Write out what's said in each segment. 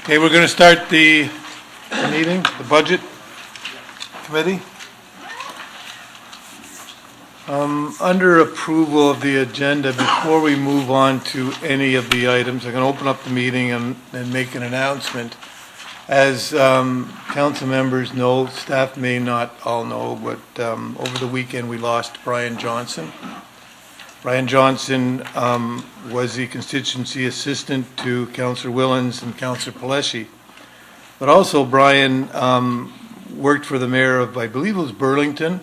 Okay, we're going to start the meeting, the budget committee. Under approval of the agenda, before we move on to any of the items, I'm going to open up the meeting and make an announcement. As council members know, staff may not all know, but over the weekend we lost Brian Johnson. Brian Johnson was the constituency assistant to Councillor Willens and Councillor Paleschi. But also Brian worked for the mayor of, I believe it was Burlington.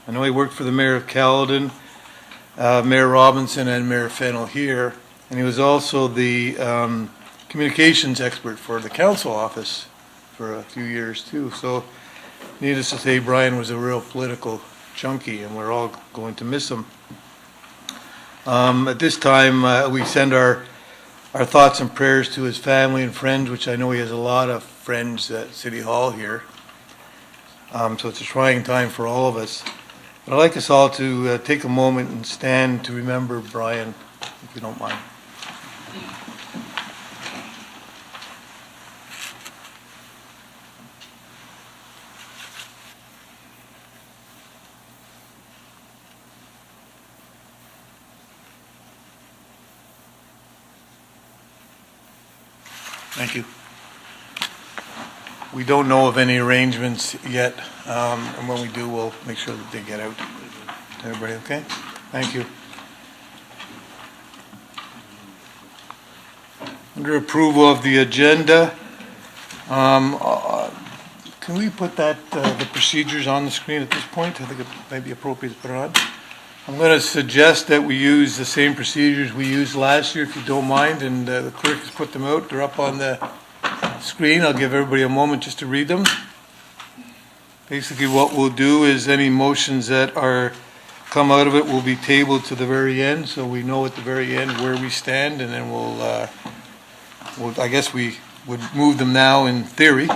I know he worked for the mayor of Caledon, Mayor Robinson and Mayor Fennell here. And he was also the communications expert for the council office for a few years too. So needless to say, Brian was a real political junkie and we're all going to miss him. At this time, we send our thoughts and prayers to his family and friends, which I know he has a lot of friends at City Hall here. So it's a trying time for all of us. But I'd like us all to take a moment and stand to remember Brian, if you don't mind. Thank you. We don't know of any arrangements yet, and when we do, we'll make sure that they get out. Everybody okay? Thank you. Under approval of the agenda, can we put that the procedures on the screen at this point? I think it may be appropriate to put it on. I'm going to suggest that we use the same procedures we used last year, if you don't mind, and the clerk has put them out. They're up on the screen. I'll give everybody a moment just to read them. Basically what we'll do is any motions that come out of it will be tabled to the very end, so we know at the very end where we stand, and then we'll I guess we would move them now in theory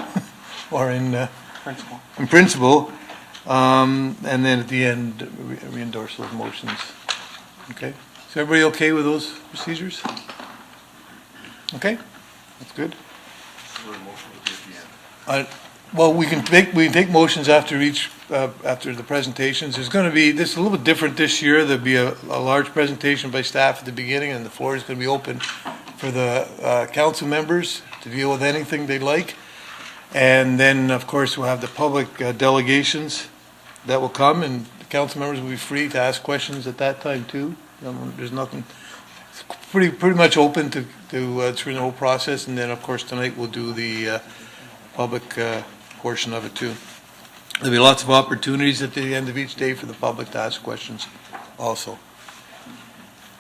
or in principle. And then at the end, we endorse those motions. Okay? Is everybody okay with those procedures? Okay? That's good. Well, we can take motions after each after the presentations. There's going to be this is a little bit different this year. There'll be a large presentation by staff at the beginning, and the floor is going to be open for the council members to deal with anything they'd like. And then, of course, we'll have the public delegations that will come, and the council members will be free to ask questions at that time too. There's nothing. It's pretty much open to through the whole process, and then of course tonight we'll do the public portion of it too. There'll be lots of opportunities at the end of each day for the public to ask questions also.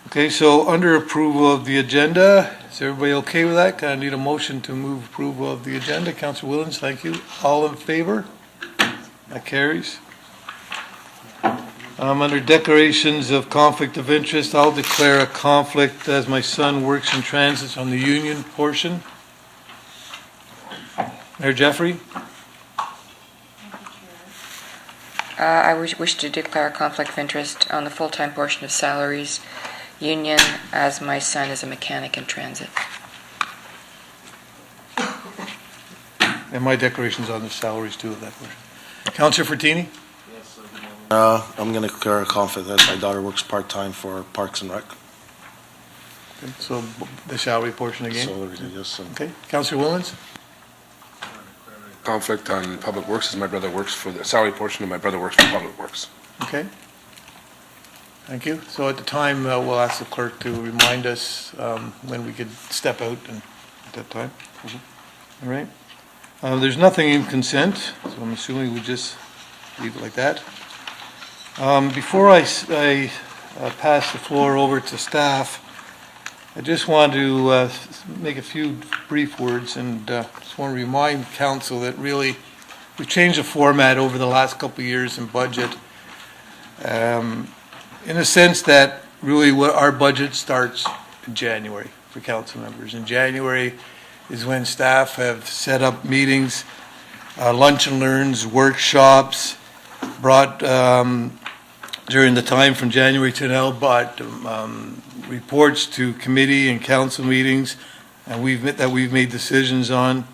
Okay, so under approval of the agenda, is everybody okay with that? Can I need a motion to move approval of the agenda? Councillor Willens, thank you. All in favor? That carries. Under declarations of conflict of interest, I'll declare a conflict as my son works in transit on the union portion. Mayor Jeffrey? I wish to declare a conflict of interest on the full-time portion of salaries union as my son is a mechanic in transit. And my declaration's on the salaries too of that portion. Councillor Fortini? I'm going to declare a conflict as my daughter works part-time for Parks and Rec. Okay, so the salary portion again? So, yes. Okay. Councillor Willens? Conflict on Public Works as my brother works for the salary portion and my brother works for Public Works. Okay. Thank you. So at the time, we'll ask the clerk to remind us when we could step out and at that time. Mm-hmm. All right. There's nothing in consent, so I'm assuming we just leave it like that. Before I pass the floor over to staff, I just want to make a few brief words, and just want to remind council that really we've changed the format over the last couple of years in budget, in the sense that really what our budget starts in January for council members. In January is when staff have set up meetings, lunch and learns, workshops, brought during the time from January to now, but reports to committee and council meetings, and we've made decisions on.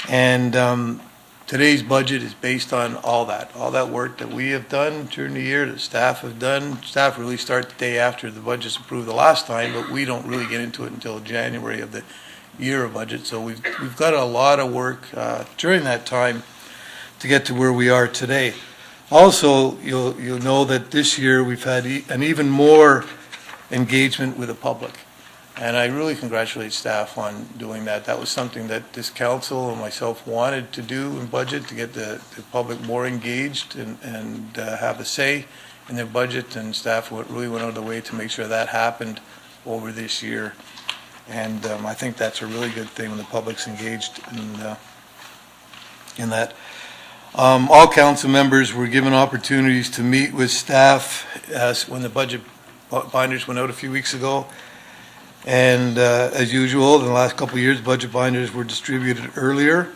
And today's budget is based on all that work that we have done during the year, that staff have done. Staff really start the day after the budget's approved the last time, but we don't really get into it until January of the year of budget. So we've got a lot of work during that time to get to where we are today. Also, you'll know that this year we've had an even more engagement with the public. And I really congratulate staff on doing that. That was something that this council and myself wanted to do in budget, to get the public more engaged and have a say in their budget, and staff really went out of the way to make sure that happened over this year. And I think that's a really good thing when the public's engaged in that. All council members were given opportunities to meet with staff when the budget binders went out a few weeks ago. And as usual, in the last couple of years, budget binders were distributed earlier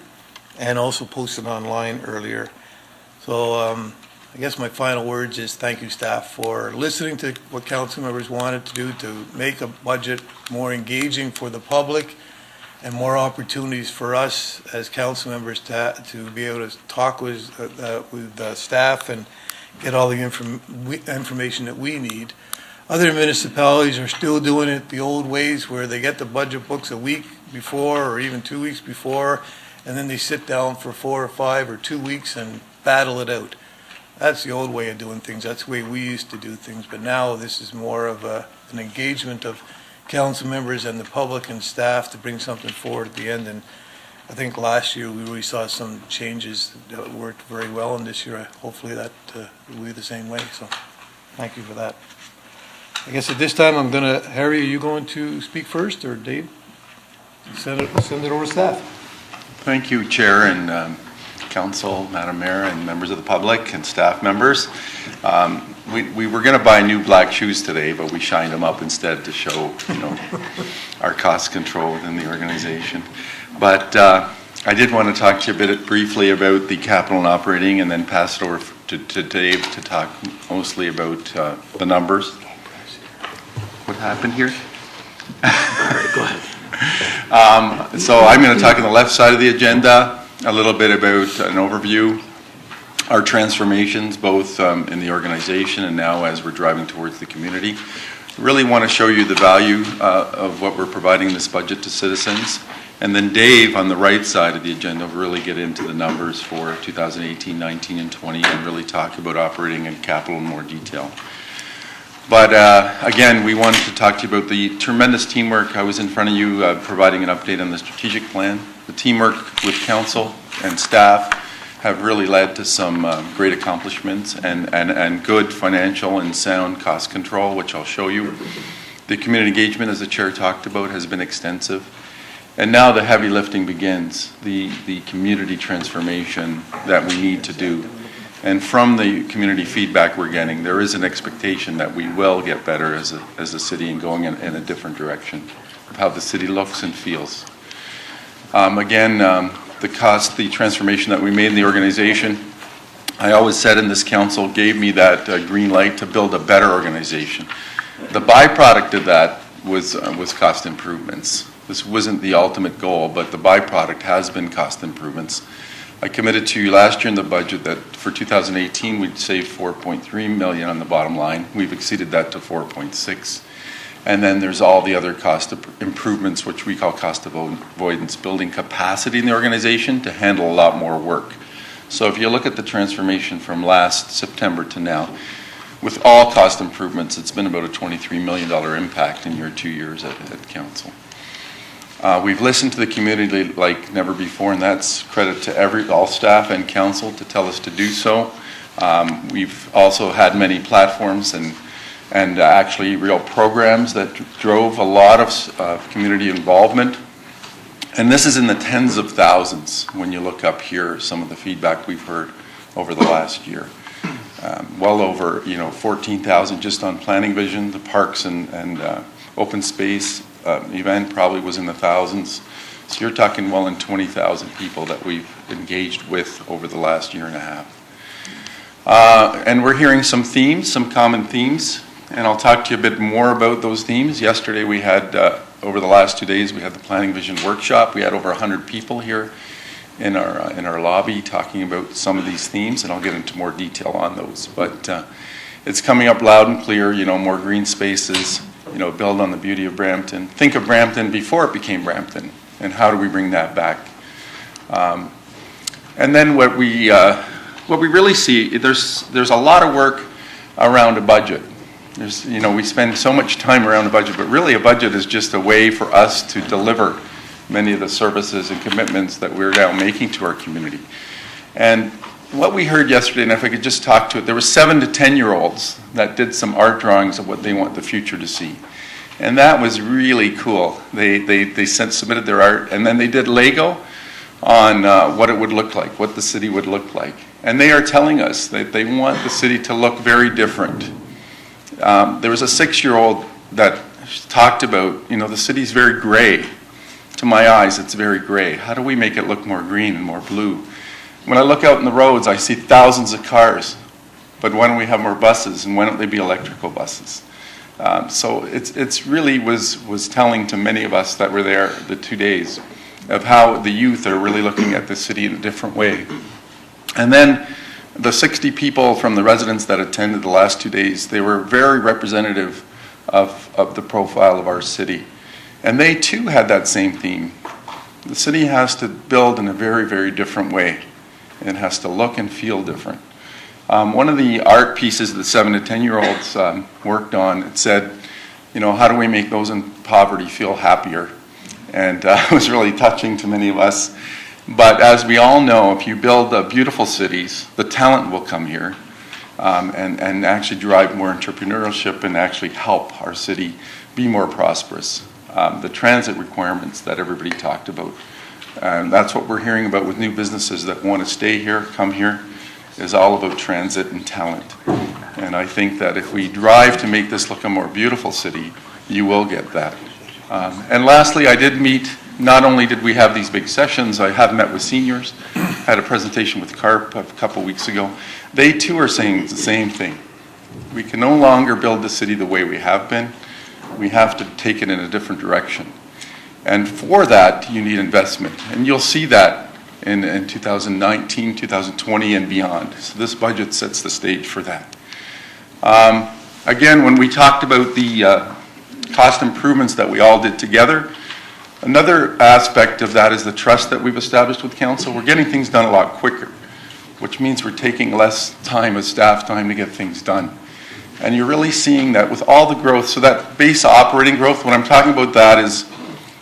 and also posted online earlier. So I guess my final words is thank you, staff, for listening to what council members wanted to do to make a budget more engaging for the public and more opportunities for us as council members to be able to talk with staff and get all the information that we need. Other municipalities are still doing it the old ways, where they get the budget books a week before or even 2 weeks before, and then they sit down for 4 or 5 or 2 weeks and battle it out. That's the old way of doing things. That's the way we used to do things. But now this is more of an engagement of council members and the public and staff to bring something forward at the end. And I think last year we really saw some changes that worked very well, and this year hopefully that will be the same way. So thank you for that. I guess at this time I'm going to, Harry, are you going to speak first, or Dave? Send it over to staff. Thank you, Chair and Council, Madam Mayor, and members of the public and staff members. We were going to buy new black shoes today, but we shined them up instead to show, our cost control within the organization. But I did want to talk to you a bit briefly about the capital and operating, and then pass it over to Dave to talk mostly about the numbers. What happened here? All right, go ahead. So I'm going to talk on the left side of the agenda a little bit about an overview, our transformations, both in the organization and now as we're driving towards the community. Really want to show you the value of what we're providing in this budget to citizens. And then Dave, on the right side of the agenda, will really get into the numbers for 2018, 19, and 20, and really talk about operating and capital in more detail. But again, we wanted to talk to you about the tremendous teamwork. I was in front of you providing an update on the strategic plan. The teamwork with council and staff have really led to some great accomplishments and good financial and sound cost control, which I'll show you. The community engagement, as the chair talked about, has been extensive. And now the heavy lifting begins, the community transformation that we need to do. And from the community feedback we're getting, there is an expectation that we will get better as a city and going in a different direction of how the city looks and feels. The transformation that we made in the organization, I always said in this council, gave me that green light to build a better organization. The byproduct of that was cost improvements. This wasn't the ultimate goal, but the byproduct has been cost improvements. I committed to you last year in the budget that for 2018 we'd save $4.3 million on the bottom line. We've exceeded that to 4.6. And then there's all the other cost improvements, which we call cost avoidance, building capacity in the organization to handle a lot more work. So if you look at the transformation from last September to now, with all cost improvements, it's been about a $23 million impact in your 2 years at council. We've listened to the community like never before, and that's credit to all staff and council to tell us to do so. We've also had many platforms and actually real programs that drove a lot of community involvement. And this is in the tens of thousands when you look up here some of the feedback we've heard over the last year. Well over 14,000 just on planning vision. The parks and open space event probably was in the thousands. So you're talking well in 20,000 people that we've engaged with over the last year and a half. And we're hearing some themes, some common themes, and I'll talk to you a bit more about those themes. Yesterday we had over the last 2 days, we had the Planning Vision Workshop. We had over 100 people here in our lobby talking about some of these themes, and I'll get into more detail on those. But it's coming up loud and clear, more green spaces, build on the beauty of Brampton. Think of Brampton before it became Brampton, and how do we bring that back? And then what we really see, there's a lot of work around a budget. We spend so much time around a budget, but really a budget is just a way for us to deliver many of the services and commitments that we're now making to our community. And what we heard yesterday, and if I could just talk to it, there were 7 to 10-year-olds that did some art drawings of what they want the future to see. And that was really cool. They submitted their art, and then they did Lego on what it would look like, what the city would look like. And they are telling us that they want the city to look very different. There was a 6-year-old that talked about, the city's very gray. To my eyes, it's very gray. How do we make it look more green and more blue? When I look out in the roads, I see thousands of cars. But why don't we have more buses, and why don't they be electrical buses? So it's really was telling to many of us that were there the 2 days of how the youth are really looking at the city in a different way. And then the 60 people from the residents that attended the last 2 days, they were very representative of the profile of our city. And they too had that same theme. The city has to build in a very, very different way. It has to look and feel different. One of the art pieces the 7 to 10-year-olds worked on, it said, how do we make those in poverty feel happier? And it was really touching to many of us. But as we all know, if you build beautiful cities, the talent will come here and actually drive more entrepreneurship and actually help our city be more prosperous. The transit requirements that everybody talked about. And that's what we're hearing about with new businesses that want to stay here, come here, is all about transit and talent. And I think that if we drive to make this look a more beautiful city, you will get that. And lastly, I did meet, not only did we have these big sessions, I have met with seniors, had a presentation with CARP a couple weeks ago. They too are saying the same thing. We can no longer build the city the way we have been. We have to take it in a different direction. And for that, you need investment. And you'll see that in 2019, 2020, and beyond. So this budget sets the stage for that. Again, when we talked about the cost improvements that we all did together, another aspect of that is the trust that we've established with council. We're getting things done a lot quicker, which means we're taking less time as staff time to get things done. And you're really seeing that with all the growth. So that base operating growth, what I'm talking about that is,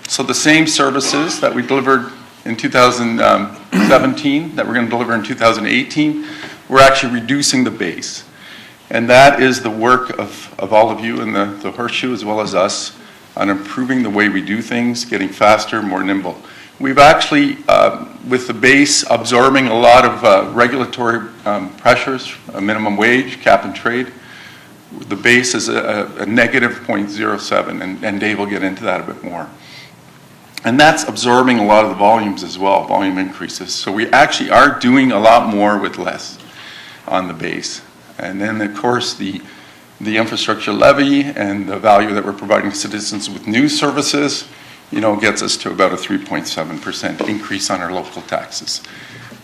so the same services that we delivered in 2017 that we're going to deliver in 2018, we're actually reducing the base. And that is the work of all of you in the Horseshoe as well as us on improving the way we do things, getting faster, more nimble. We've actually, with the base, absorbing a lot of regulatory pressures, a minimum wage, cap and trade. The base is a negative 0.07, and Dave will get into that a bit more. And that's absorbing a lot of the volumes as well, volume increases. So we actually are doing a lot more with less on the base. And then, of course, the infrastructure levy and the value that we're providing citizens with new services, gets us to about a 3.7% increase on our local taxes.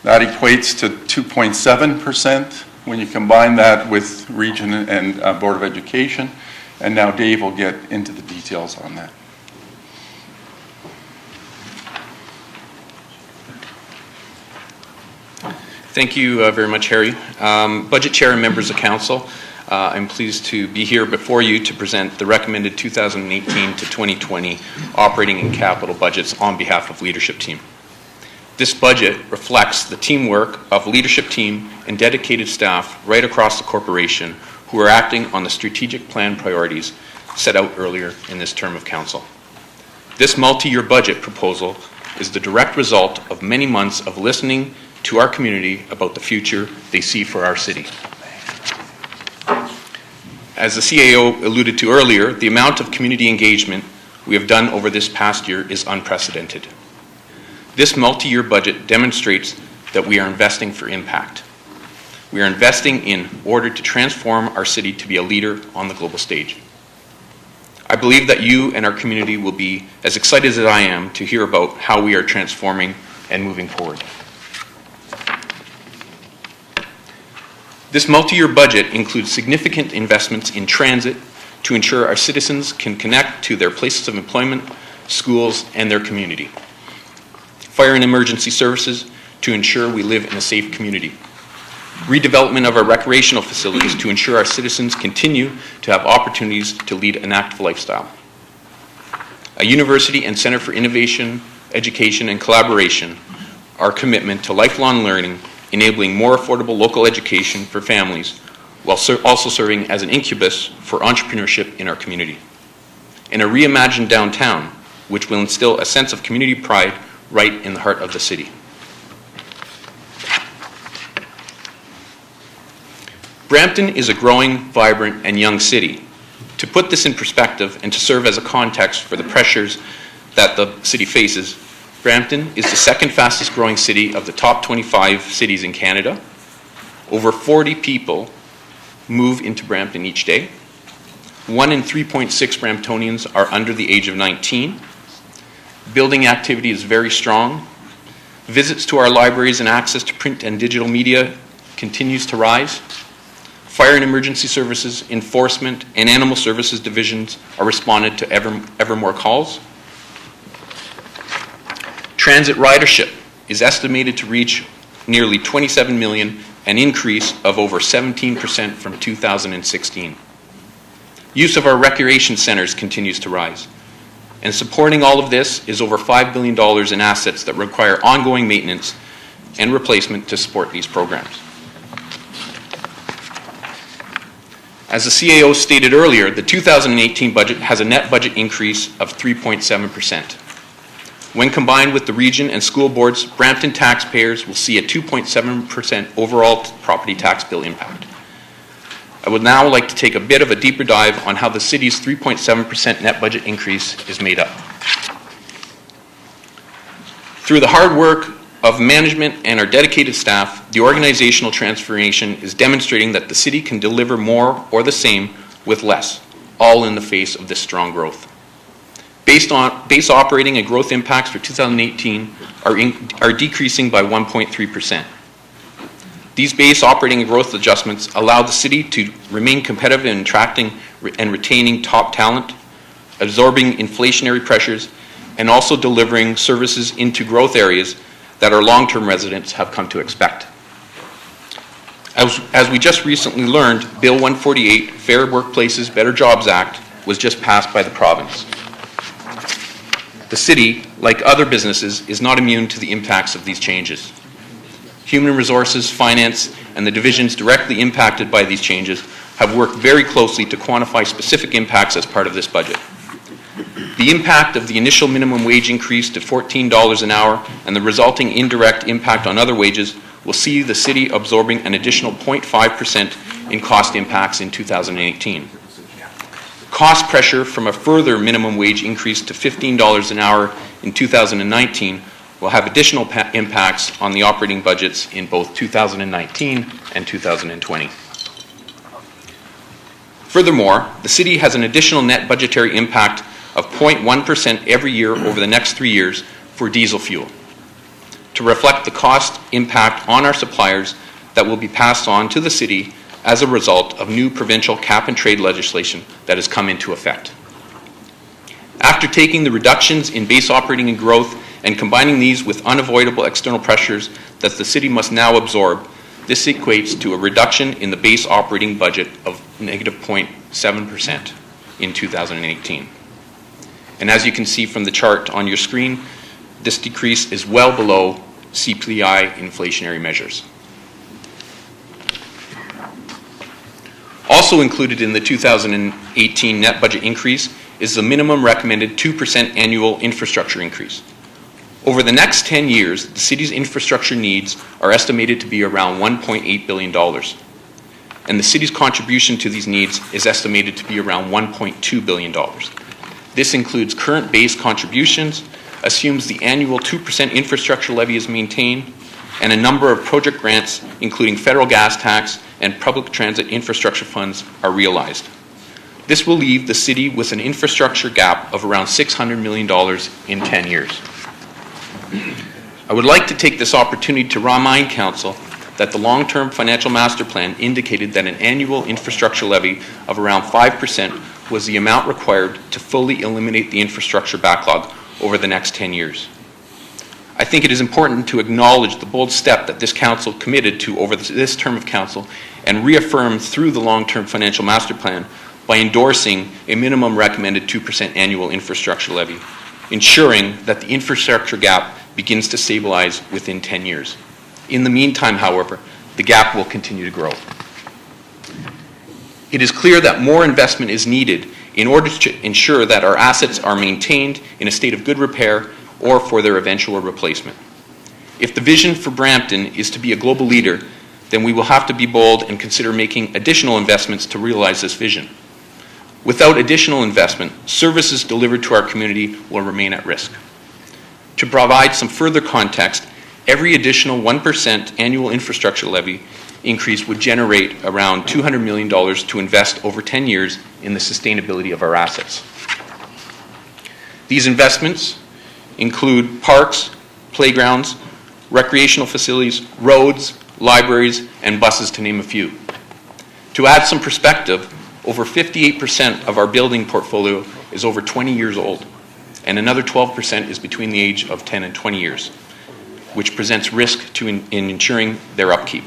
That equates to 2.7% when you combine that with Region and Board of Education. And now Dave will get into the details on that. Thank you very much, Harry. Budget Chair and members of Council, I'm pleased to be here before you to present the recommended 2018 to 2020 operating and capital budgets on behalf of leadership team. This budget reflects the teamwork of leadership team and dedicated staff right across the corporation who are acting on the strategic plan priorities set out earlier in this term of council. This multi-year budget proposal is the direct result of many months of listening to our community about the future they see for our city. As the CAO alluded to earlier, the amount of community engagement we have done over this past year is unprecedented. This multi-year budget demonstrates that we are investing for impact. We are investing in order to transform our city to be a leader on the global stage. I believe that you and our community will be as excited as I am to hear about how we are transforming and moving forward. This multi-year budget includes significant investments in transit to ensure our citizens can connect to their places of employment, schools, and their community. Fire and emergency services to ensure we live in a safe community. Redevelopment of our recreational facilities to ensure our citizens continue to have opportunities to lead an active lifestyle. A university and center for innovation, education, and collaboration, our commitment to lifelong learning, enabling more affordable local education for families, while also serving as an incubus for entrepreneurship in our community. And a reimagined downtown, which will instill a sense of community pride right in the heart of the city. Brampton is a growing, vibrant, and young city. To put this in perspective and to serve as a context for the pressures that the city faces, Brampton is the second fastest growing city of the top 25 cities in Canada. Over 40 people move into Brampton each day. 1 in 3.6 Bramptonians are under the age of 19. Building activity is very strong. Visits to our libraries and access to print and digital media continues to rise. Fire and emergency services, enforcement, and animal services divisions are responding to ever more calls. Transit ridership is estimated to reach nearly 27 million, an increase of over 17% from 2016. Use of our recreation centers continues to rise. And supporting all of this is over $5 billion in assets that require ongoing maintenance and replacement to support these programs. As the CAO stated earlier, the 2018 budget has a net budget increase of 3.7%. When combined with the region and school boards, Brampton taxpayers will see a 2.7% overall property tax bill impact. I would now like to take a bit of a deeper dive on how the city's 3.7% net budget increase is made up. Through the hard work of management and our dedicated staff, the organizational transformation is demonstrating that the city can deliver more or the same with less, all in the face of this strong growth. Base operating and growth impacts for 2018 are decreasing by 1.3%. These base operating and growth adjustments allow the city to remain competitive in attracting and retaining top talent, absorbing inflationary pressures, and also delivering services into growth areas that our long-term residents have come to expect. As we just recently learned, Bill 148, Fair Workplaces, Better Jobs Act, was just passed by the province. The city, like other businesses, is not immune to the impacts of these changes. Human resources, finance, and the divisions directly impacted by these changes have worked very closely to quantify specific impacts as part of this budget. The impact of the initial minimum wage increase to $14 an hour and the resulting indirect impact on other wages will see the city absorbing an additional 0.5% in cost impacts in 2018. Cost pressure from a further minimum wage increase to $15 an hour in 2019 will have additional impacts on the operating budgets in both 2019 and 2020. Furthermore, the city has an additional net budgetary impact of 0.1% every year over the next 3 years for diesel fuel, to reflect the cost impact on our suppliers that will be passed on to the city as a result of new provincial cap-and-trade legislation that has come into effect. After taking the reductions in base operating and growth and combining these with unavoidable external pressures that the city must now absorb, this equates to a reduction in the base operating budget of negative 0.7% in 2018. And as you can see from the chart on your screen, this decrease is well below CPI inflationary measures. Also included in the 2018 net budget increase is the minimum recommended 2% annual infrastructure increase. Over the next 10 years, the city's infrastructure needs are estimated to be around $1.8 billion. And the city's contribution to these needs is estimated to be around $1.2 billion. This includes current base contributions, assumes the annual 2% infrastructure levy is maintained, and a number of project grants, including federal gas tax and public transit infrastructure funds, are realized. This will leave the city with an infrastructure gap of around $600 million in 10 years. I would like to take this opportunity to remind Council that the long-term financial master plan indicated that an annual infrastructure levy of around 5% was the amount required to fully eliminate the infrastructure backlog over the next 10 years. I think it is important to acknowledge the bold step that this Council committed to over this term of Council and reaffirmed through the long-term financial master plan by endorsing a minimum recommended 2% annual infrastructure levy, ensuring that the infrastructure gap begins to stabilize within 10 years. In the meantime, however, the gap will continue to grow. It is clear that more investment is needed in order to ensure that our assets are maintained in a state of good repair or for their eventual replacement. If the vision for Brampton is to be a global leader, then we will have to be bold and consider making additional investments to realize this vision. Without additional investment, services delivered to our community will remain at risk. To provide some further context, every additional 1% annual infrastructure levy increase would generate around $200 million to invest over 10 years in the sustainability of our assets. These investments include parks, playgrounds, recreational facilities, roads, libraries, and buses, to name a few. To add some perspective, over 58% of our building portfolio is over 20 years old, and another 12% is between the age of 10 and 20 years, which presents risk in ensuring their upkeep.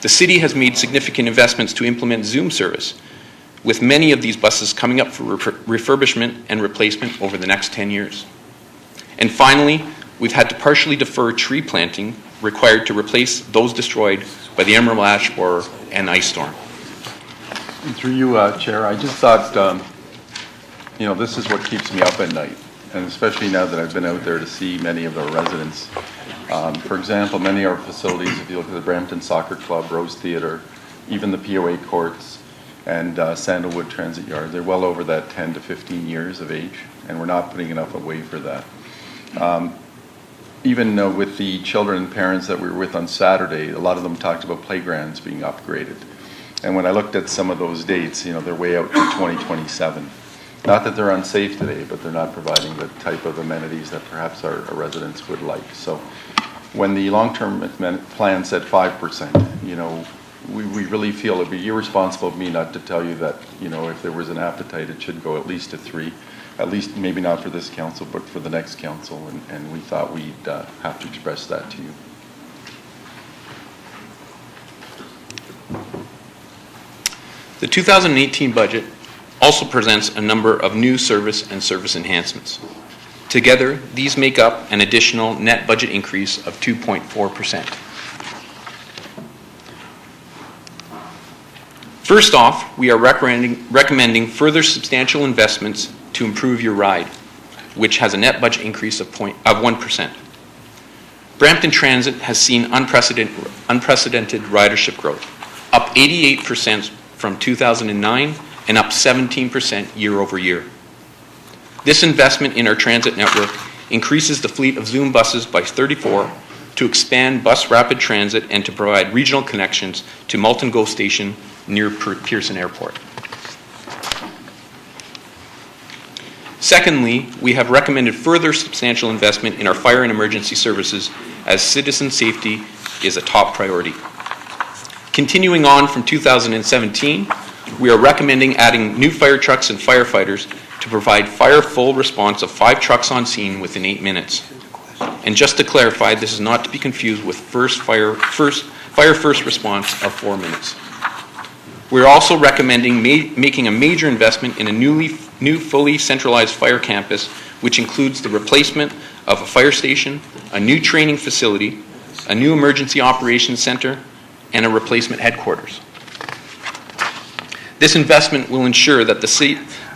The city has made significant investments to implement Zoom service, with many of these buses coming up for refurbishment and replacement over the next 10 years. And finally, we've had to partially defer tree planting required to replace those destroyed by the emerald ash borer and ice storm. And through you, Chair, I just thought, this is what keeps me up at night, and especially now that I've been out there to see many of our residents. For example, many of our facilities, if you look at the Brampton Soccer Club, Rose Theatre, even the POA courts, and Sandalwood Transit Yard, they're well over that 10 to 15 years of age, and we're not putting enough away for that. Even with the children and parents that we were with on Saturday, a lot of them talked about playgrounds being upgraded. And when I looked at some of those dates, they're way out to 2027. Not that they're unsafe today, but they're not providing the type of amenities that perhaps our residents would like. So when the long-term plan said 5%, we really feel it'd be irresponsible of me not to tell you that, if there was an appetite, it should go at least to 3%. At least maybe not for this council, but for the next council, and we thought we'd have to express that to you. The 2018 budget also presents a number of new service and service enhancements. Together, these make up an additional net budget increase of 2.4%. First off, we are recommending further substantial investments to improve your ride, which has a net budget increase of 1%. Brampton Transit has seen unprecedented ridership growth, up 88% from 2009 and up 17% year over year. This investment in our transit network increases the fleet of Zoom buses by 34 to expand bus rapid transit and to provide regional connections to Malton GO Station near Pearson Airport. Secondly, we have recommended further substantial investment in our fire and emergency services as citizen safety is a top priority. Continuing on from 2017, we are recommending adding new fire trucks and firefighters to provide fire full response of 5 trucks on scene within 8 minutes. And just to clarify, this is not to be confused with fire first response of 4 minutes. We're also recommending making a major investment in a new fully centralized fire campus, which includes the replacement of a fire station, a new training facility, a new emergency operations center, and a replacement headquarters. This investment will ensure that the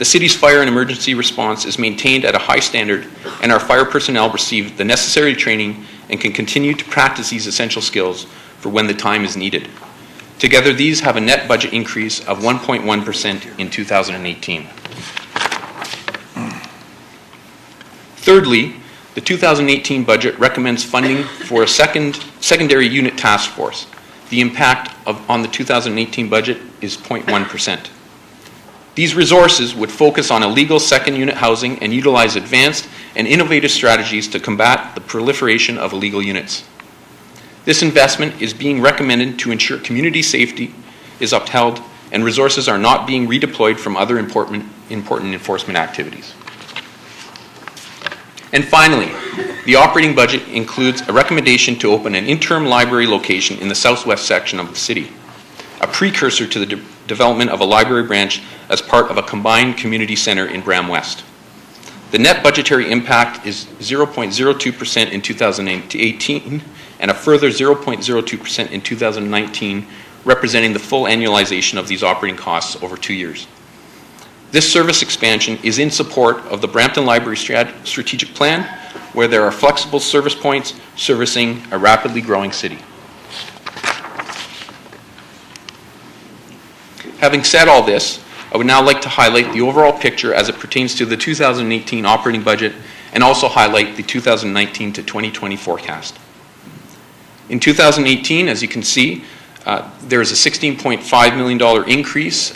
city's fire and emergency response is maintained at a high standard and our fire personnel receive the necessary training and can continue to practice these essential skills for when the time is needed. Together, these have a net budget increase of 1.1% in 2018. Thirdly, the 2018 budget recommends funding for a secondary unit task force. The impact on the 2018 budget is 0.1%. These resources would focus on illegal second unit housing and utilize advanced and innovative strategies to combat the proliferation of illegal units. This investment is being recommended to ensure community safety is upheld and resources are not being redeployed from other important enforcement activities. And finally, the operating budget includes a recommendation to open an interim library location in the southwest section of the city, a precursor to the development of a library branch as part of a combined community center in Bram West. The net budgetary impact is 0.02% in 2018 and a further 0.02% in 2019, representing the full annualization of these operating costs over 2 years. This service expansion is in support of the Brampton Library Strategic Plan, where there are flexible service points servicing a rapidly growing city. Having said all this, I would now like to highlight the overall picture as it pertains to the 2018 operating budget and also highlight the 2019 to 2020 forecast. In 2018, as you can see, there is a $16.5 million increase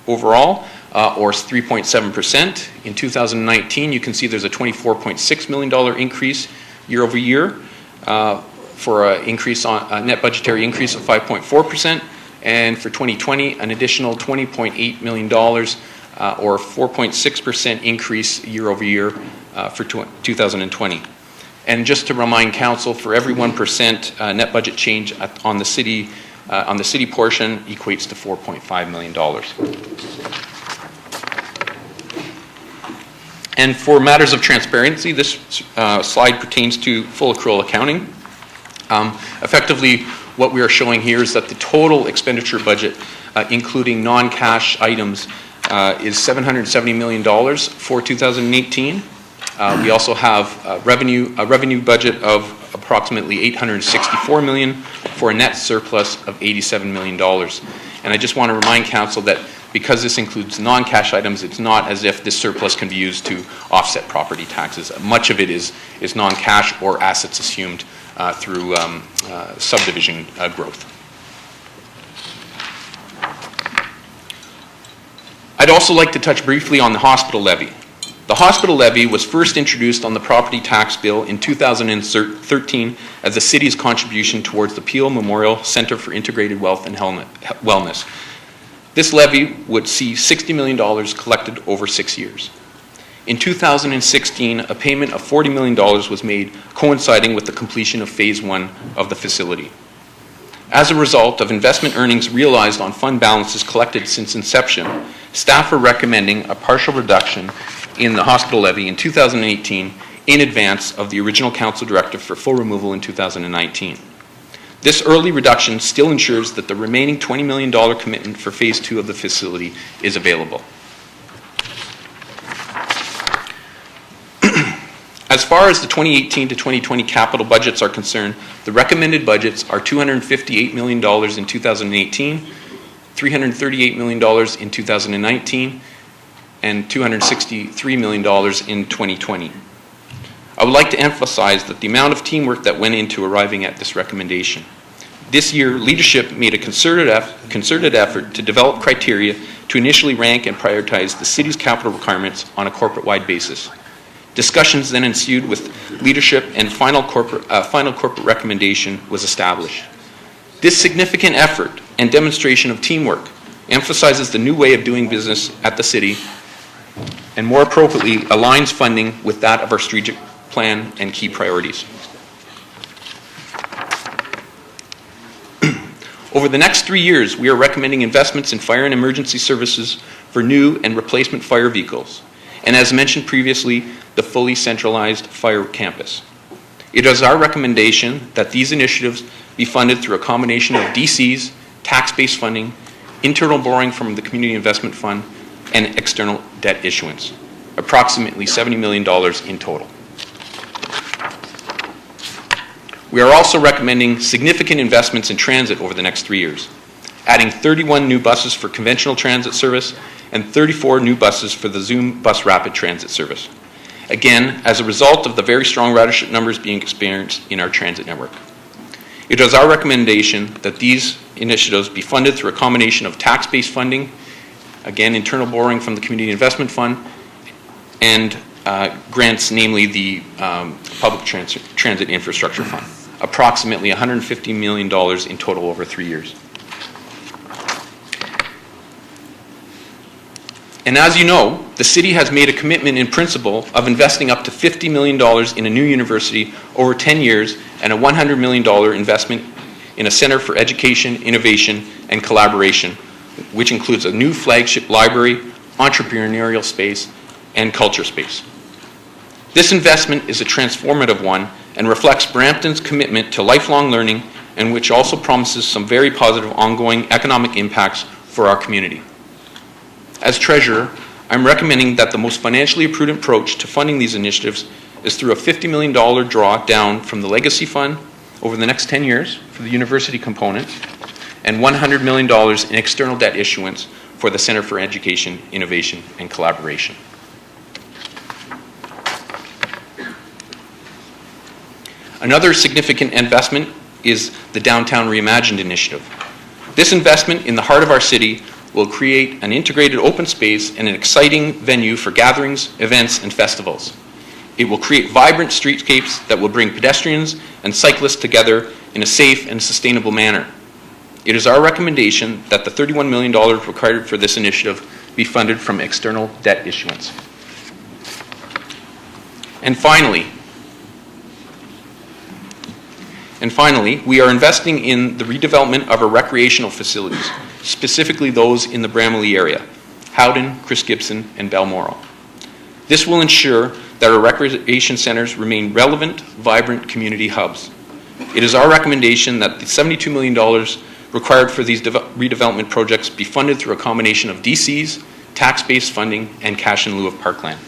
overall, or 3.7%. In 2019, you can see there's a $24.6 million increase year over year for an increase on a net budgetary increase of 5.4%. And for 2020, an additional $20.8 million or 4.6% increase year over year for 2020. And just to remind Council, for every 1% net budget change on the city portion equates to $4.5 million. And for matters of transparency, this slide pertains to full accrual accounting. Effectively, what we are showing here is that the total expenditure budget, including non-cash items, is $770 million for 2018. We also have a revenue budget of approximately $864 million for a net surplus of $87 million. And I just want to remind Council that because this includes non-cash items, it's not as if this surplus can be used to offset property taxes. Much of it is non-cash or assets assumed through subdivision growth. I'd also like to touch briefly on the hospital levy. The hospital levy was first introduced on the property tax bill in 2013 as the city's contribution towards the Peel Memorial Center for Integrated Wealth and Wellness. This levy would see $60 million collected over 6 years. In 2016, a payment of $40 million was made, coinciding with the completion of Phase 1 of the facility. As a result of investment earnings realized on fund balances collected since inception, staff are recommending a partial reduction in the hospital levy in 2018 in advance of the original council directive for full removal in 2019. This early reduction still ensures that the remaining $20 million commitment for Phase 2 of the facility is available. As far as the 2018 to 2020 capital budgets are concerned, the recommended budgets are $258 million in 2018, $338 million in 2019, and $263 million in 2020. I would like to emphasize that the amount of teamwork that went into arriving at this recommendation. This year, leadership made a concerted effort to develop criteria to initially rank and prioritize the city's capital requirements on a corporate-wide basis. Discussions then ensued with leadership, and final corporate recommendation was established. This significant effort and demonstration of teamwork emphasizes the new way of doing business at the city and more appropriately aligns funding with that of our strategic plan and key priorities. Over the next 3 years, we are recommending investments in fire and emergency services for new and replacement fire vehicles, and as mentioned previously, the fully centralized fire campus. It is our recommendation that these initiatives be funded through a combination of DCs, tax-based funding, internal borrowing from the Community Investment Fund, and external debt issuance, approximately $70 million in total. We are also recommending significant investments in transit over the next 3 years, adding 31 new buses for conventional transit service and 34 new buses for the Zoom Bus Rapid Transit service. Again, as a result of the very strong ridership numbers being experienced in our transit network. It is our recommendation that these initiatives be funded through a combination of tax-based funding, again, internal borrowing from the Community Investment Fund, and grants, namely the Public Transit Infrastructure Fund, approximately $150 million in total over 3 years. And as you know, the city has made a commitment in principle of investing up to $50 million in a new university over 10 years and a $100 million investment in a Center for Education, Innovation, and Collaboration, which includes a new flagship library, entrepreneurial space, and culture space. This investment is a transformative one and reflects Brampton's commitment to lifelong learning, and which also promises some very positive ongoing economic impacts for our community. As Treasurer, I'm recommending that the most financially prudent approach to funding these initiatives is through a $50 million draw down from the Legacy Fund over the next 10 years for the university component, and $100 million in external debt issuance for the Center for Education, Innovation, and Collaboration. Another significant investment is the Downtown Reimagined initiative. This investment in the heart of our city will create an integrated open space and an exciting venue for gatherings, events, and festivals. It will create vibrant streetscapes that will bring pedestrians and cyclists together in a safe and sustainable manner. It is our recommendation that the $31 million required for this initiative be funded from external debt issuance. And finally, we are investing in the redevelopment of our recreational facilities, specifically those in the Bramalea area, Howden, Chris Gibson, and Balmoral. This will ensure that our recreation centers remain relevant, vibrant community hubs. It is our recommendation that the $72 million required for these redevelopment projects be funded through a combination of DCs, tax-based funding, and cash in lieu of parkland.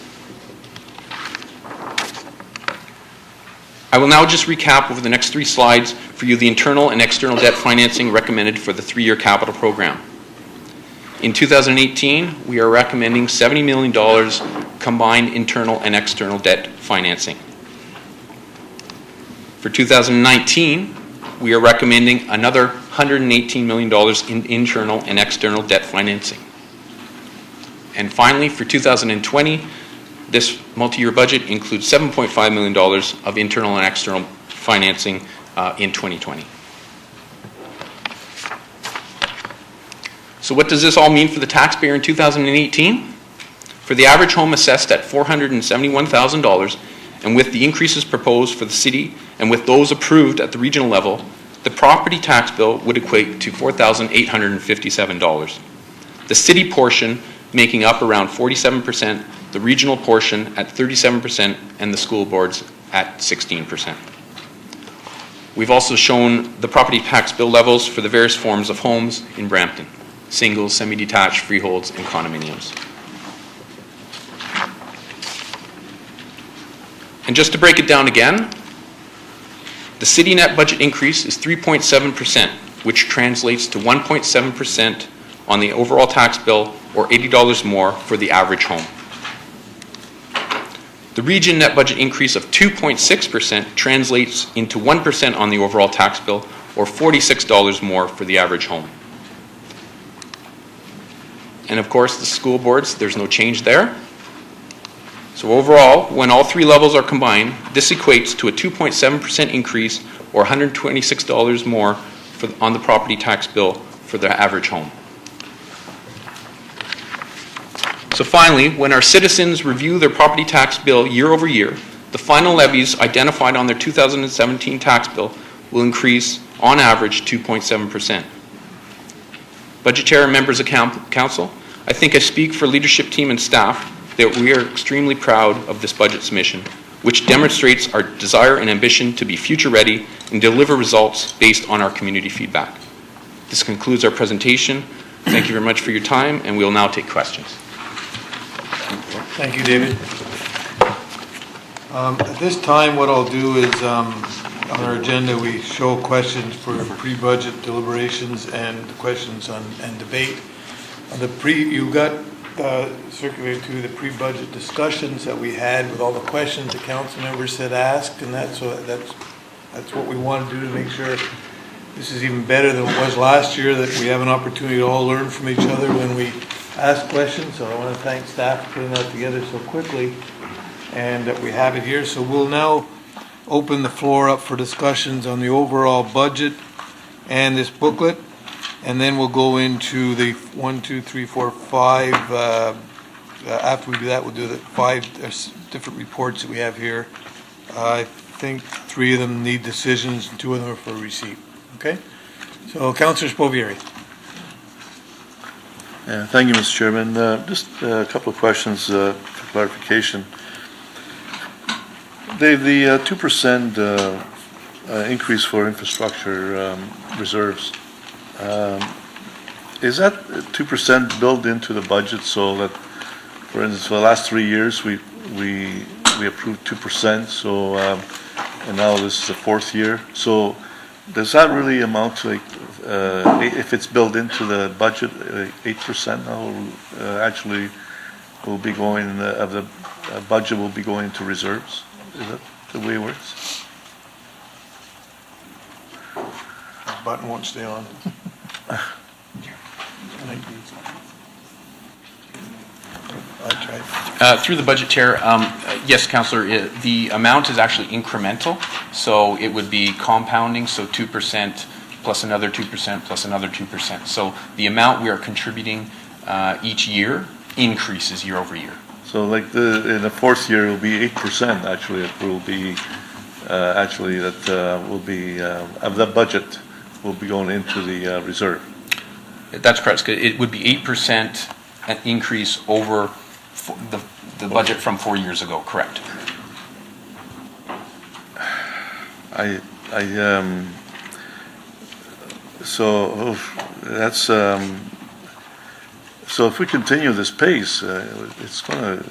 I will now just recap over the next 3 slides for you the internal and external debt financing recommended for the 3-year capital program. In 2018, we are recommending $70 million combined internal and external debt financing. For 2019, we are recommending another $118 million in internal and external debt financing. And finally, for 2020, this multi-year budget includes $7.5 million of internal and external financing in 2020. So what does this all mean for the taxpayer in 2018? For the average home assessed at $471,000, and with the increases proposed for the city and with those approved at the regional level, the property tax bill would equate to $4,857. The city portion making up around 47%, the regional portion at 37%, and the school boards at 16%. We've also shown the property tax bill levels for the various forms of homes in Brampton: singles, semi-detached, freeholds, and condominiums. And just to break it down again, the city net budget increase is 3.7%, which translates to 1.7% on the overall tax bill, or $80 more for the average home. The region net budget increase of 2.6% translates into 1% on the overall tax bill, or $46 more for the average home. And of course, the school boards, there's no change there. So overall, when all 3 levels are combined, this equates to a 2.7% increase, or $126 more on the property tax bill for the average home. So finally, when our citizens review their property tax bill year over year, the final levies identified on their 2017 tax bill will increase, on average, 2.7%. Budget Chair and members of Council, I think I speak for leadership team and staff that we are extremely proud of this budget submission, which demonstrates our desire and ambition to be future ready and deliver results based on our community feedback. This concludes our presentation. Thank you very much for your time, and we will now take questions. Thank you, David. At this time, what I'll do is, on our agenda, we show questions for pre-budget deliberations and questions and debate. You got circulated to the pre-budget discussions that we had with all the questions the council members had asked, and that's what we want to do to make sure this is even better than it was last year, that we have an opportunity to all learn from each other when we ask questions, so I want to thank staff for putting that together so quickly, and that we have it here. So we'll now open the floor up for discussions on the overall budget and this booklet, and then we'll go into the 1, 2, 3, 4, 5. After we do that, we'll do the 5 different reports that we have here. I think 3 of them need decisions and 2 of them are for receipt. Okay? So, Councillor Spovieri. Yeah, thank you, Mr. Chairman. Just a couple of questions for clarification. The 2% increase for infrastructure reserves, is that 2% built into the budget so that, for instance, for the last 3 years we approved 2%, so and now this is the 4th year. So does that really amount to, like, if it's built into the budget, 8% now actually will be going of the budget will be going to reserves? Is that the way it works? The button won't stay on. I tried. Through the budget chair, yes, Councillor, the amount is actually incremental, so it would be compounding, so 2% plus another 2% plus another 2%. So the amount we are contributing each year increases year over year. So like in the 4th year it will be 8% actually. It will be will be of the budget will be going into the reserve. That's correct. It would be 8% increase over the budget from 4 years ago. Correct. So that's so if we continue this pace, it's gonna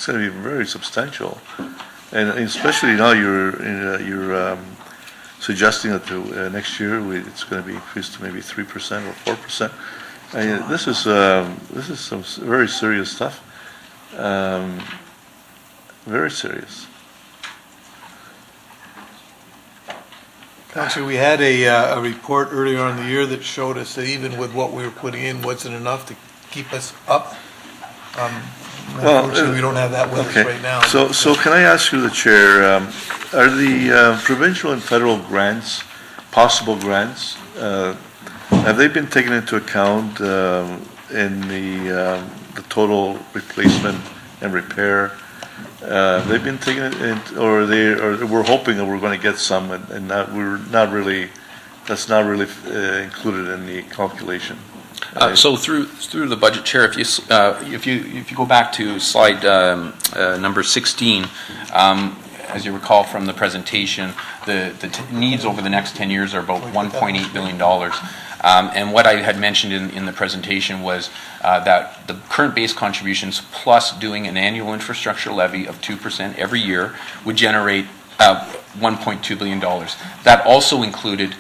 be very substantial, and especially now you're suggesting that next year it's going to be increased to maybe 3% or 4%. This is some very serious stuff. Very serious. Actually, we had a report earlier on in the year that showed us that even with what we were putting in, wasn't enough to keep us up. Unfortunately, we don't have that with us right now. So can I ask you, the chair, are the provincial and federal grants, possible grants, have they been taken into account in the total replacement and repair? They've been taken in, or we're hoping that we're going to get some, and that's not really included in the calculation. So through the budget chair, if you go back to slide number 16, as you recall from the presentation, the needs over the next 10 years are about $1.8 billion. And what I had mentioned in the presentation was that the current base contributions plus doing an annual infrastructure levy of 2% every year would generate $1.2 billion. That also included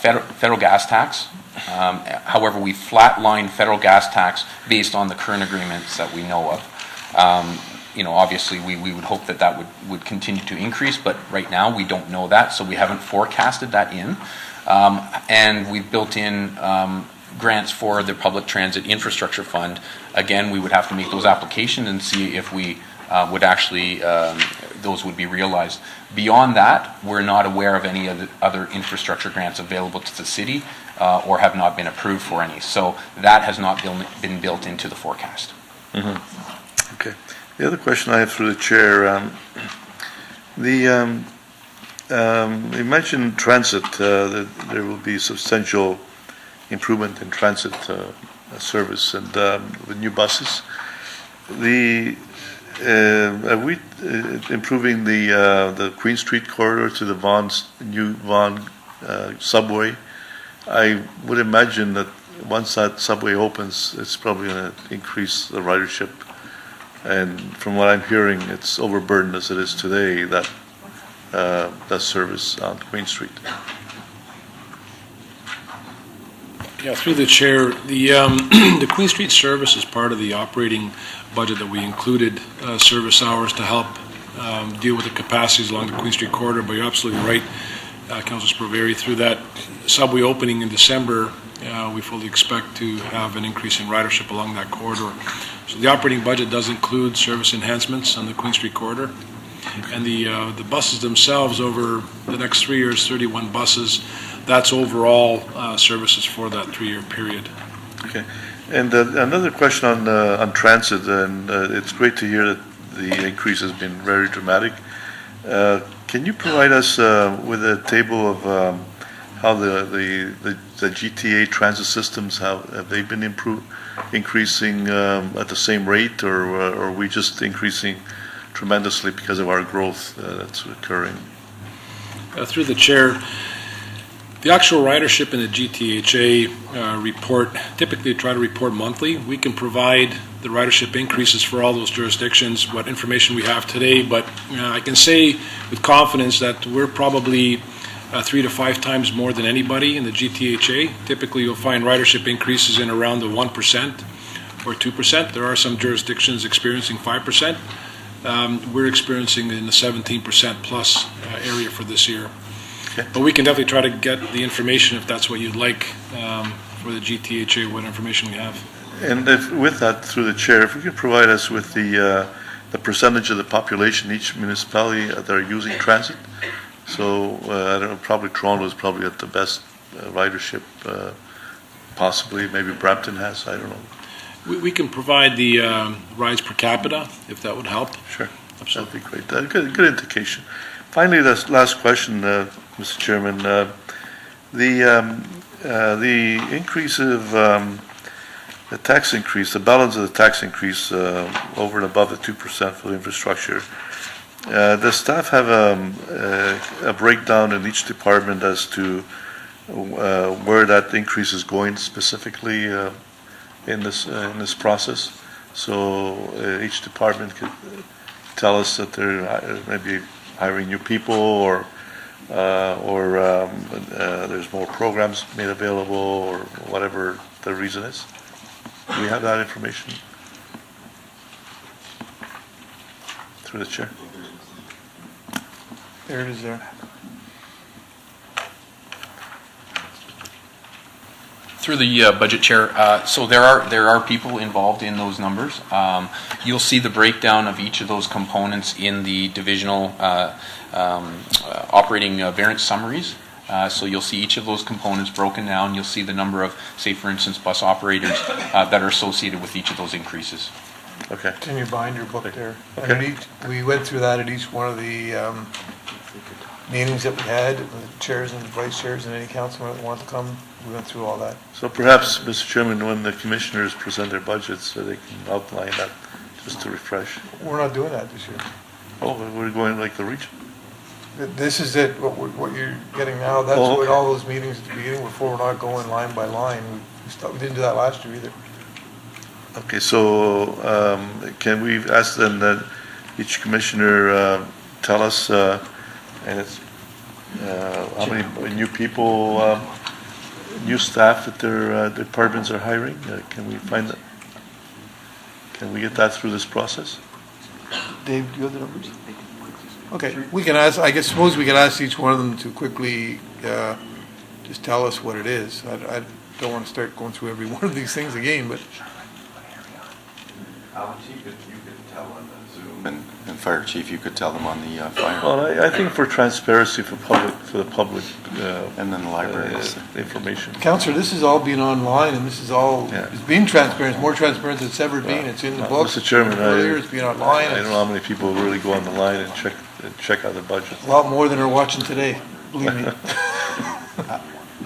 federal gas tax. However, we flatlined federal gas tax based on the current agreements that we know of. Obviously, we would hope that would continue to increase, but right now we don't know that, so we haven't forecasted that in. And we've built in grants for the Public Transit Infrastructure Fund. Again, we would have to make those applications and see if we would actually, those would be realized. Beyond that, we're not aware of any other infrastructure grants available to the city or have not been approved for any. So that has not been built into the forecast. Mm-hmm. Okay. The other question I have through the chair, you mentioned transit, that there will be substantial improvement in transit service and with new buses. Are we improving the Queen Street corridor to the new Vaughan subway? I would imagine that once that subway opens, it's probably going to increase the ridership. And from what I'm hearing, it's overburdened as it is today, that service on Queen Street. Yeah, through the chair, the Queen Street service is part of the operating budget that we included service hours to help deal with the capacities along the Queen Street corridor. But you're absolutely right. Councilor Sprovieri, through that subway opening in December, we fully expect to have an increase in ridership along that corridor. So the operating budget does include service enhancements on the Queen Street corridor. And the buses themselves, over the next 3 years, 31 buses, that's overall services for that 3-year period. Okay. And another question on transit, and it's great to hear that the increase has been very dramatic. Can you provide us with a table of how the GTA transit systems, have they been increasing at the same rate, or are we just increasing tremendously because of our growth that's occurring? Through the chair, the actual ridership in the GTHA report, typically try to report monthly. We can provide the ridership increases for all those jurisdictions, what information we have today, but I can say with confidence that we're probably 3 to 5 times more than anybody in the GTHA. Typically, you'll find ridership increases in around the 1% or 2%. There are some jurisdictions experiencing 5%. We're experiencing in the 17% plus area for this year. Okay. But we can definitely try to get the information if that's what you'd like for the GTHA, what information we have. And with that, through the chair, if you could provide us with the percentage of the population, each municipality that are using transit. So I don't know, probably Toronto is probably at the best ridership, possibly maybe Brampton has, I don't know. We can provide the rides per capita, if that would help. Sure. Absolutely. That'd be great. Good indication. Finally, this last question, Mr. Chairman. The increase of the tax increase, the balance of the tax increase over and above the 2% for the infrastructure. Does staff have a breakdown in each department as to where that increase is going specifically in this process? So each department could tell us that they're maybe hiring new people, or there's more programs made available, or whatever the reason is. Do we have that information through the chair? There it is there. Through the budget chair, so there are people involved in those numbers. You'll see the breakdown of each of those components in the divisional operating variance summaries. So you'll see each of those components broken down. You'll see the number of, say, for instance, bus operators that are associated with each of those increases. Okay. It's in your binder book there. Okay. And we went through that at each one of the meetings that we had, with the chairs and vice chairs and any councilman that wanted to come. We went through all that. So perhaps, Mr. Chairman, when the commissioners present their budgets, they can outline that just to refresh. We're not doing that this year. Oh, we're going like the region? This is it, what you're getting now. That's Oh, what okay. all those meetings at the beginning before. We're not going line by line. We didn't do that last year either. Okay, so can we ask then that each commissioner tell us, and it's how many new people, new staff that their departments are hiring? Can we find that? Can we get that through this process? Dave, do you have the numbers? Okay, we can ask, I suppose we could ask each one of them to quickly just tell us what it is. I don't want to start going through every one of these things again, but Alex, you could tell on the Zoom, and Fire Chief, you could tell them on the fire. Well, I think for transparency for the public, And then the library. information. Counselor, this is all being online, and this is all, Yeah. it's being transparent, it's more transparent than it's ever been. It's in the books. Mr. Chairman, Earlier, it's being online. I don't know how many people really go on the line and check out the budget. A lot more than are watching today, believe me.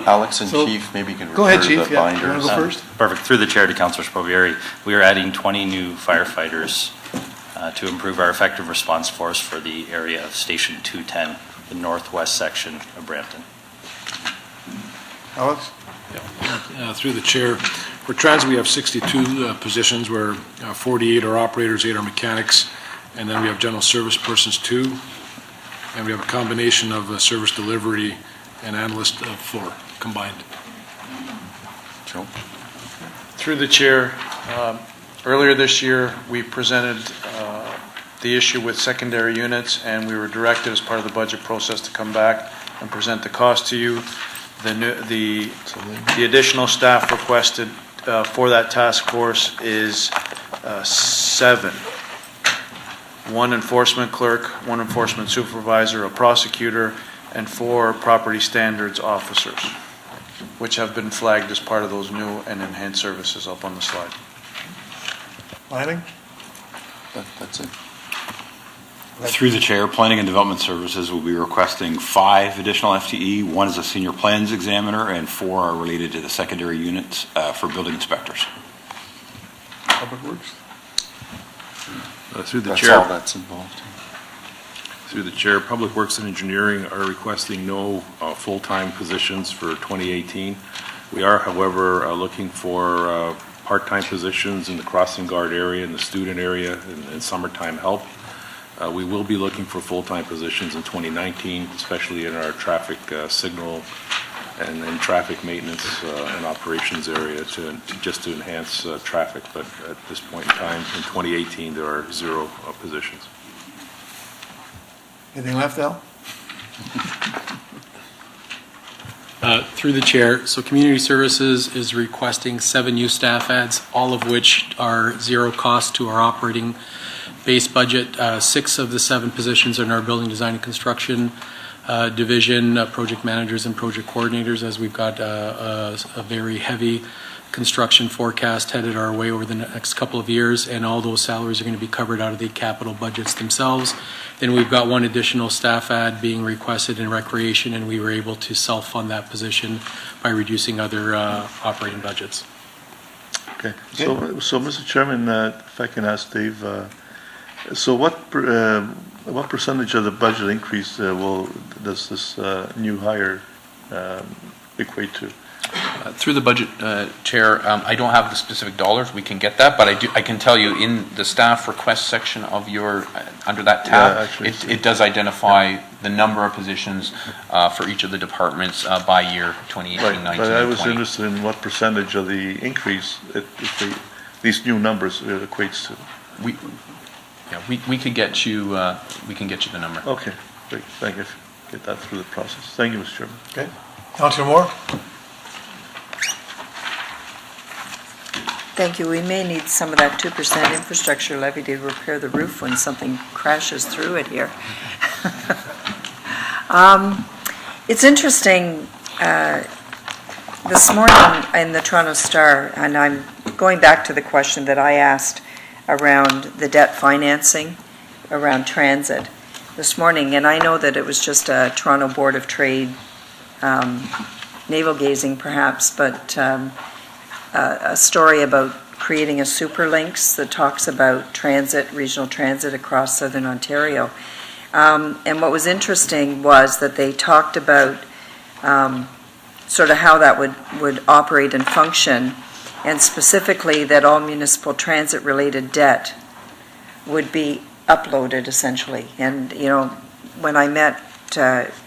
Alex and So- Chief, maybe you can Go ahead, refer Chief, to the yeah. You want binders. to go first? Perfect. Through the chair to Councillor Sprovieri, we are adding 20 new firefighters to improve our effective response force for the area of Station 210, the northwest section of Brampton. Alex? Through the chair, for transit, we have 62 positions, where 48 are operators, 8 are mechanics, and then we have general service persons, 2, and we have a combination of service delivery and analyst of 4 combined. Joe? Through the chair, earlier this year, we presented the issue with secondary units, and we were directed as part of the budget process to come back and present the cost to you. The additional staff requested for that task force is 7. 1 enforcement clerk, 1 enforcement supervisor, a prosecutor, and 4 property standards officers, which have been flagged as part of those new and enhanced services up on the slide. Planning? That's it. Through the chair, Planning and Development Services will be requesting 5 additional FTE. 1 is a senior plans examiner, and 4 are related to the secondary units for building inspectors. Public Works? Through the That's chair. all that's involved. Through the chair, Public Works and Engineering are requesting no full-time positions for 2018. We are, however, looking for part-time positions in the crossing guard area, in the student area, and summertime help. We will be looking for full-time positions in 2019, especially in our traffic signal and traffic maintenance and operations area to enhance traffic. But at this point in time, in 2018, there are 0 positions. Anything left, Al? Through the chair, so Community Services is requesting 7 new staff adds, all of which are 0 cost to our operating base budget. 6 of the 7 positions are in our building design and construction division, project managers and project coordinators, as we've got a very heavy construction forecast headed our way over the next couple of years, and all those salaries are going to be covered out of the capital budgets themselves. Then we've got 1 additional staff ad being requested in recreation, and we were able to self-fund that position by reducing other operating budgets. Okay, so Mr. Chairman, if I can ask Dave, so what percentage of the budget increase does this new hire equate to? Through the budget, Chair, I don't have the specific dollars. We can get that, but I can tell you in the staff request section of your, under that tab, it does identify the number of positions for each of the departments by year 2018, Right, 19, but I was 20. interested in what percentage of the increase these new numbers equates to. We could get you the number. Okay, great, thank you. Get that through the process. Thank you, Mr. Chairman. Okay. Councillor Moore? Thank you. We may need some of that 2% infrastructure levy to repair the roof when something crashes through it here. It's interesting, this morning in the Toronto Star, and I'm going back to the question that I asked around the debt financing, around transit this morning, and I know that it was just a Toronto Board of Trade navel-gazing perhaps, but a story about creating a superlinks that talks about transit, regional transit across southern Ontario. And what was interesting was that they talked about sort of how that would operate and function, and specifically that all municipal transit-related debt would be uploaded essentially. And, you know, when I met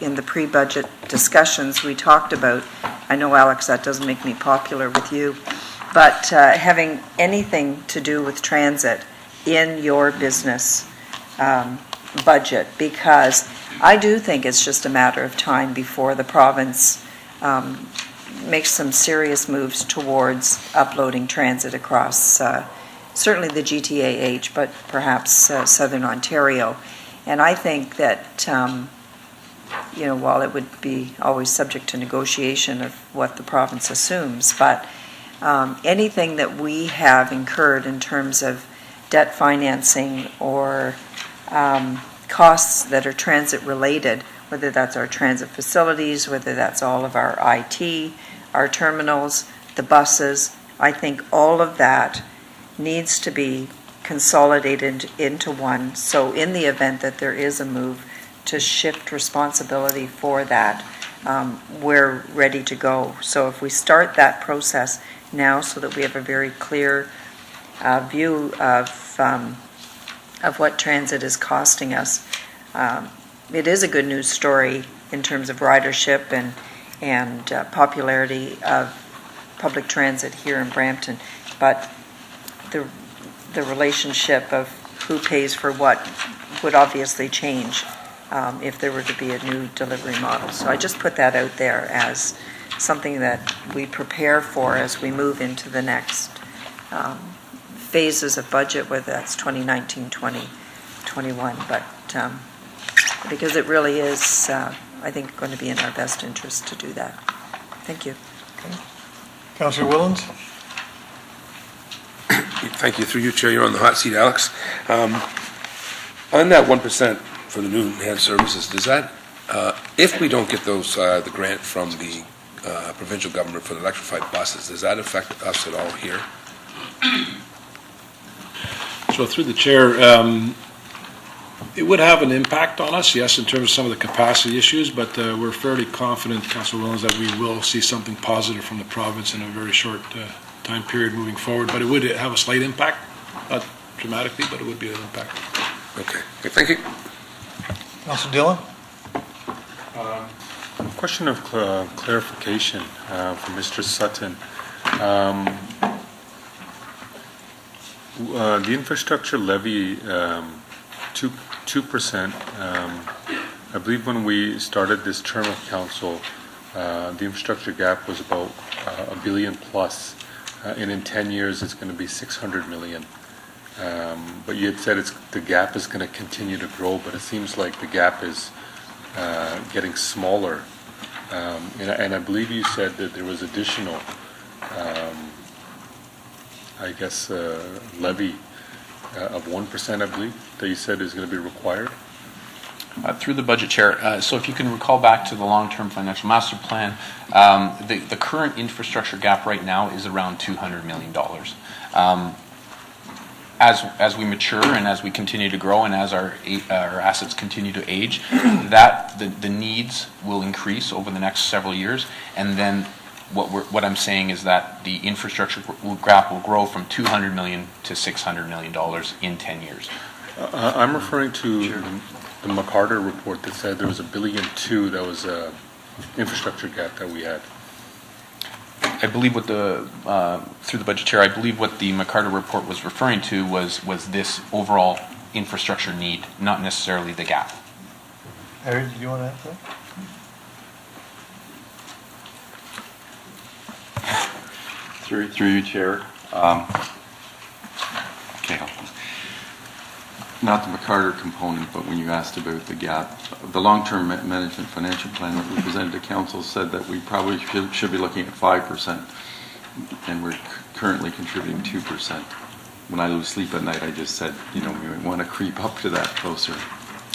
in the pre-budget discussions, we talked about, I know, Alex, that doesn't make me popular with you, but having anything to do with transit in your business budget, because I do think it's just a matter of time before the province makes some serious moves towards uploading transit across certainly the GTAH, but perhaps southern Ontario. And I think that you know, while it would be always subject to negotiation of what the province assumes, but anything that we have incurred in terms of debt financing or costs that are transit related, whether that's our transit facilities, whether that's all of our IT, our terminals, the buses, I think all of that needs to be consolidated into one. So in the event that there is a move to shift responsibility for that, we're ready to go. So if we start that process now so that we have a very clear view of what transit is costing us, it is a good news story in terms of ridership and popularity of public transit here in Brampton, but the relationship of who pays for what would obviously change if there were to be a new delivery model. So I just put that out there as something that we prepare for as we move into the next phases of budget, whether that's 2019, 2021, but because it really is, I think, going to be in our best interest to do that. Thank you. Councillor Willens? Thank you. Through you, Chair, you're on the hot seat, Alex. On that 1% for the new enhanced services, does that, if we don't get those, the grant from the provincial government for the electrified buses, does that affect us at all here? So through the chair, it would have an impact on us, yes, in terms of some of the capacity issues, but we're fairly confident, Councillor Williams, that we will see something positive from the province in a very short time period moving forward. But it would have a slight impact, not dramatically, but it would be an impact. Okay, thank you. Councillor Dillon? Question of clarification for Mr. Sutton. The infrastructure levy, 2%, I believe when we started this term of council, the infrastructure gap was about $1 billion plus, and in 10 years it's going to be $600 million. But you had said the gap is going to continue to grow, but it seems like the gap is getting smaller. And I believe you said that there was additional, I guess, levy of 1%, I believe, that you said is going to be required. Through the budget, Chair. So if you can recall back to the long-term financial master plan, the current infrastructure gap right now is around $200 million. As we mature and as we continue to grow and as our assets continue to age, the needs will increase over the next several years, and then what I'm saying is that the infrastructure gap will grow from $200 million to $600 million in 10 years. I'm referring to the McCarter report that said there was $1.2 billion that was infrastructure gap that we had. I believe what through the budget, Chair, I believe what the McCarter report was referring to was this overall infrastructure need, not necessarily the gap. Harry, do you want to answer? Through you, Chair. Okay. Not the McCarter component, but when you asked about the gap, the long-term management financial plan that we presented to council said that we probably should be looking at 5%, and we're currently contributing 2%. When I lose sleep at night, I just said, we want to creep up to that closer.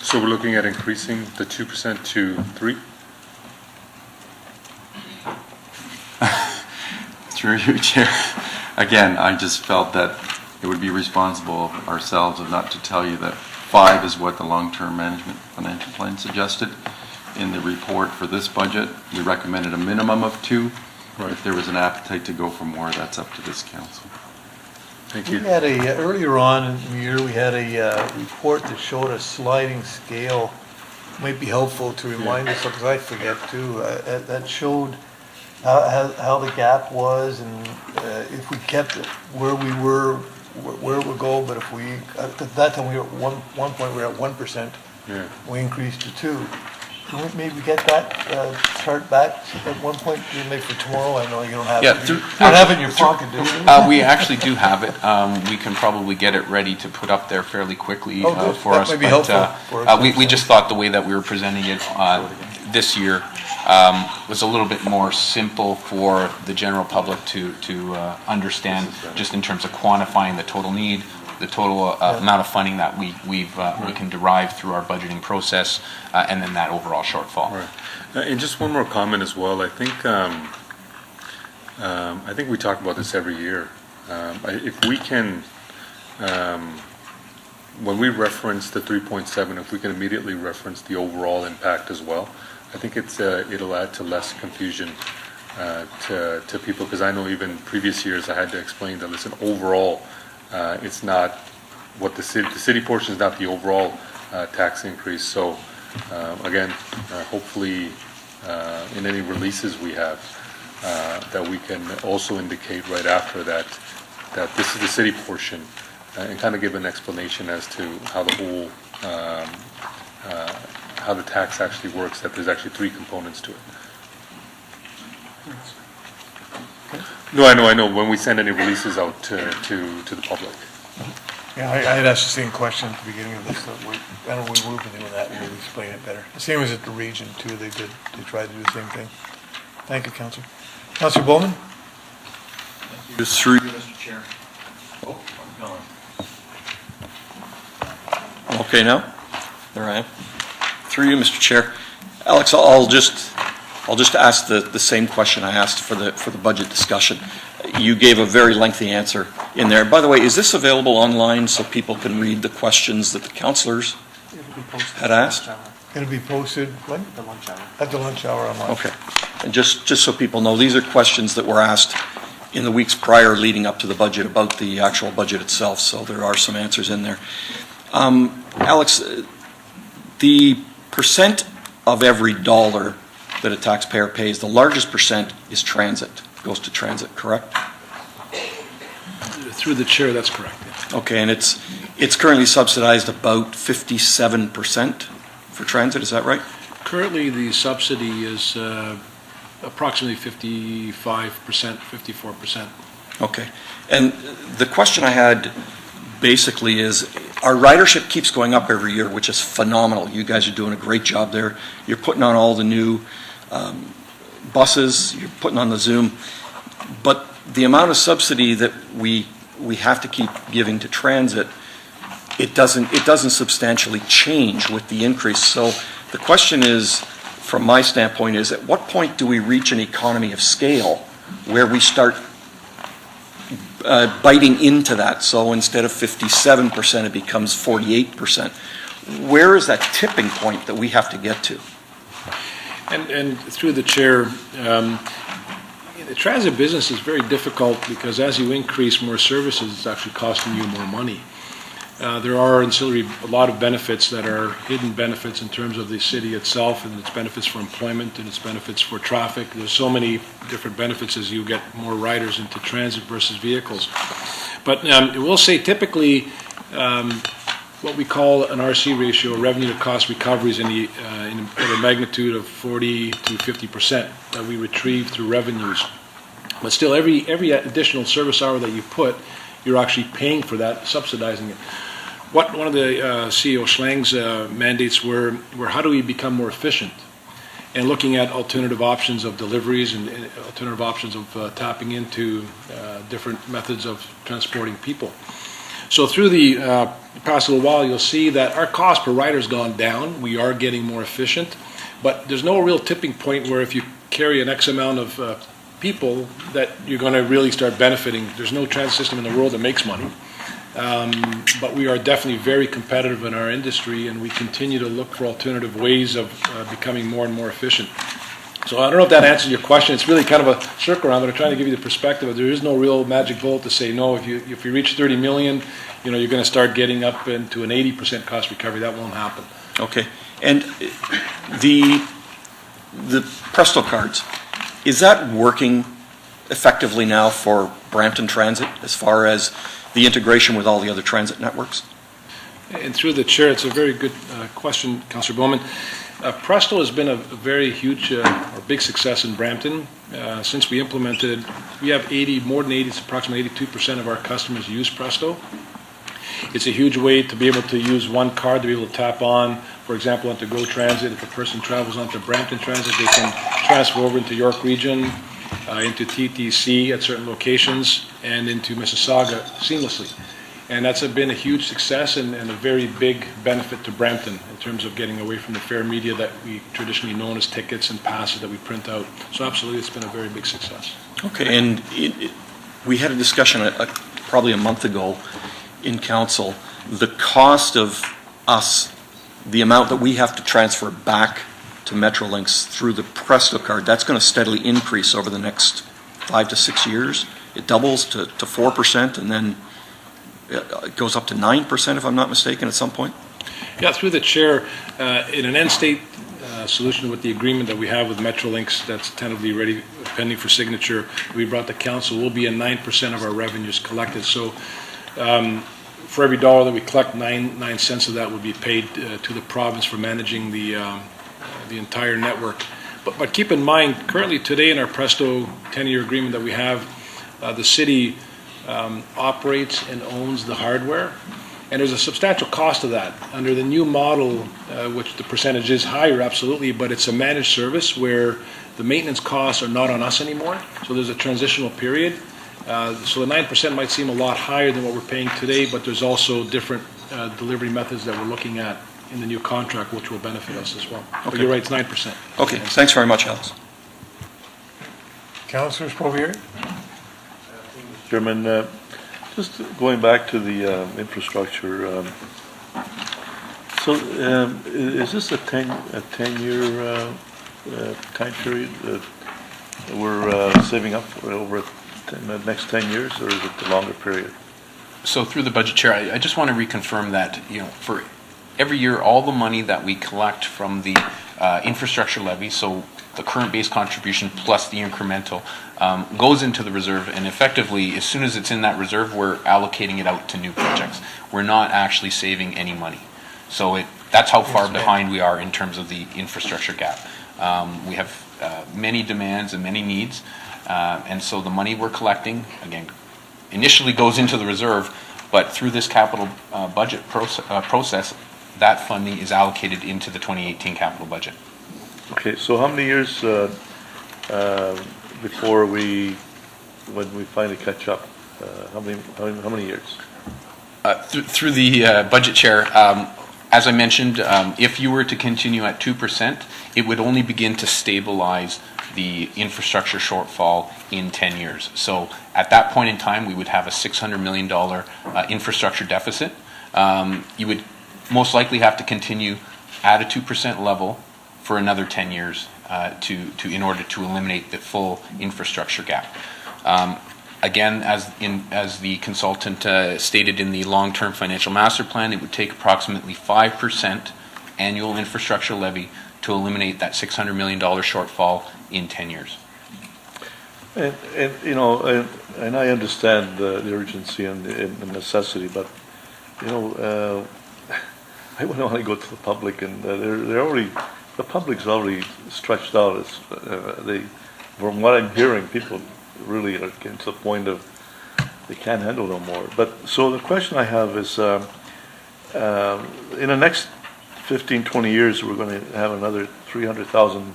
So we're looking at increasing the 2% to 3%? Through you, Chair. Again, I just felt that it would be responsible of ourselves not to tell you that 5 is what the long-term management financial plan suggested. In the report for this budget, we recommended a minimum of 2. Right. If there was an appetite to go for more, that's up to this council. Thank you. We had earlier on in the year, we had a report that showed a sliding scale. Might be helpful to remind us, because I forget too, that showed how the gap was, and if we kept it where we were, where it would go. But if we, at that time, we were at one point we were at 1%. Yeah. We increased to 2%. Can we maybe get that chart back at one point, maybe for tomorrow? I know you don't have it. You don't have it in your pocket, do you? We actually do have it. We can probably get it ready to put up there fairly quickly for us. That might be helpful for us. We just thought the way that we were presenting it this year was a little bit more simple for the general public to understand, just in terms of quantifying the total need, the total amount of funding that we can derive through our budgeting process, and then that overall shortfall. Right. And just one more comment as well. I think we talk about this every year. If we can, when we reference the 3.7, if we can immediately reference the overall impact as well, I think it'll add to less confusion to people, because I know even previous years I had to explain that, listen, overall, it's not what the city portion is not the overall tax increase. So again, hopefully in any releases we have, that we can also indicate right after that this is the city portion, and kind of give an explanation as to how the whole how the tax actually works, that there's actually three components to it. No, I know, when we send any releases out to the public. Yeah, I had asked the same question at the beginning of this, so I don't know, we've been doing that, and we'll explain it better. The same as at the region, too, they tried to do the same thing. Thank you, Councillor. Councillor Bowman? Through you, Mr. Chair. Oh, I'm going. Okay now? There I am. Through you, Mr. Chair. Alex, I'll just ask the same question I asked for the budget discussion. You gave a very lengthy answer in there. By the way, is this available online so people can read the questions that the councillors had asked? It'll be posted, when? The lunch hour. At the lunch hour online. Okay. And just so people know, these are questions that were asked in the weeks prior leading up to the budget about the actual budget itself, so there are some answers in there. Alex, the percent of every dollar that a taxpayer pays, the largest percent is transit, goes to transit, correct? Through the chair, that's correct. Yeah. Okay, and it's currently subsidized about 57% for transit, is that right? Currently, the subsidy is approximately 55%, 54%. Okay. And the question I had basically is, our ridership keeps going up every year, which is phenomenal. You guys are doing a great job there. You're putting on all the new buses, you're putting on the Zoom. But the amount of subsidy that we have to keep giving to transit, it doesn't substantially change with the increase. So the question is, from my standpoint, is at what point do we reach an economy of scale where we start biting into that? So instead of 57%, it becomes 48%. Where is that tipping point that we have to get to? And through the chair, the transit business is very difficult because as you increase more services, it's actually costing you more money. There are ancillary, a lot of benefits that are hidden benefits in terms of the city itself and its benefits for employment and its benefits for traffic. There's so many different benefits as you get more riders into transit versus vehicles. But I will say typically what we call an RC ratio, revenue to cost recovery, is in the magnitude of 40 to 50% that we retrieve through revenues. But still, every additional service hour that you put, you're actually paying for that, subsidizing it. One of the CEO Schlang's mandates were how do we become more efficient? And looking at alternative options of deliveries and alternative options of tapping into different methods of transporting people. So through the past little while, you'll see that our cost per rider has gone down. We are getting more efficient, but there's no real tipping point where if you carry an X amount of people that you're going to really start benefiting. There's no transit system in the world that makes money. But we are definitely very competitive in our industry, and we continue to look for alternative ways of becoming more and more efficient. So I don't know if that answers your question. It's really kind of a circle around, but I'm trying to give you the perspective of there is no real magic bullet to say, no, if you reach 30 million, you're going to start getting up into an 80% cost recovery. That won't happen. Okay. And the Presto cards, is that working effectively now for Brampton Transit as far as the integration with all the other transit networks? And through the chair, it's a very good question, Councillor Bowman. Presto has been a very huge or big success in Brampton. Since we implemented it, we have more than 80, approximately 82% of our customers use Presto. It's a huge way to be able to use one card to be able to tap on, for example, onto Go Transit. If a person travels onto Brampton Transit, they can transfer over into York Region, into TTC at certain locations, and into Mississauga seamlessly. And that's been a huge success and a very big benefit to Brampton in terms of getting away from the fare media that we traditionally known as tickets and passes that we print out. So absolutely, it's been a very big success. Okay, and we had a discussion probably a month ago in council. The cost of us, the amount that we have to transfer back to Metrolinx through the Presto card, that's going to steadily increase over the next 5 to 6 years. It doubles to 4%, and then it goes up to 9%, if I'm not mistaken, at some point. Yeah, through the chair, in an end state solution with the agreement that we have with Metrolinx that's tentatively ready, pending for signature, we brought to council, will be at 9% of our revenues collected. So for every dollar that we collect, 9 cents of that would be paid to the province for managing the entire network. But keep in mind, currently today in our Presto 10-year agreement that we have, the city operates and owns the hardware, and there's a substantial cost to that. Under the new model, which the percentage is higher, absolutely, but it's a managed service where the maintenance costs are not on us anymore, so there's a transitional period. So the 9% might seem a lot higher than what we're paying today, but there's also different delivery methods that we're looking at in the new contract, which will benefit us as well. But Okay. you're right, it's 9%. Okay, thanks very much, Alex. Councillor Sprovieri? Chairman, just going back to the infrastructure, is this a 10-year time period that we're saving up for over the next 10 years, or is it a longer period? So through the budget chair, I just want to reconfirm that, for every year, all the money that we collect from the infrastructure levy, so the current base contribution plus the incremental, goes into the reserve, and effectively, as soon as it's in that reserve, we're allocating it out to new projects. We're not actually saving any money. So that's how far behind we are in terms of the infrastructure gap. We have many demands and many needs, and so the money we're collecting, again, initially goes into the reserve, but through this capital budget process, that funding is allocated into the 2018 capital budget. Okay, so how many years before when we finally catch up? How many years? Through the budget chair, as I mentioned, if you were to continue at 2%, it would only begin to stabilize the infrastructure shortfall in 10 years. So at that point in time, we would have a $600 million infrastructure deficit. You would most likely have to continue at a 2% level for another 10 years in order to eliminate the full infrastructure gap. Again, as the consultant stated in the long-term financial master plan, it would take approximately 5% annual infrastructure levy to eliminate that $600 million shortfall in 10 years. And I understand the urgency and the necessity, but I wouldn't want to go to the public, and the public's already stretched out. From what I'm hearing, people really are getting to the point of they can't handle no more. But so the question I have is, in the next 15, 20 years, we're going to have another 300,000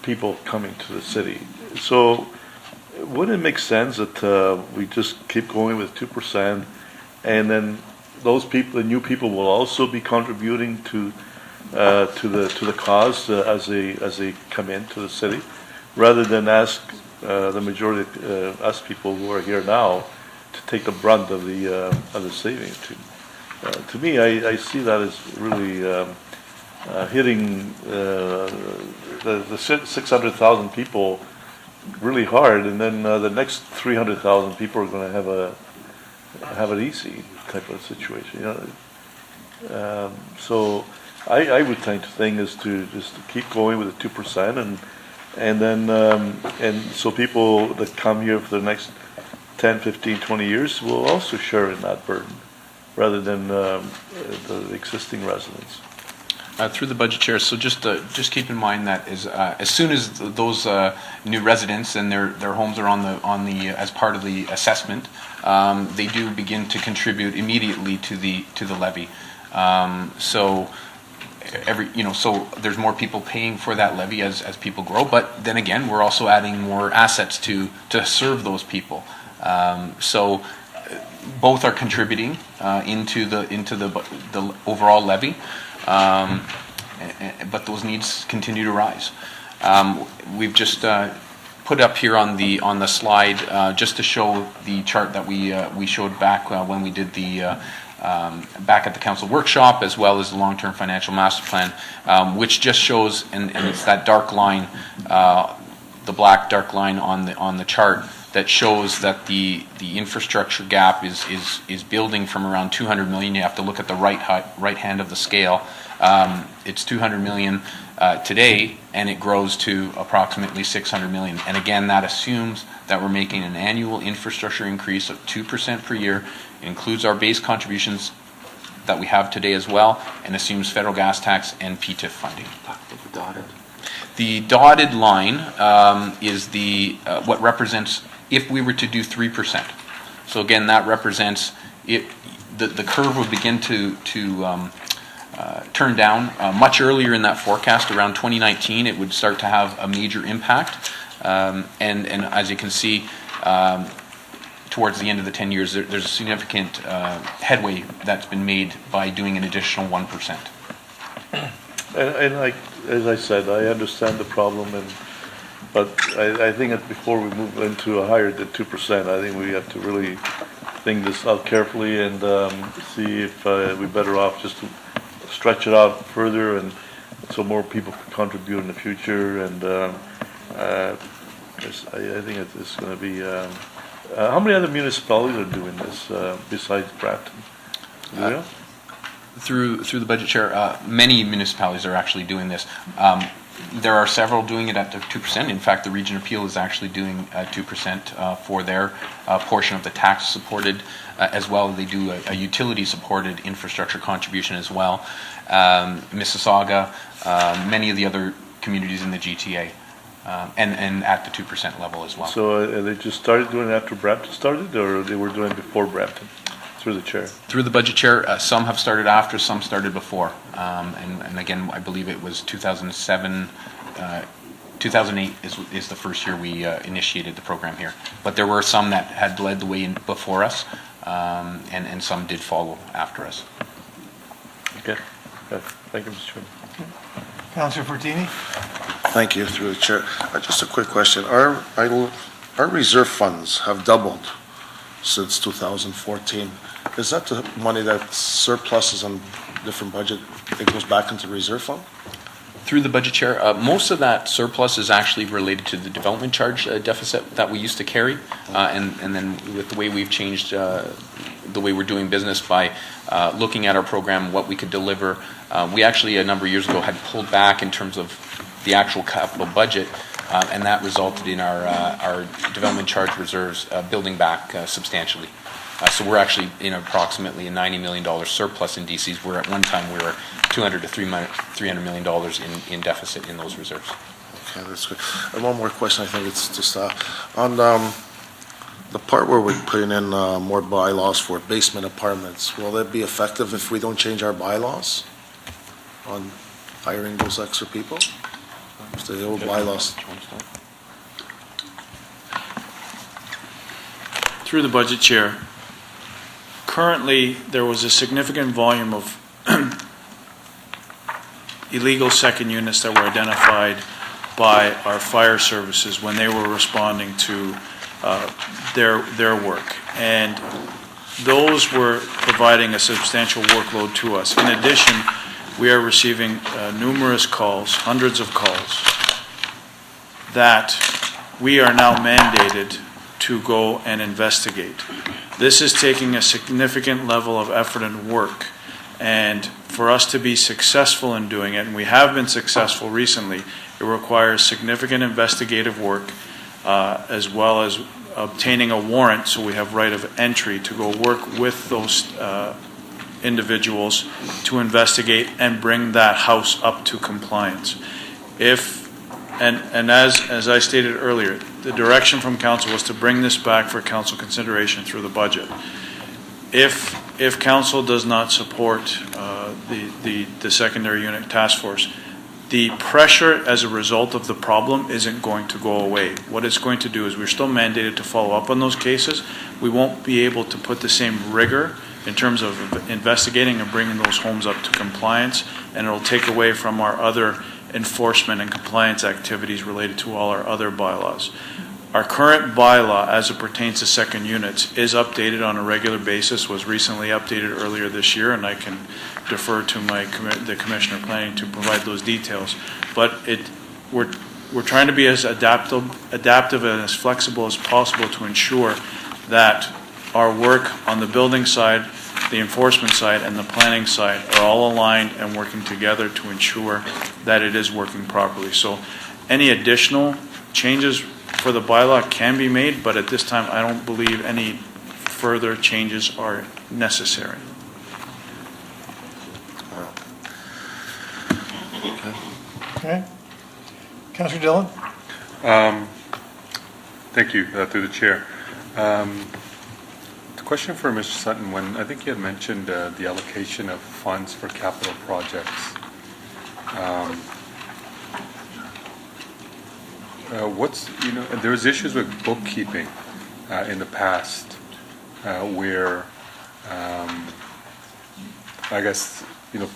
people coming to the city. So wouldn't it make sense that we just keep going with 2%, and then those people, the new people, will also be contributing to the cause as they come into the city, rather than ask the majority us people who are here now to take the brunt of the savings. To me, I see that as really hitting the 600,000 people really hard, and then the next 300,000 people are going to have it easy type of situation. So I would think the thing is to just keep going with the 2%, and then and so people that come here for the next 10, 15, 20 years will also share in that burden, rather than the existing residents. Through the budget chair, so just keep in mind that as soon as those new residents and their homes are on the as part of the assessment, they do begin to contribute immediately to the levy. So so there's more people paying for that levy as people grow, but then again, we're also adding more assets to serve those people. So both are contributing into the overall levy. But those needs continue to rise. We've just put up here on the slide just to show the chart that we showed back when we did the back at the council workshop, as well as the long-term financial master plan, which just shows, and it's that dark line, the black dark line on the chart, that shows that the infrastructure gap is building from around 200 million. You have to look at the right hand of the scale. It's 200 million today, and it grows to approximately $600 million. And again, that assumes that we're making an annual infrastructure increase of 2% per year. It includes our base contributions that we have today as well, and assumes federal gas tax and PTIF funding. The dotted line is what represents if we were to do 3%. So again, that represents it. The curve would begin to turn down much earlier in that forecast. Around 2019, it would start to have a major impact. And as you can see, towards the end of the 10 years, there's a significant headway that's been made by doing an additional 1%. And as I said, I understand the problem, but I think that before we move into a higher than 2%, I think we have to really think this out carefully and see if we're better off just to stretch it out further, and so more people can contribute in the future. And I think it's going to be. How many other municipalities are doing this besides Brampton? Do you know? Through the budget chair, many municipalities are actually doing this. There are several doing it at the 2%. In fact, the Region of Peel is actually doing 2% for their portion of the tax-supported as well. They do a utility-supported infrastructure contribution as well. Mississauga, many of the other communities in the GTA, and at the 2% level as well. So they just started doing it after Brampton started, or they were doing it before Brampton? Through the chair? Through the budget chair. Some have started after, some started before. And again, I believe it was 2007, 2008 is the first year we initiated the program here. But there were some that had led the way before us, and some did follow after us. Okay. Thank you, Mr. Chairman. Councillor Fortini? Thank you, through the chair. Just a quick question. Our reserve funds have doubled since 2014. Is that the money that surpluses on different budget, it goes back into reserve fund? Through the budget chair, most of that surplus is actually related to the development charge deficit that we used to carry, and then with the way we've changed the way we're doing business by looking at our program, what we could deliver, we actually a number of years ago had pulled back in terms of the actual capital budget, and that resulted in our development charge reserves building back substantially. So we're actually in approximately a $90 million surplus in DCs, where at one time we were $200 to $300 million in deficit in those reserves. Okay, that's good. And one more question, I think it's just on the part where we're putting in more bylaws for basement apartments. Will that be effective if we don't change our bylaws on hiring those extra people? The old bylaws. Through the budget chair, currently there was a significant volume of illegal second units that were identified by our fire services when they were responding to their work, and those were providing a substantial workload to us. In addition, we are receiving numerous calls, hundreds of calls, that we are now mandated to go and investigate. This is taking a significant level of effort and work, and for us to be successful in doing it, and we have been successful recently, it requires significant investigative work as well as obtaining a warrant so we have right of entry to go work with those individuals to investigate and bring that house up to compliance. And as I stated earlier, the direction from council was to bring this back for council consideration through the budget. If council does not support the secondary unit task force, the pressure as a result of the problem isn't going to go away. What it's going to do is we're still mandated to follow up on those cases. We won't be able to put the same rigor in terms of investigating and bringing those homes up to compliance, and it'll take away from our other enforcement and compliance activities related to all our other bylaws. Our current bylaw, as it pertains to second units, is updated on a regular basis, was recently updated earlier this year, and I can defer to the Commissioner of Planning to provide those details. But we're trying to be as adaptive and as flexible as possible to ensure that our work on the building side the enforcement side and the planning side are all aligned and working together to ensure that it is working properly. So any additional changes for the bylaw can be made, but at this time, I don't believe any further changes are necessary. Okay. Councillor Dillon? Thank you, through the chair. The question for Mr. Sutton, when I think you had mentioned the allocation of funds for capital projects. There's issues with bookkeeping in the past where I guess,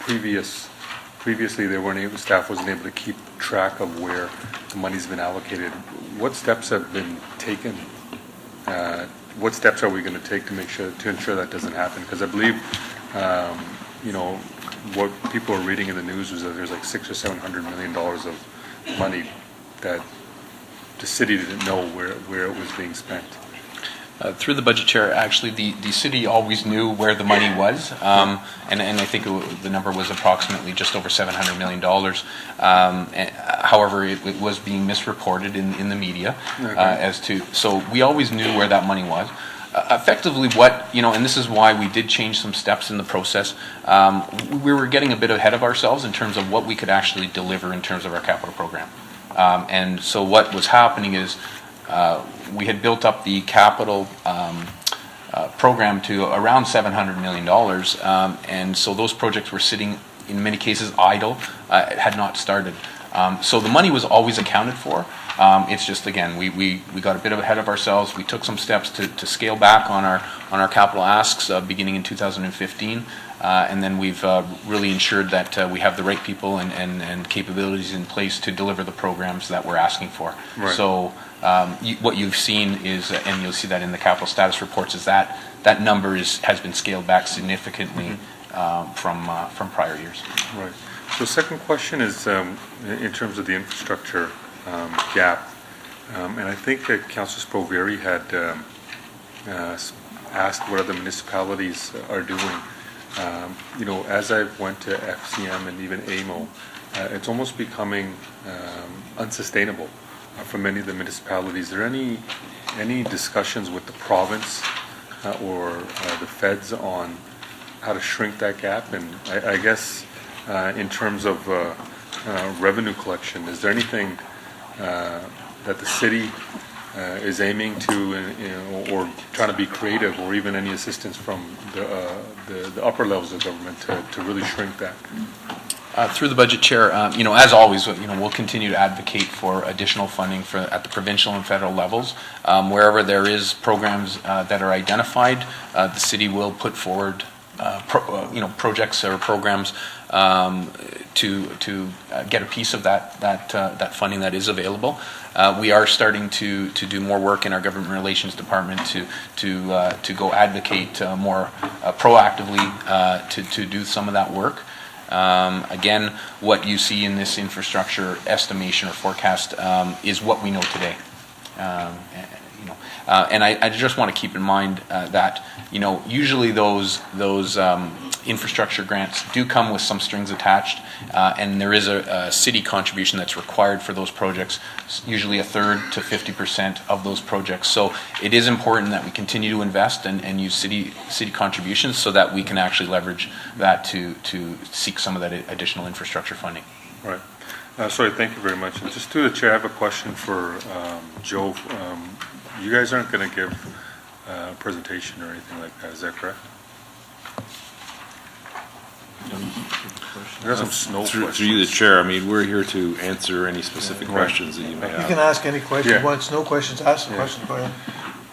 previously staff wasn't able to keep track of where the money's been allocated. What steps have been taken? What steps are we going to take to ensure that doesn't happen? Because I believe, what people are reading in the news is that there's like $600 or $700 million of money that the city didn't know where it was being spent. Through the budget chair, actually, the city always knew where the money was, and I think the number was approximately just over $700 million. However, it was being misreported in the media so we always knew where that money was. Effectively, and this is why we did change some steps in the process. We were getting a bit ahead of ourselves in terms of what we could actually deliver in terms of our capital program. And so what was happening is we had built up the capital program to around $700 million, and so those projects were sitting, in many cases, idle, had not started. So the money was always accounted for. It's just, again, we got a bit ahead of ourselves. We took some steps to scale back on our capital asks beginning in 2015. And then we've really ensured that we have the right people and capabilities in place to deliver the programs that we're asking for. Right. So what you've seen is, and you'll see that in the capital status reports, is that number has been scaled back significantly from prior years. Right. So second question is in terms of the infrastructure gap, and I think that Councillor Spoveri had asked what other municipalities are doing. As I went to FCM and even AMO, it's almost becoming unsustainable for many of the municipalities. Are there any discussions with the province or the feds on how to shrink that gap? And I guess in terms of revenue collection, is there anything that the city is aiming to, or trying to be creative, or even any assistance from the upper levels of government to really shrink that? Through the budget chair, as always, we'll continue to advocate for additional funding at the provincial and federal levels. Wherever there is programs that are identified, the city will put forward projects or programs to get a piece of that funding that is available. We are starting to do more work in our government relations department to go advocate more proactively to do some of that work. Again, what you see in this infrastructure estimation or forecast is what we know today. And I just want to keep in mind that usually those infrastructure grants do come with some strings attached, and there is a city contribution that's required for those projects, usually 1/3 to 50% of those projects. So it is important that we continue to invest and use city contributions so that we can actually leverage that to seek some of that additional infrastructure funding. Right. Sorry, thank you very much. And just through the chair, I have a question for Joe. You guys aren't going to give a presentation or anything like that, is that correct? There's some snow questions. Through you, the chair, we're here to answer any specific questions that you may have. You can ask any question you want. No questions, ask the question. Go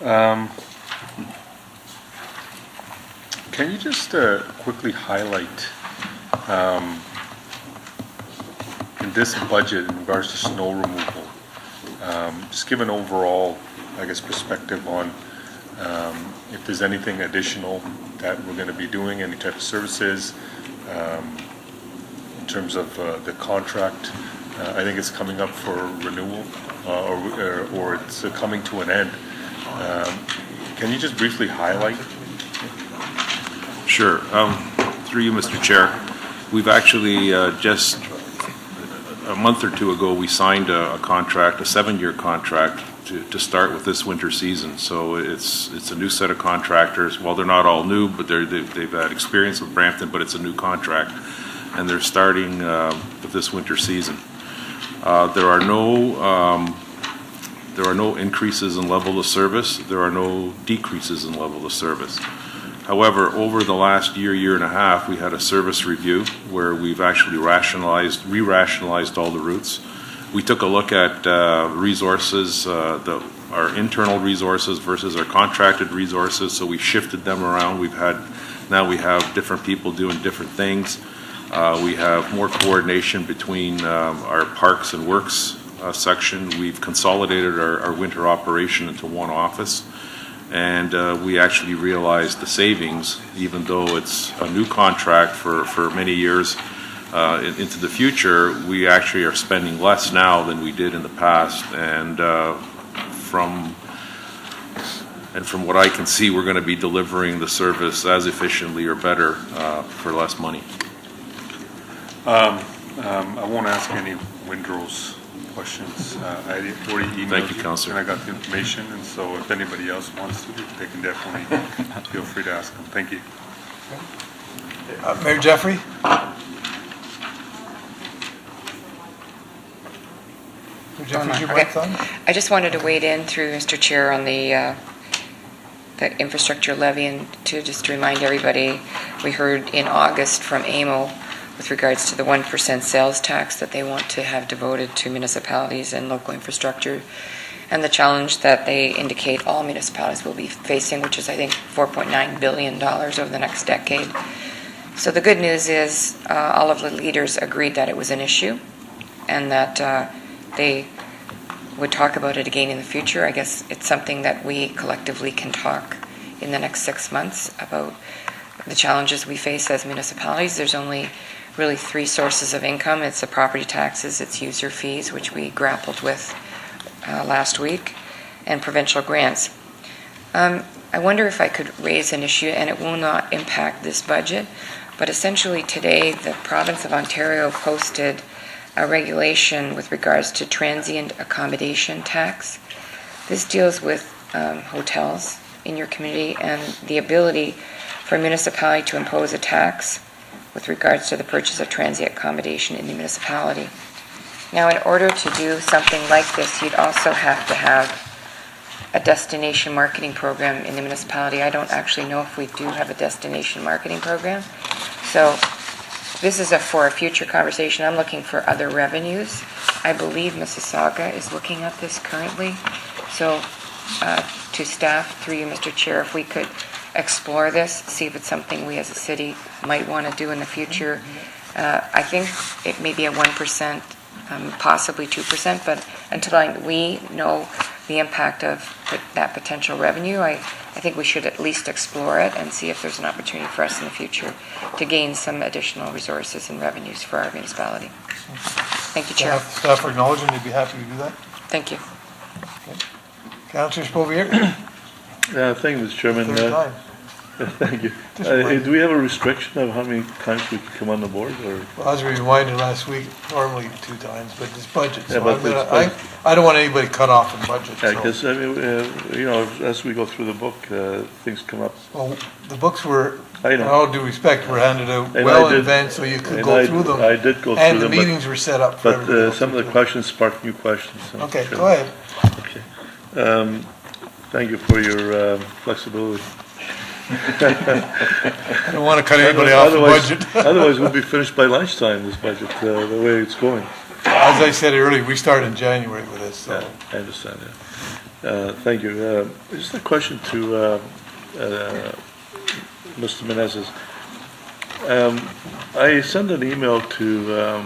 ahead. Can you just quickly highlight in this budget in regards to snow removal, just give an overall, I guess, perspective on if there's anything additional that we're going to be doing, any type of services, in terms of the contract. I think it's coming up for renewal, or it's coming to an end. Can you just briefly highlight? Sure. Through you, Mr. Chair, we've actually just a month or two ago, we signed a contract, a 7-year contract to start with this winter season. So it's a new set of contractors. Well, they're not all new, but they've had experience with Brampton, but it's a new contract. And they're starting with this winter season. There are no increases in level of service. There are no decreases in level of service. However, over the last year and a half, we had a service review where we've actually re-rationalized all the routes. We took a look at resources, our internal resources versus our contracted resources, so we shifted them around. Now we have different people doing different things. We have more coordination between our parks and works section. We've consolidated our winter operation into one office. And we actually realized the savings, even though it's a new contract for many years into the future, we actually are spending less now than we did in the past. And from what I can see, we're going to be delivering the service as efficiently or better for less money. I won't ask any windrows questions. I already emailed Thank you, Councillor. and I got the information, and so if anybody else wants to, they can definitely feel free to ask them. Thank you. Mayor Jeffrey? Mayor Jeffrey, is your mic on? I just wanted to wade in through Mr. Chair on the infrastructure levy, and to remind everybody, we heard in August from AMO with regards to the 1% sales tax that they want to have devoted to municipalities and local infrastructure, and the challenge that they indicate all municipalities will be facing, which is, I think, $4.9 billion over the next decade. So the good news is all of the leaders agreed that it was an issue and that they would talk about it again in the future. I guess it's something that we collectively can talk in the next 6 months about the challenges we face as municipalities. There's only really 3 sources of income. It's the property taxes, it's user fees, which we grappled with last week, and provincial grants. I wonder if I could raise an issue, and it will not impact this budget, but essentially today the province of Ontario posted a regulation with regards to transient accommodation tax. This deals with hotels in your community and the ability for a municipality to impose a tax with regards to the purchase of transient accommodation in the municipality. Now, in order to do something like this, you'd also have to have a destination marketing program in the municipality. I don't actually know if we do have a destination marketing program. So this is for a future conversation. I'm looking for other revenues. I believe Mississauga is looking at this currently. So to staff, through you, Mr. Chair, if we could explore this, see if it's something we as a city might want to do in the future. I think it may be a 1%, possibly 2%, but until we know the impact of that potential revenue, I think we should at least explore it and see if there's an opportunity for us in the future to gain some additional resources and revenues for our municipality. Thank you, Chair. Staff are acknowledging they'd be happy to do that. Thank you. Okay. Councillor Spovier? Thank you, Mr. Chairman. Third time. Thank you. Do we have a restriction of how many times we can come on the board, or? Well, as we reminded last week, normally 2 times, but it's budget, so Yeah, but it's budget. I don't want anybody cut off in budget. Yeah, so. because, I mean, as we go through the book, things come up. Well, the books were, I in know. all due respect, were handed out And well I in did- advance, so you could and go I- through them. I did go through And the them, but- meetings were set up for everybody to But go some of through the them. questions sparked new questions. so- Okay, sure. go ahead. Okay. Thank you for your flexibility. I don't want to cut anybody off the budget. Otherwise, we'll be finished by lunchtime, this budget, the way it's going. As I said earlier, we started in January with this, so. Yeah, I understand, yeah. Thank you. Just a question to Mr. Menezes. I sent an email to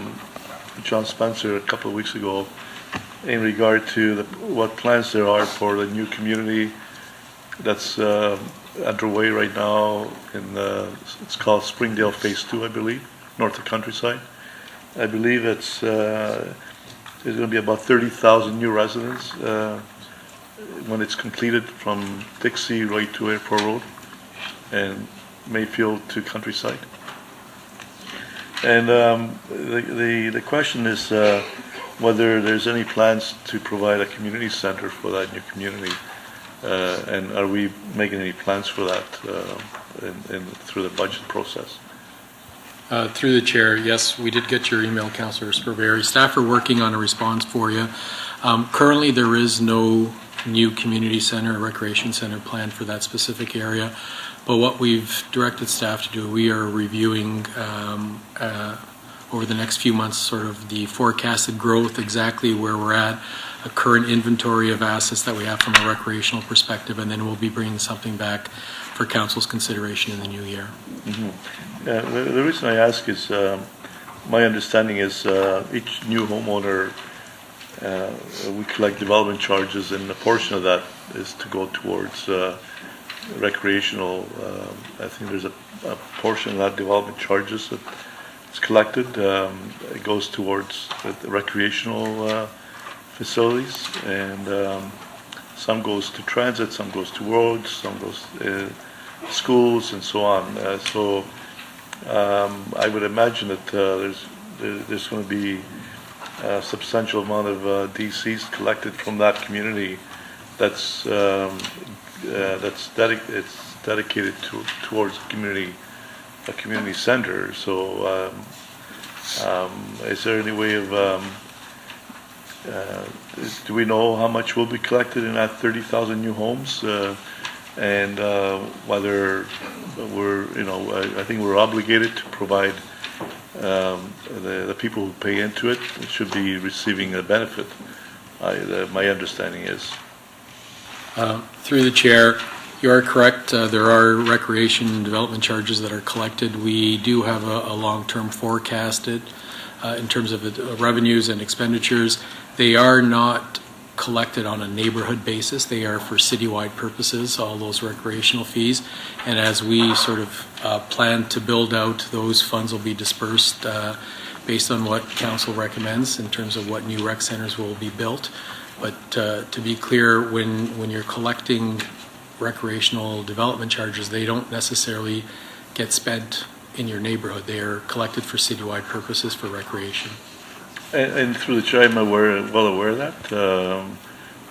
John Spencer a couple of weeks ago in regard to what plans there are for the new community that's underway right now it's called Springdale Phase 2, I believe, north of Countryside. I believe there's going to be about 30,000 new residents when it's completed from Dixie right to Airport Road. And Mayfield to Countryside. And the question is whether there's any plans to provide a community center for that new community, and are we making any plans for that through the budget process? Through the chair, yes, we did get your email, Councillor Sperveri. Staff are working on a response for you. Currently, there is no new community center or recreation center planned for that specific area. But what we've directed staff to do, we are reviewing over the next few months sort of the forecasted growth, exactly where we're at, a current inventory of assets that we have from a recreational perspective, and then we'll be bringing something back for council's consideration in the new year. Mm-hmm. The reason I ask is my understanding is each new homeowner, we collect development charges, and a portion of that is to go towards recreational. I think there's a portion of that development charges that is collected. It goes towards the recreational facilities, and some goes to transit, some goes to roads, some goes schools, and so on. So I would imagine that there's going to be a substantial amount of DCs collected from that community that's dedicated towards a community center. So is there any way of do we know how much will be collected in that 30,000 new homes, and whether I think we're obligated to provide the people who pay into it should be receiving a benefit. My understanding is. Through the chair, you are correct. There are recreation development charges that are collected. We do have a long-term forecasted in terms of revenues and expenditures. They are not collected on a neighborhood basis. They are for citywide purposes, all those recreational fees. And as we sort of plan to build out, those funds will be dispersed based on what council recommends in terms of what new rec centers will be built. But to be clear, when you're collecting recreational development charges, they don't necessarily get spent in your neighborhood. They are collected for citywide purposes for recreation. And through the chair, I'm well aware of that.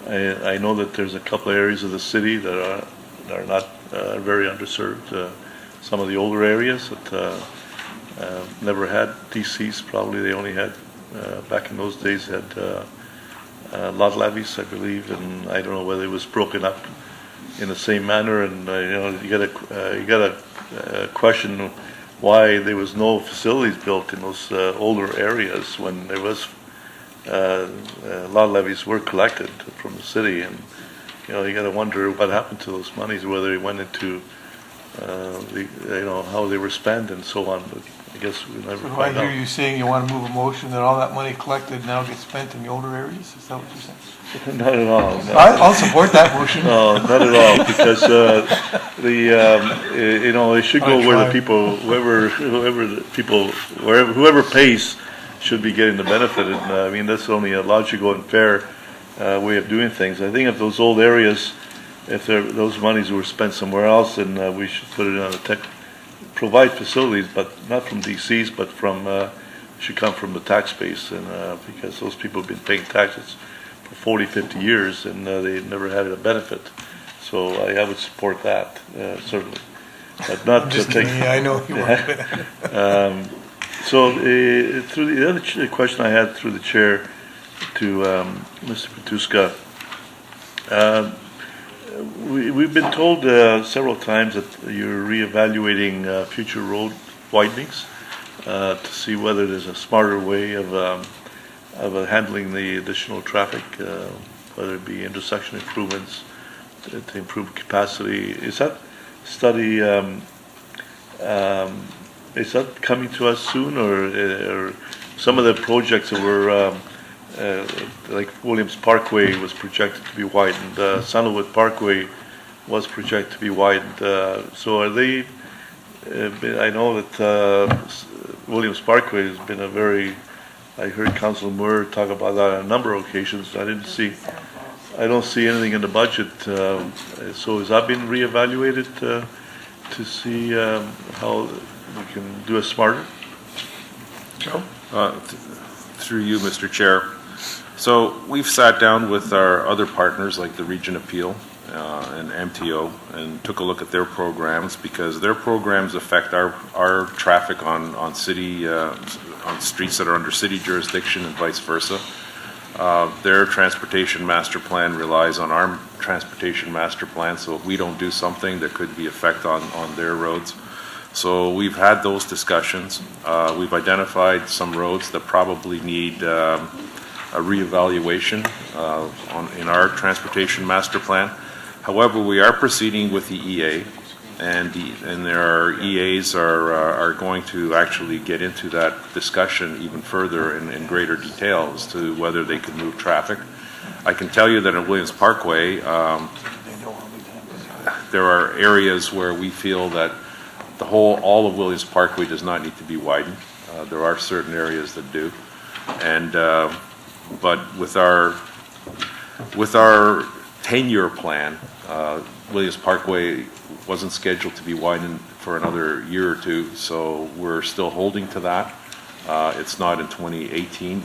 I know that there's a couple of areas of the city that are not very underserved. Some of the older areas that never had DCs, probably they only had, back in those days, had lot levies, I believe, and I don't know whether it was broken up in the same manner. And you got to question why there was no facilities built in those older areas when there was lot levies were collected from the city, and you got to wonder what happened to those monies, whether it went into how they were spent and so on. But I guess we never So do find I hear out. you saying you want to move a motion that all that money collected now gets spent in the older areas? Is that what you're saying? Not at all. No. I'll support that motion. No, not at all, because it should go where the people, whoever pays should be getting the benefit. And I mean, that's only a logical and fair way of doing things. I think if those old areas, if those monies were spent somewhere else, then we should put it on provide facilities, but not from DCs, but should come from the tax base, and because those people have been paying taxes for 40, 50 years, and they never had a benefit. So I would support that, certainly. But not I'm just to take. kidding. I know you want. So through the other question I had through the chair to Mr. Patuska, we've been told several times that you're reevaluating future road widenings to see whether there's a smarter way of handling the additional traffic, whether it be intersection improvements to improve capacity. Is that study is that coming to us soon, or some of the projects that were like Williams Parkway was projected to be widened, Sandalwood Parkway was projected to be widened. So are they? I know that Williams Parkway has been I heard Councilor Moore talk about that on a number of occasions. I don't see anything in the budget. So has that been reevaluated to see how we can do it smarter? Joe? Through you, Mr. Chair. So we've sat down with our other partners like the Region Appeal and MTO and took a look at their programs because their programs affect our traffic on city on streets that are under city jurisdiction and vice versa. Their transportation master plan relies on our transportation master plan, so if we don't do something, there could be effect on their roads. So we've had those discussions. We've identified some roads that probably need a reevaluation in our transportation master plan. However, we are proceeding with the EA, and our EAs are going to actually get into that discussion even further in greater detail as to whether they can move traffic. I can tell you that in Williams Parkway, there are areas where we feel that all of Williams Parkway does not need to be widened. There are certain areas that do, and but with our 10-year plan, Williams Parkway wasn't scheduled to be widened for another year or two, so we're still holding to that. It's not in 2018,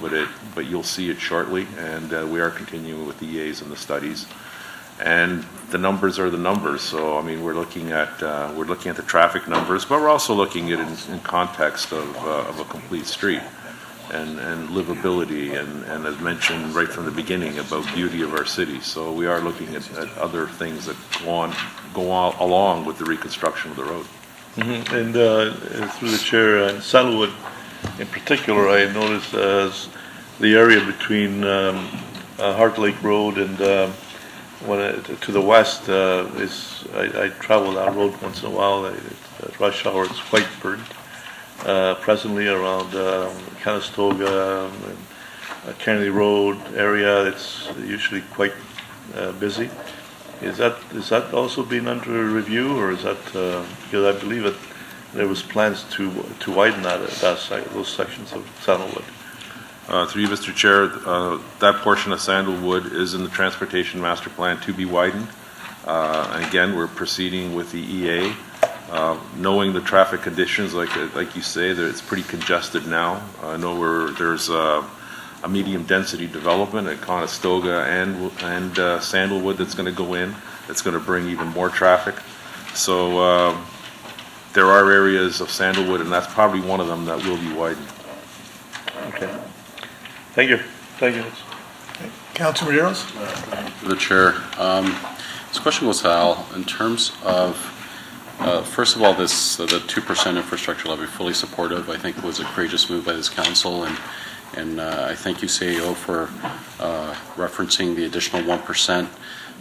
but you'll see it shortly, and we are continuing with the EAs and the studies. And the numbers are the numbers. So I mean, we're looking at the traffic numbers, but we're also looking at it in context of a complete street and livability, and as mentioned right from the beginning about beauty of our city. So we are looking at other things that go along with the reconstruction of the road. Mm-hmm. And through the chair, in Sandalwood in particular, I noticed the area between Heart Lake Road and to the west I travel that road once in a while. At rush hour, it's quite burdened. Presently around Conestoga and Kennedy Road area, it's usually quite busy. Is that also being under review, or is that because I believe that there was plans to widen those sections of Sandalwood? Through you, Mr. Chair, that portion of Sandalwood is in the Transportation Master Plan to be widened. And again, we're proceeding with the EA, knowing the traffic conditions, like you say, that it's pretty congested now. I know there's a medium density development at Conestoga and Sandalwood that's going to go in. That's going to bring even more traffic. So there are areas of Sandalwood, and that's probably one of them that will be widened. Okay. Thank you. Thank you. Councilor Rios? The chair. This question goes to Al. In terms of, first of all, the 2% infrastructure levy, fully supportive. I think was a courageous move by this council, and I thank you, CAO, for referencing the additional 1%,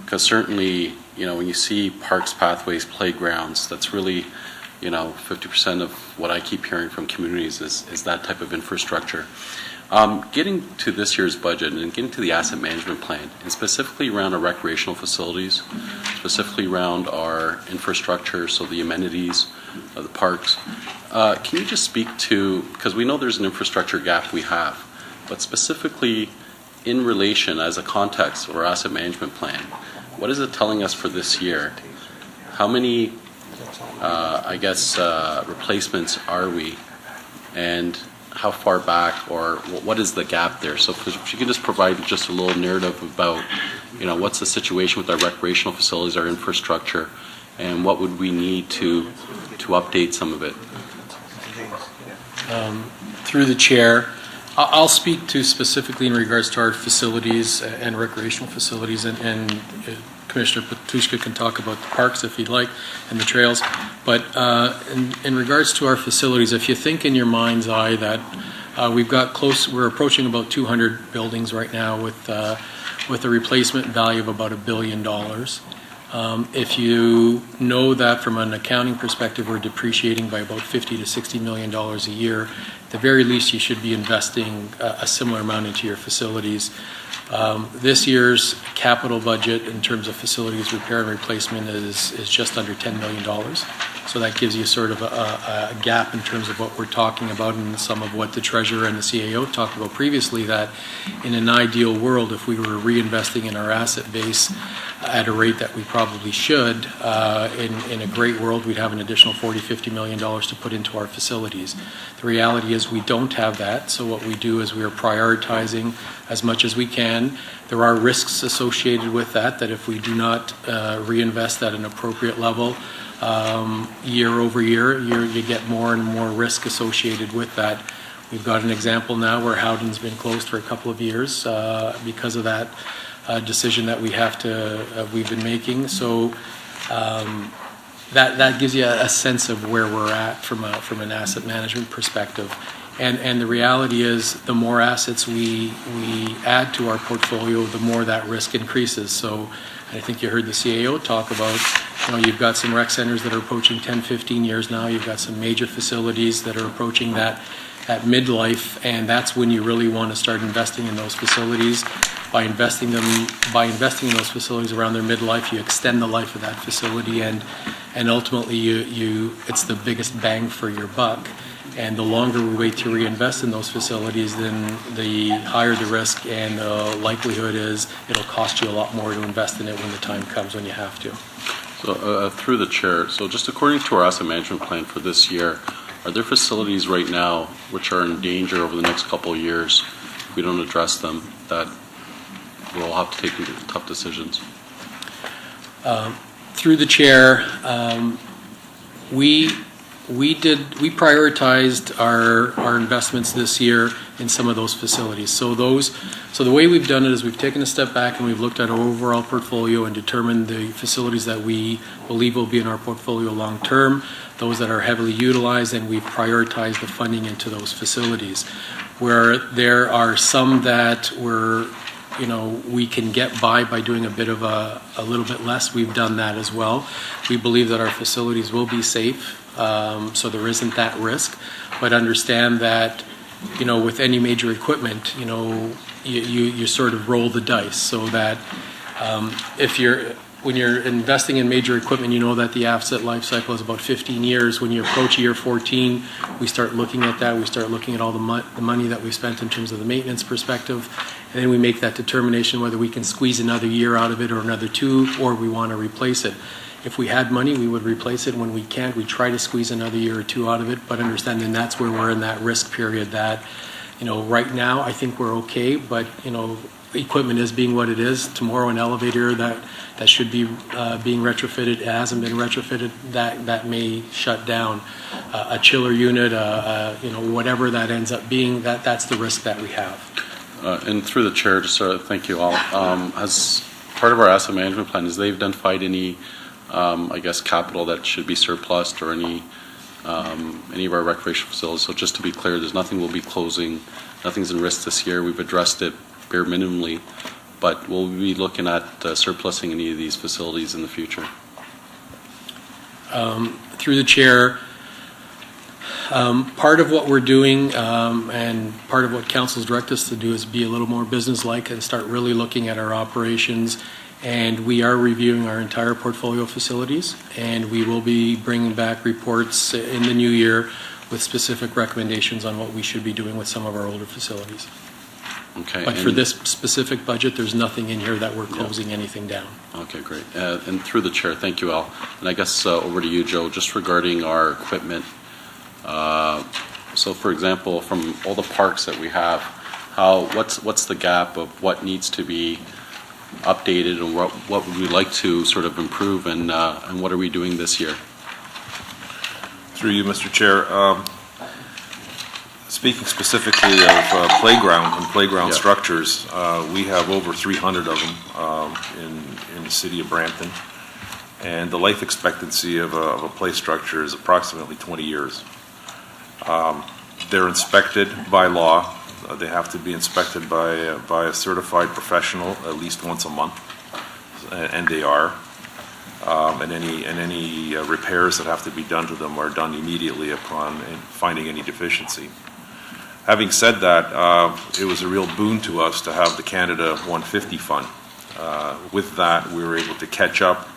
because certainly, when you see parks, pathways, playgrounds, that's really, 50% of what I keep hearing from communities is that type of infrastructure. Getting to this year's budget and getting to the asset management plan, and specifically around our recreational facilities, specifically around our infrastructure, so the amenities of the parks, can you just speak to, because we know there's an infrastructure gap we have, but specifically in relation as a context of our asset management plan, what is it telling us for this year? How many, replacements are we? And how far back, or what is the gap there? So if you could just provide just a little narrative about, what's the situation with our recreational facilities, our infrastructure, and what would we need to update some of it? Through the chair, I'll speak to specifically in regards to our facilities and recreational facilities, and Commissioner Patushka can talk about the parks if he'd like, and the trails. But in regards to our facilities, if you think in your mind's eye that we're approaching about 200 buildings right now with a replacement value of about $1 billion. If you know that from an accounting perspective, we're depreciating by about $50 to $60 million a year, at the very least you should be investing a similar amount into your facilities. This year's capital budget in terms of facilities repair and replacement is just under $10 million. So that gives you sort of a gap in terms of what we're talking about, and some of what the Treasurer and the CAO talked about previously, that in an ideal world, if we were reinvesting in our asset base, at a rate that we probably should. In a great world, we'd have an additional $40–50 million to put into our facilities. The reality is we don't have that, so what we do is we are prioritizing as much as we can. There are risks associated with that if we do not reinvest at an appropriate level, year over year, you get more and more risk associated with that. We've got an example now where Howden's been closed for a couple of years because of that decision that we've been making. So that gives you a sense of where we're at from an asset management perspective. And the reality is, the more assets we add to our portfolio, the more that risk increases. So I think you heard the CAO talk about, you've got some rec centers that are approaching 10–15 years now. You've got some major facilities that are approaching that midlife, and that's when you really want to start investing in those facilities. By investing in those facilities around their midlife, you extend the life of that facility, and ultimately it's the biggest bang for your buck. And the longer we wait to reinvest in those facilities, then the higher the risk, and the likelihood is it'll cost you a lot more to invest in it when the time comes when you have to. So through the chair, so just according to our asset management plan for this year, are there facilities right now which are in danger over the next couple of years, if we don't address them, that we'll have to take tough decisions? Through the chair, we prioritized our investments this year in some of those facilities. So the way we've done it is we've taken a step back and we've looked at our overall portfolio and determined the facilities that we believe will be in our portfolio long term, those that are heavily utilized, and we've prioritized the funding into those facilities. Where there are some that we can get by doing a little bit less, we've done that as well. We believe that our facilities will be safe, so there isn't that risk. But understand that, with any major equipment, you sort of roll the dice, so that when you're investing in major equipment, you know that the asset life cycle is about 15 years. When you approach year 14, we start looking at that. We start looking at all the money that we spent in terms of the maintenance perspective, and then we make that determination whether we can squeeze another year out of it or another 2, or we want to replace it. If we had money, we would replace it. When we can't, we try to squeeze another year or 2 out of it, but understanding that's where we're in that risk period that, right now I think we're okay, but, equipment is being what it is. Tomorrow an elevator that should be being retrofitted hasn't been retrofitted, that may shut down. A chiller unit, whatever that ends up being, that's the risk that we have. And through the chair, just thank you all. As part of our asset management plan, has they identified any capital that should be surplused, or any of our recreation facilities? So just to be clear, there's nothing we'll be closing, nothing's in risk this year. We've addressed it bare minimally, but will we be looking at surplusing any of these facilities in the future? Through the chair, part of what we're doing, and part of what council's directed us to do, is be a little more business-like and start really looking at our operations. And we are reviewing our entire portfolio of facilities, and we will be bringing back reports in the new year with specific recommendations on what we should be doing with some of our older facilities. Okay. But for this specific budget, there's nothing in here that we're closing anything down. Okay, great. And through the chair, thank you, Al. And I guess over to you, Joe, just regarding our equipment. So, for example, from all the parks that we have, what's the gap of what needs to be updated, and what would we like to sort of improve, and what are we doing this year? Through you, Mr. Chair. Speaking specifically of playground and playground structures, we have over 300 of them in the city of Brampton, and the life expectancy of a play structure is approximately 20 years. They're inspected by law. They have to be inspected by a certified professional at least once a month, and they are. And any repairs that have to be done to them are done immediately upon finding any deficiency. Having said that, it was a real boon to us to have the Canada 150 fund. With that, we were able to catch up,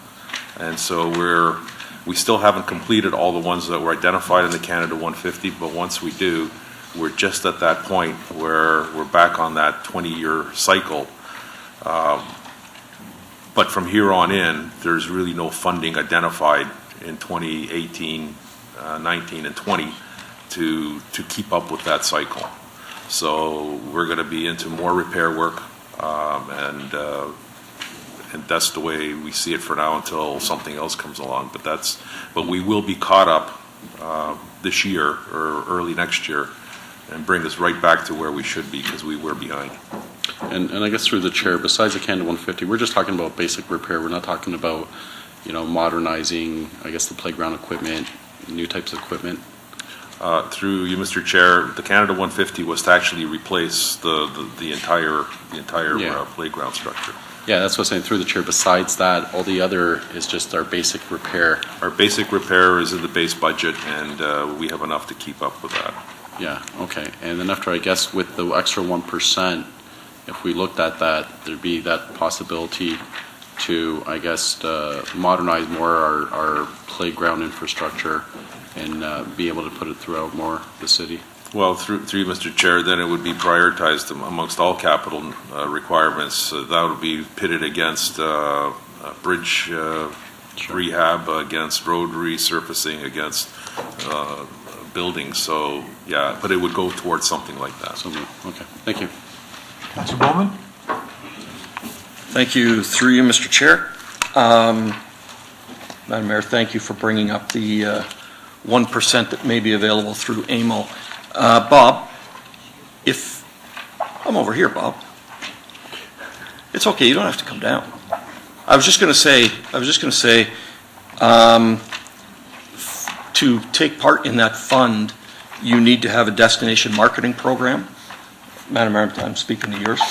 and so we still haven't completed all the ones that were identified in the Canada 150, but once we do, we're just at that point where we're back on that 20-year cycle. But from here on in, there's really no funding identified in 2018, 19, and 20 to keep up with that cycle. So we're going to be into more repair work, and that's the way we see it for now until something else comes along. But we will be caught up this year or early next year and bring us right back to where we should be, because we were behind. And I guess through the chair, besides the Canada 150, we're just talking about basic repair. We're not talking about, modernizing, I guess, the playground equipment, new types of equipment. Through you, Mr. Chair, the Canada 150 was to actually replace the entire playground structure. Yeah, that's what I'm saying, through the chair. Besides that, all the other is just our basic repair. Our basic repair is in the base budget, and we have enough to keep up with that. Yeah, okay. And then after, I guess, with the extra 1%, if we looked at that, there'd be that possibility to, I guess, modernize more our playground infrastructure and be able to put it throughout more the city. Well, through you, Mr. Chair, then it would be prioritized amongst all capital requirements. That would be pitted against bridge rehab, against road resurfacing, against buildings. So, yeah, but it would go towards something like that. Okay, thank you. Councilor Bowman? Thank you, through you, Mr. Chair. Madam Mayor, thank you for bringing up the 1% that may be available through AMO. Bob, if I'm over here, Bob, it's okay. You don't have to come down. I was just going to say, to take part in that fund, you need to have a destination marketing program. Madam Mayor, I'm speaking to yours.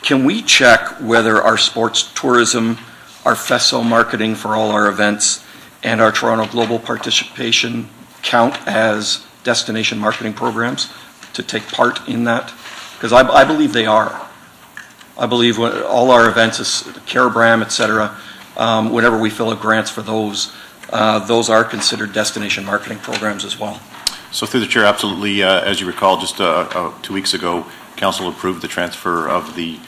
Can we check whether our sports tourism, our FESO marketing for all our events, and our Toronto Global participation count as destination marketing programs to take part in that? Because I believe they are. I believe all our events, Carabram, et cetera, whenever we fill out grants for those are considered destination marketing programs as well. So through the chair, absolutely. As you recall, just 2 weeks ago, council approved the transfer of the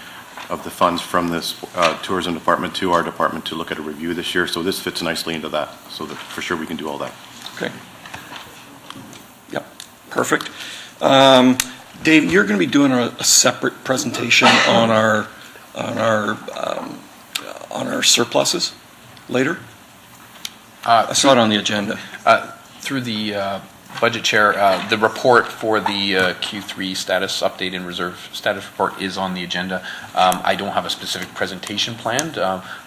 funds from this tourism department to our department to look at a review this year. So this fits nicely into that. So that for sure we can do all that. Okay. Yep. Perfect. Dave, you're going to be doing a separate presentation on our surpluses later. I saw it on the agenda. Through the Budget Chair, the report for the Q3 status update and reserve status report is on the agenda. I don't have a specific presentation planned,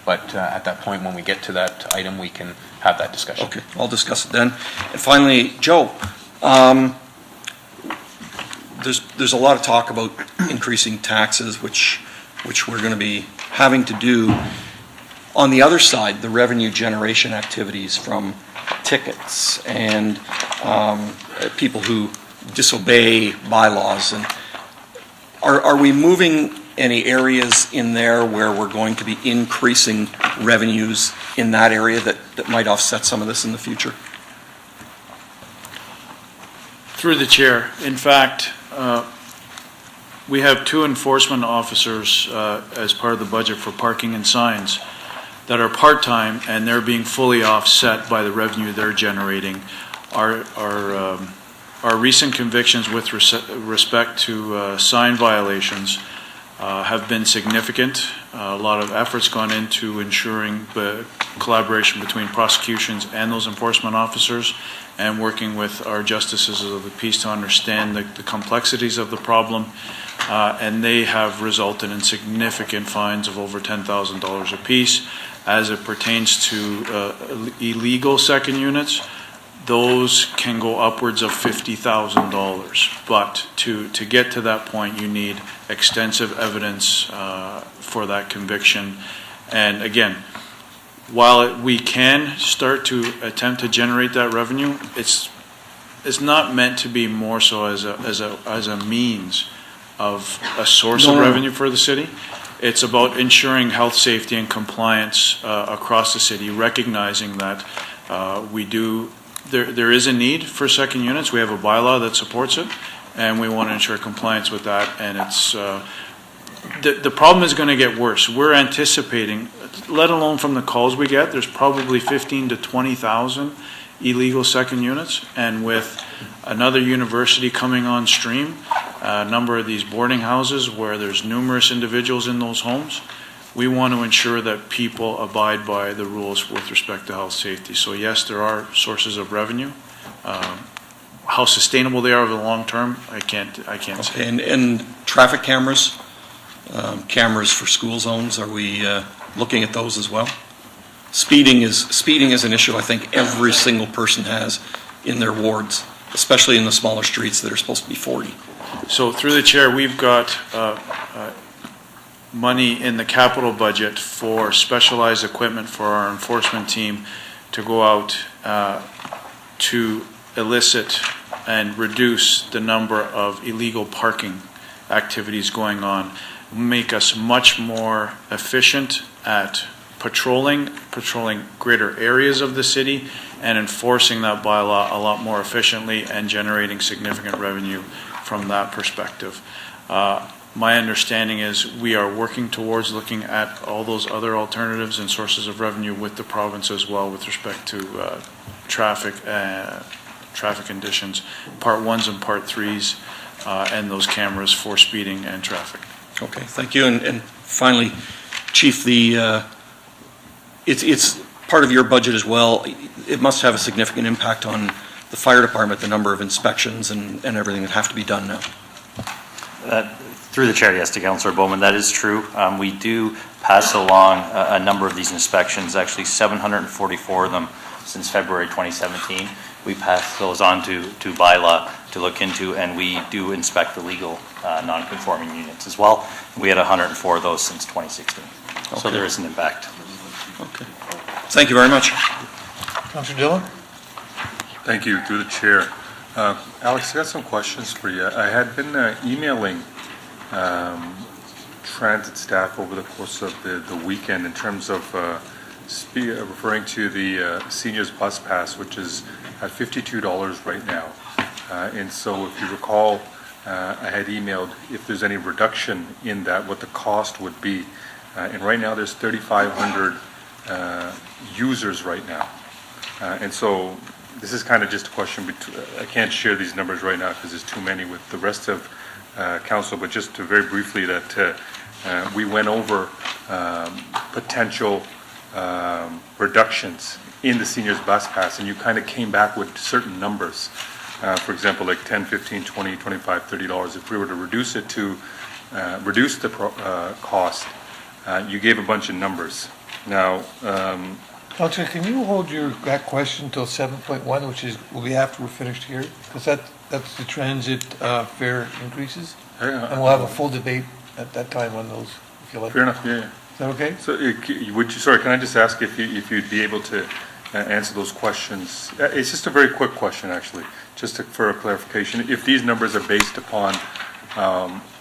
but at that point, when we get to that item, we can have that discussion. Okay, I'll discuss it then. And finally, Joe, there's a lot of talk about increasing taxes, which we're going to be having to do. On the other side, the revenue generation activities from tickets and people who disobey bylaws, and are we moving any areas in there where we're going to be increasing revenues in that area that might offset some of this in the future? Through the chair, in fact, we have 2 enforcement officers as part of the budget for parking and signs that are part-time, and they're being fully offset by the revenue they're generating. Our recent convictions with respect to sign violations have been significant. A lot of effort's gone into ensuring the collaboration between prosecutions and those enforcement officers, and working with our justices of the peace to understand the complexities of the problem. And they have resulted in significant fines of over $10,000 apiece. As it pertains to illegal second units, those can go upwards of $50,000. But to get to that point, you need extensive evidence for that conviction. And again, while we can start to attempt to generate that revenue, it's not meant to be more so as a means of a source of revenue for the city. It's about ensuring health, safety, and compliance across the city, recognizing that there is a need for second units. We have a bylaw that supports it, and we want to ensure compliance with that. And it's the problem is going to get worse. We're anticipating, let alone from the calls we get, there's probably 15 to 20,000 illegal second units, and with another university coming on stream, a number of these boarding houses where there's numerous individuals in those homes, we want to ensure that people abide by the rules with respect to health safety. So yes, there are sources of revenue. How sustainable they are over the long term, I can't say. And traffic cameras, cameras for school zones, are we looking at those as well? Speeding is an issue I think every single person has in their wards, especially in the smaller streets that are supposed to be 40. So through the chair, we've got money in the capital budget for specialized equipment for our enforcement team to go out to elicit and reduce the number of illegal parking activities going on, make us much more efficient at patrolling greater areas of the city and enforcing that bylaw a lot more efficiently and generating significant revenue from that perspective. My understanding is we are working towards looking at all those other alternatives and sources of revenue with the province as well with respect to traffic conditions, Part 1s and Part 3s, and those cameras for speeding and traffic. Okay, thank you. And finally, Chief, it's part of your budget as well. It must have a significant impact on the fire department, the number of inspections and everything that have to be done now. Through the chair, yes, to Councillor Bowman, that is true. We do pass along a number of these inspections, actually 744 of them since February 2017. We pass those on to bylaw to look into, and we do inspect the legal non-conforming units as well. We had 104 of those since 2016. Okay. So there is an impact. Okay. Thank you very much. Councillor Dillon? Thank you, through the chair. Alex, I got some questions for you. I had been emailing transit staff over the course of the weekend in terms of referring to the seniors bus pass, which is at $52 right now. And so if you recall, I had emailed if there's any reduction in that, what the cost would be. And right now there's 3,500 users right now. And so this is kind of just a question, I can't share these numbers right now because there's too many with the rest of council, but just to very briefly that we went over potential reductions in the seniors bus pass, and you kind of came back with certain numbers. For example, like 10, 15, 20, 25, $30. If we were to reduce it to reduce the cost, you gave a bunch of numbers. Now, Councillor, can you hold that question till 7.1, which will be after we're finished here? Because that's the transit fare increases, and we'll have a full debate at that time on those, if you like. Fair enough, yeah. Is that okay? So, can I just ask if you'd be able to answer those questions? It's just a very quick question, actually, just for a clarification. If these numbers are based upon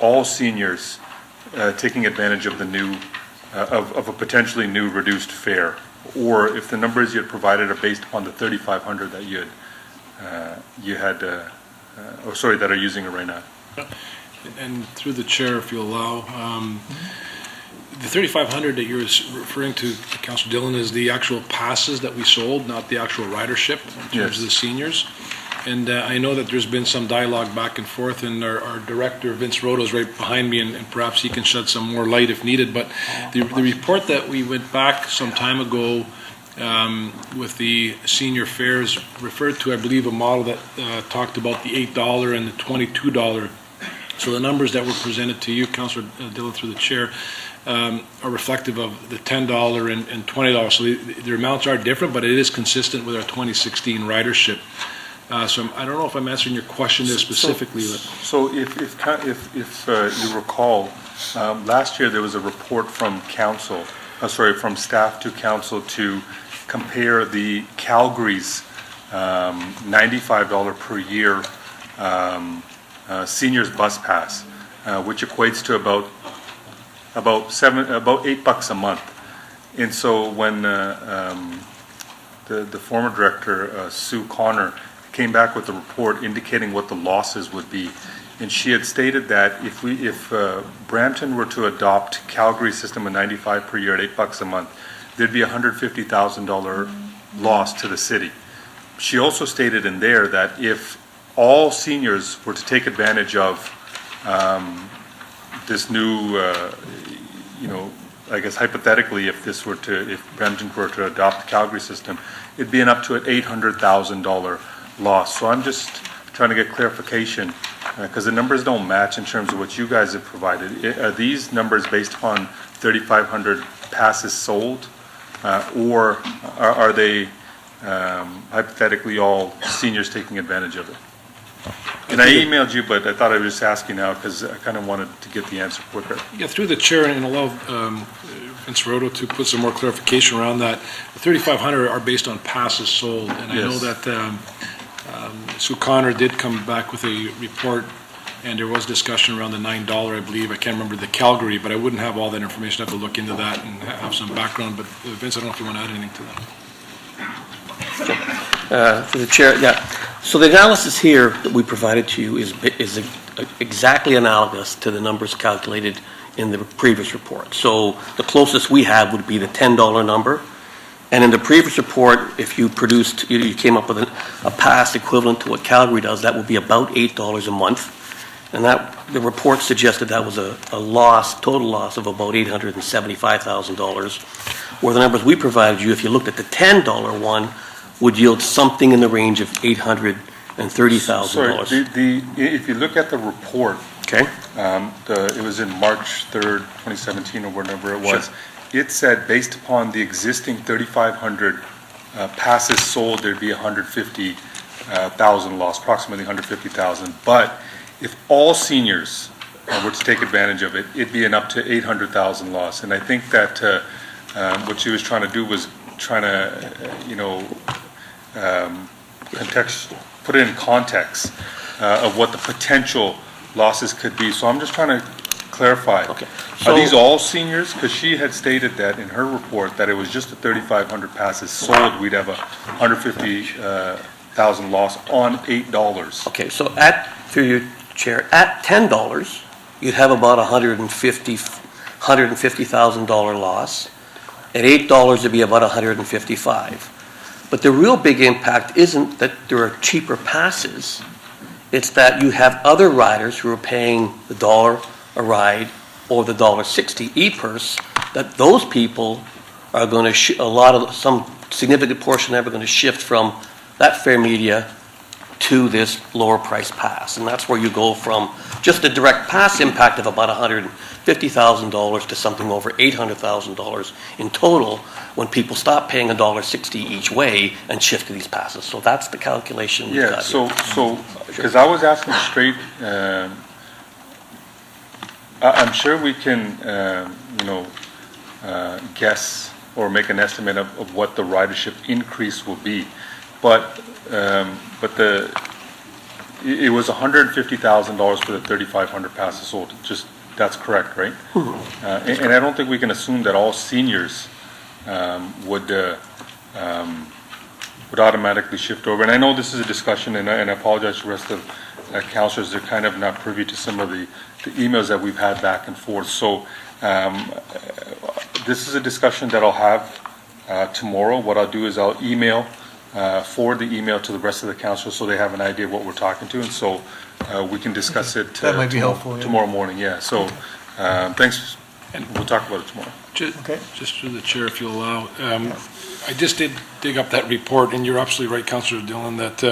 all seniors taking advantage of the new, of a potentially new reduced fare, or if the numbers you had provided are based upon the 3,500 that that are using it right now. And through the chair, if you allow, the 3,500 that you're referring to, Councillor Dillon, is the actual passes that we sold, not the actual ridership in terms of the seniors. And I know that there's been some dialogue back and forth, and our director, Vince Roto, is right behind me, and perhaps he can shed some more light if needed. But the report that we went back some time ago with the senior fares referred to, I believe, a model that talked about the $8 and the $22. So the numbers that were presented to you, Councillor Dillon, through the chair, are reflective of the $10 and $20. So the amounts are different, but it is consistent with our 2016 ridership. So I don't know if I'm answering your question there specifically. So if you recall, last year there was a report from from staff to council to compare the Calgary's $95 per year seniors bus pass, which equates to about $8 a month. And so when the former director, Sue Connor, came back with a report indicating what the losses would be, and she had stated that if Brampton were to adopt Calgary's system of 95 per year at $8 a month, there'd be a $150,000 loss to the city. She also stated in there that if all seniors were to take advantage of this new, I guess hypothetically, if Brampton were to adopt the Calgary system, it'd be an up to an $800,000 loss. So I'm just trying to get clarification, because the numbers don't match in terms of what you guys have provided. Are these numbers based upon 3,500 passes sold, or are they hypothetically all seniors taking advantage of it? And I emailed you, but I thought I would just ask you now because I kind of wanted to get the answer quicker. Yeah, through the chair, and allow Vince Roto to put some more clarification around that. The 3,500 are based on passes sold, and I know that Sue Connor did come back with a report, and there was discussion around the $9, I believe. I can't remember the Calgary, but I wouldn't have all that information. I have to look into that and have some background. But Vince, I don't know if you want to add anything to that. For the chair, yeah. So the analysis here that we provided to you is exactly analogous to the numbers calculated in the previous report. So the closest we have would be the $10 number. And in the previous report, if you came up with a pass equivalent to what Calgary does, that would be about $8 a month. And the report suggested that was a total loss of about $875,000. Where the numbers we provided you, if you looked at the $10 one, would yield something in the range of $830,000. Sorry, if you look at the report, okay, it was in March 3rd, 2017, or whatever it was. Sure. It said based upon the existing 3,500 passes sold, there'd be 150,000 loss, approximately 150,000. But if all seniors were to take advantage of it, it'd be an up to 800,000 loss. And I think that what she was trying to do was trying to, put it in context of what the potential losses could be. So I'm just trying to clarify. Okay. Are these all seniors? Because she had stated that in her report that it was just the 3,500 passes sold, we'd have a 150,000 loss on $8. Okay, so through your chair, at $10, you'd have about $150,000 loss. At $8, it'd be about $155,000. But the real big impact isn't that there are cheaper passes. It's that you have other riders who are paying the $1 a ride or the $1.60 e-purse, that those people are going to, some significant portion are going to shift from that fare media to this lower price pass. And that's where you go from just a direct pass impact of about $150,000 to something over $800,000 in total when people stop paying $1.60 each way and shift to these passes. So that's the calculation we've got so here. Because I was asking straight, I'm sure we can, guess or make an estimate of what the ridership increase will be. But it was $150,000 for the 3,500 passes sold. That's correct, right? And I don't think we can assume that all seniors would automatically shift over. And I know this is a discussion, and I apologize to the rest of councilors. They're kind of not privy to some of the emails that we've had back and forth. So this is a discussion that I'll have tomorrow. What I'll do is I'll forward the email to the rest of the council so they have an idea of what we're talking to, and so we can discuss it that might be helpful, tomorrow morning. Yeah. So thanks, and we'll talk about it tomorrow. Just through the chair, if you'll allow. I just did dig up that report, and you're absolutely right, Councillor Dillon, that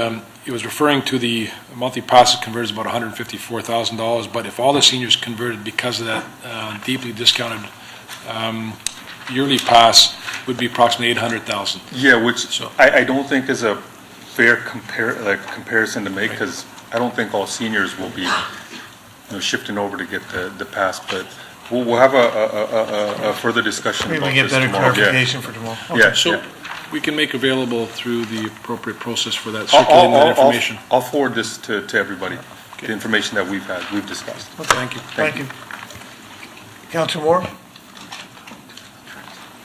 it was referring to the monthly passes converted about $154,000, but if all the seniors converted because of that deeply discounted yearly pass, would be approximately $800,000. Yeah, which I don't think is a fair comparison to make, because I don't think all seniors will be shifting over to get the pass, but we'll have a further discussion maybe about get this better tomorrow. clarification for tomorrow. Okay. Yeah. So we can make available through the appropriate process for that, circulating that information. I'll forward this to everybody, the information that we've discussed. Okay. Thank you. Thank you. Councillor Moore?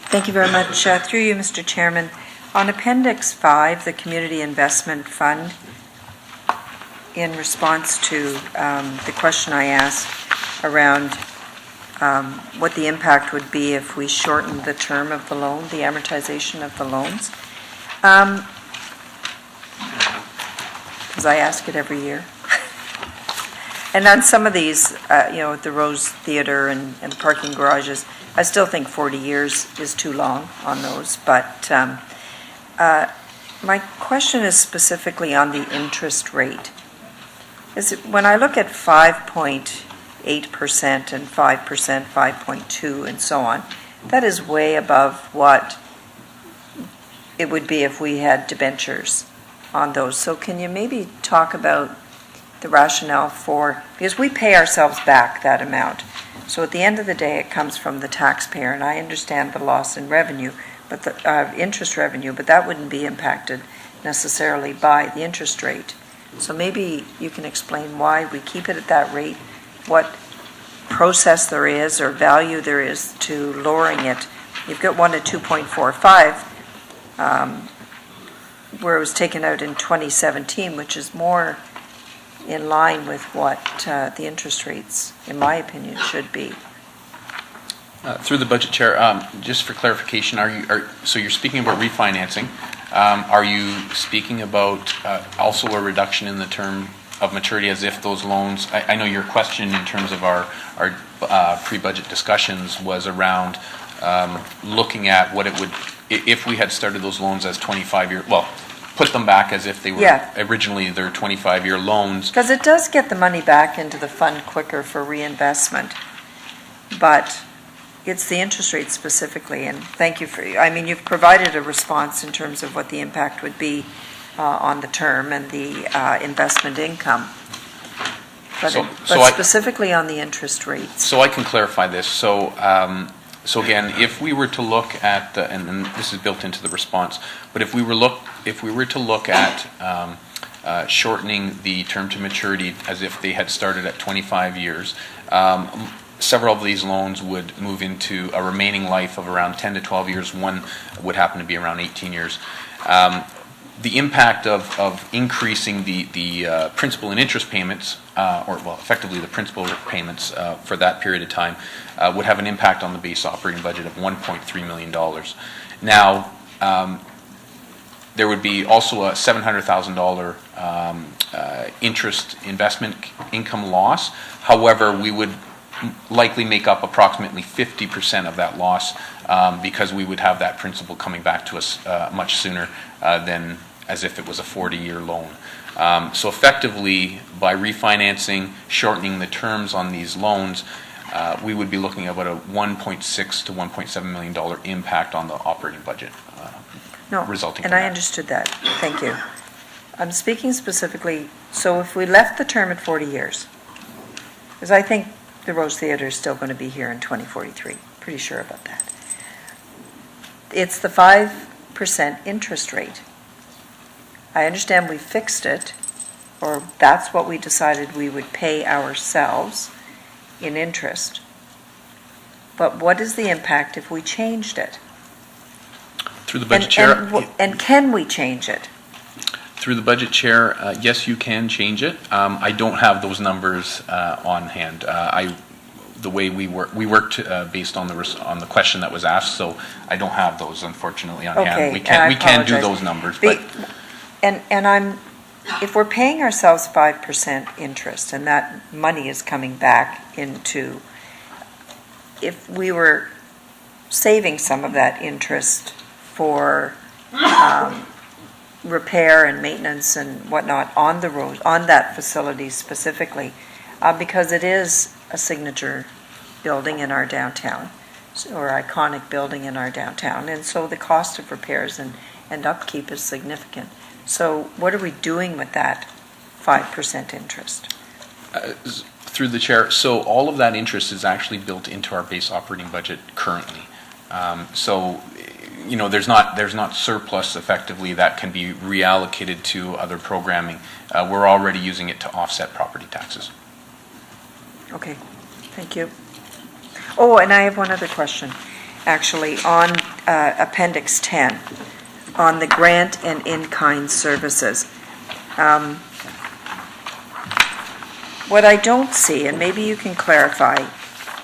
Thank you very much. Through you, Mr. Chairman. On Appendix 5, the Community Investment Fund, in response to the question I asked around what the impact would be if we shortened the term of the loan, the amortization of the loans. Because I ask it every year. And on some of these, the Rose Theatre and the parking garages, I still think 40 years is too long on those. But my question is specifically on the interest rate. When I look at 5.8% and 5%, 5.2, and so on, that is way above what it would be if we had debentures on those. So can you maybe talk about the rationale for, because we pay ourselves back that amount. So at the end of the day, it comes from the taxpayer, and I understand the loss in revenue, but the interest revenue, but that wouldn't be impacted necessarily by the interest rate. So maybe you can explain why we keep it at that rate, what process there is or value there is to lowering it. You've got one at 2.45, where it was taken out in 2017, which is more in line with what the interest rates, in my opinion, should be. Through the budget chair, just for clarification, so you're speaking about refinancing. Are you speaking about also a reduction in the term of maturity as if those loans, I know your question in terms of our pre-budget discussions was around looking at what it would, if we had started those loans as 25-year, well, put them back as if they were originally their 25-year loans. Because it does get the money back into the fund quicker for reinvestment, but it's the interest rate specifically, and thank you for, you've provided a response in terms of what the impact would be on the term and the investment income, but specifically on the interest rates. So I can clarify this. So again, if we were to look at and this is built into the response, but if we were to look at shortening the term to maturity as if they had started at 25 years, several of these loans would move into a remaining life of around 10 to 12 years. One would happen to be around 18 years. The impact of increasing the principal and interest payments, effectively the principal payments for that period of time, would have an impact on the base operating budget of $1.3 million. Now, there would be also a $700,000 interest investment income loss. However, we would likely make up approximately 50% of that loss because we would have that principal coming back to us much sooner than as if it was a 40-year loan. So effectively, by refinancing, shortening the terms on these loans, we would be looking at about a $1.6 to $1.7 million impact on the operating budget. Resulting and I understood that. Thank you. I'm speaking specifically, so if we left the term at 40 years, because I think the Rose Theatre is still going to be here in 2043, pretty sure about that. It's the 5% interest rate. I understand we fixed it, or that's what we decided we would pay ourselves in interest. But what is the impact if we changed it? Through the budget chair. And can we change it? Through the budget chair, yes, you can change it. I don't have those numbers on hand. The way we worked based on the question that was asked, so I don't have those unfortunately on hand. We can do those numbers, but. If we're paying ourselves 5% interest and that money is coming back into, if we were saving some of that interest for repair and maintenance and whatnot on the road, on that facility specifically, because it is a signature building in our downtown, or iconic building in our downtown, and so the cost of repairs and upkeep is significant. So what are we doing with that 5% interest? Through the chair, so all of that interest is actually built into our base operating budget currently. There's not surplus effectively that can be reallocated to other programming. We're already using it to offset property taxes. Okay, thank you. Oh, and I have one other question, actually, on Appendix 10. On the grant and in-kind services. What I don't see, and maybe you can clarify,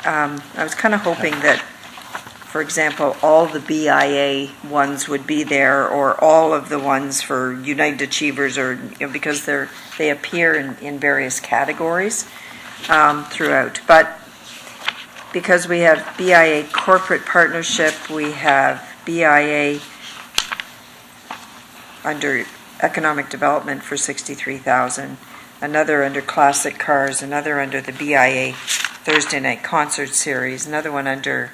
I was kind of hoping that, for example, all the BIA ones would be there, or all of the ones for United Achievers, or, because they appear in various categories throughout. But because we have BIA Corporate Partnership, we have BIA under Economic Development for $63,000, another under Classic Cars, another under the BIA Thursday Night Concert Series, another one under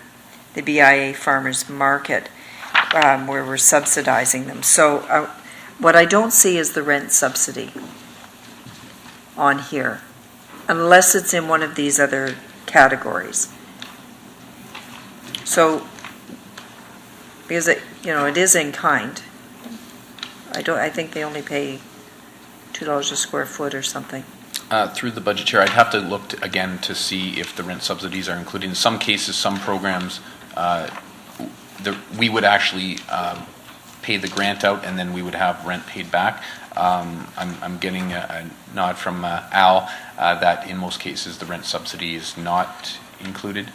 the BIA Farmers Market, where we're subsidizing them. So what I don't see is the rent subsidy on here, unless it's in one of these other categories. So, because it is in kind. I think they only pay $2 a square foot or something. Through the budget chair, I'd have to look again to see if the rent subsidies are included. In some cases, some programs, we would actually pay the grant out, and then we would have rent paid back. I'm getting a nod from Al that in most cases the rent subsidy is not included.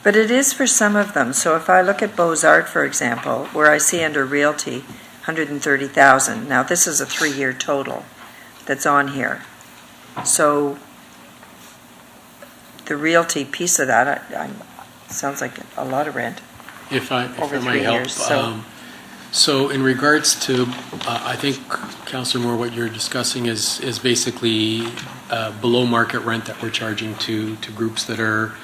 But it is for some of them. So if I look at Beaux-Arts, for example, where I see under Realty, $130,000. Now this is a 3-year total that's on here. So the Realty piece of that sounds like a lot of rent. If I over might 3 help, years. So in regards to, I think, Councillor Moore, what you're discussing is basically below market rent that we're charging to groups that are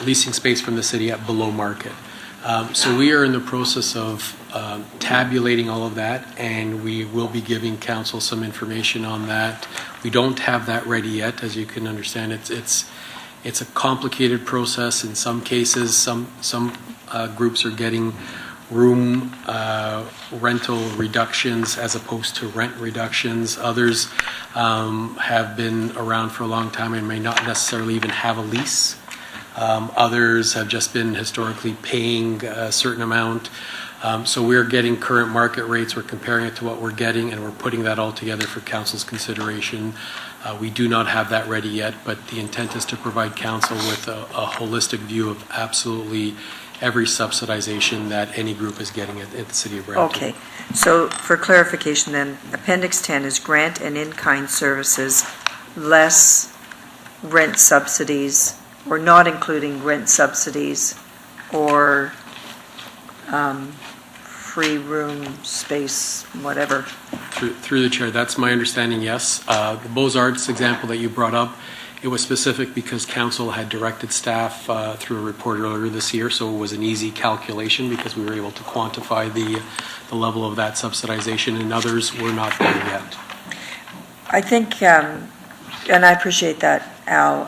leasing space from the city at below market. So we are in the process of tabulating all of that, and we will be giving council some information on that. We don't have that ready yet, as you can understand. It's a complicated process. In some cases, some groups are getting room rental reductions as opposed to rent reductions. Others have been around for a long time and may not necessarily even have a lease. Others have just been historically paying a certain amount. So we're getting current market rates, we're comparing it to what we're getting, and we're putting that all together for council's consideration. We do not have that ready yet, but the intent is to provide council with a holistic view of absolutely every subsidization that any group is getting at the City of Brampton. Okay, so for clarification then, Appendix 10 is grant and in-kind services less rent subsidies, or not including rent subsidies or free room space, whatever. Through the chair, that's my understanding, yes. The Beaux-Arts example that you brought up, it was specific because council had directed staff through a report earlier this year, so it was an easy calculation because we were able to quantify the level of that subsidization, and others were not there yet. I think, and I appreciate that, Al,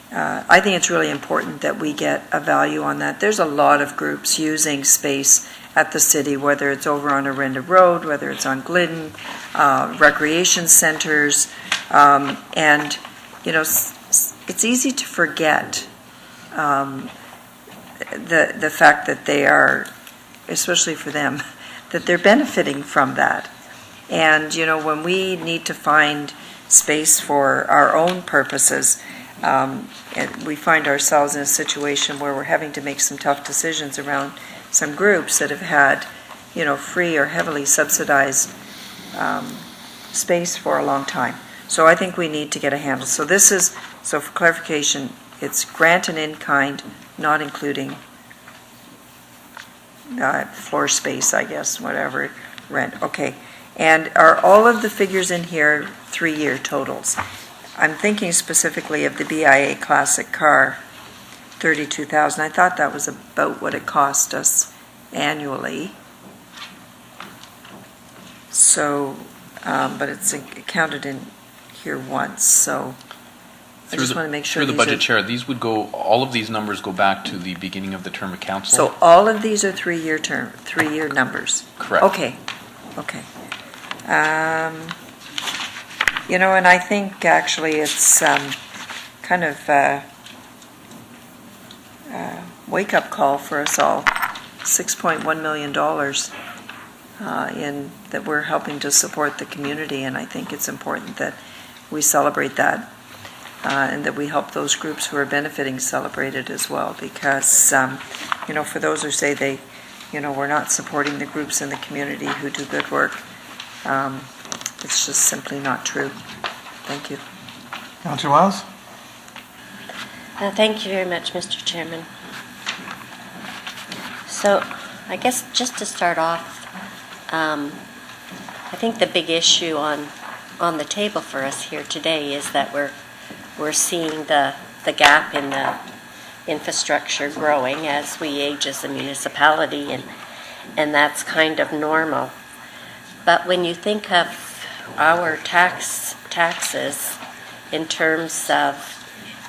I think it's really important that we get a value on that. There's a lot of groups using space at the city, whether it's over on Orinda Road, whether it's on Glidden, recreation centers, and, it's easy to forget the fact that they are, especially for them, that they're benefiting from that. And, when we need to find space for our own purposes, and we find ourselves in a situation where we're having to make some tough decisions around some groups that have had, free or heavily subsidized space for a long time. So I think we need to get a handle. So for clarification, it's grant and in-kind, not including floor space, I guess, whatever, rent. Okay. And are all of the figures in here 3-year totals? I'm thinking specifically of the BIA Classic Car, $32,000. I thought that was about what it cost us annually. So, but it's counted in here once, so I just want to make sure. Through the budget chair, all of these numbers go back to the beginning of the term of council? So all of these are 3-year numbers? Correct. Okay. And I think actually it's kind of a wake-up call for us all. $6.1 million that we're helping to support the community, and I think it's important that we celebrate that, and that we help those groups who are benefiting celebrate it as well, because, for those who say they, we're not supporting the groups in the community who do good work, it's just simply not true. Thank you. Councillor Wiles? Thank you very much, Mr. Chairman. So, I guess just to start off, I think the big issue on the table for us here today is that we're seeing the gap in the infrastructure growing as we age as a municipality, and that's kind of normal. But when you think of our taxes in terms of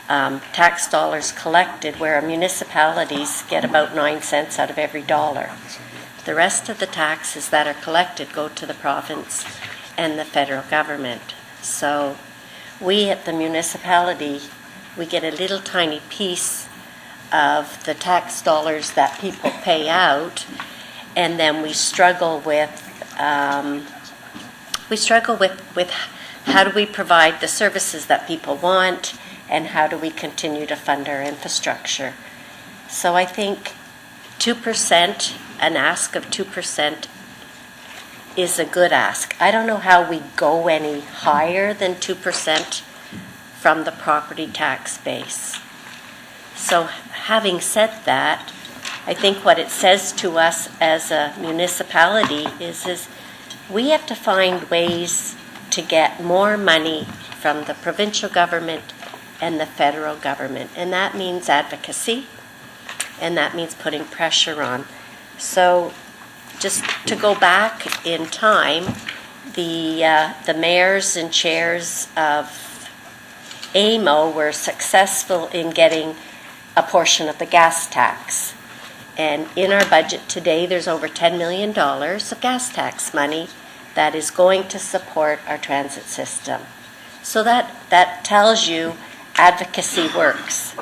tax dollars collected, where municipalities get about 9 cents out of every dollar. The rest of the taxes that are collected go to the province and the federal government. So we at the municipality, we get a little tiny piece of the tax dollars that people pay out, and then we struggle with how do we provide the services that people want, and how do we continue to fund our infrastructure. So I think 2%, an ask of 2%, is a good ask. I don't know how we go any higher than 2% from the property tax base. So having said that, I think what it says to us as a municipality is we have to find ways to get more money from the provincial government and the federal government. And that means advocacy, and that means putting pressure on. So just to go back in time, the mayors and chairs of AMO were successful in getting a portion of the gas tax. And in our budget today, there's over $10 million of gas tax money that is going to support our transit system. So that tells you advocacy works.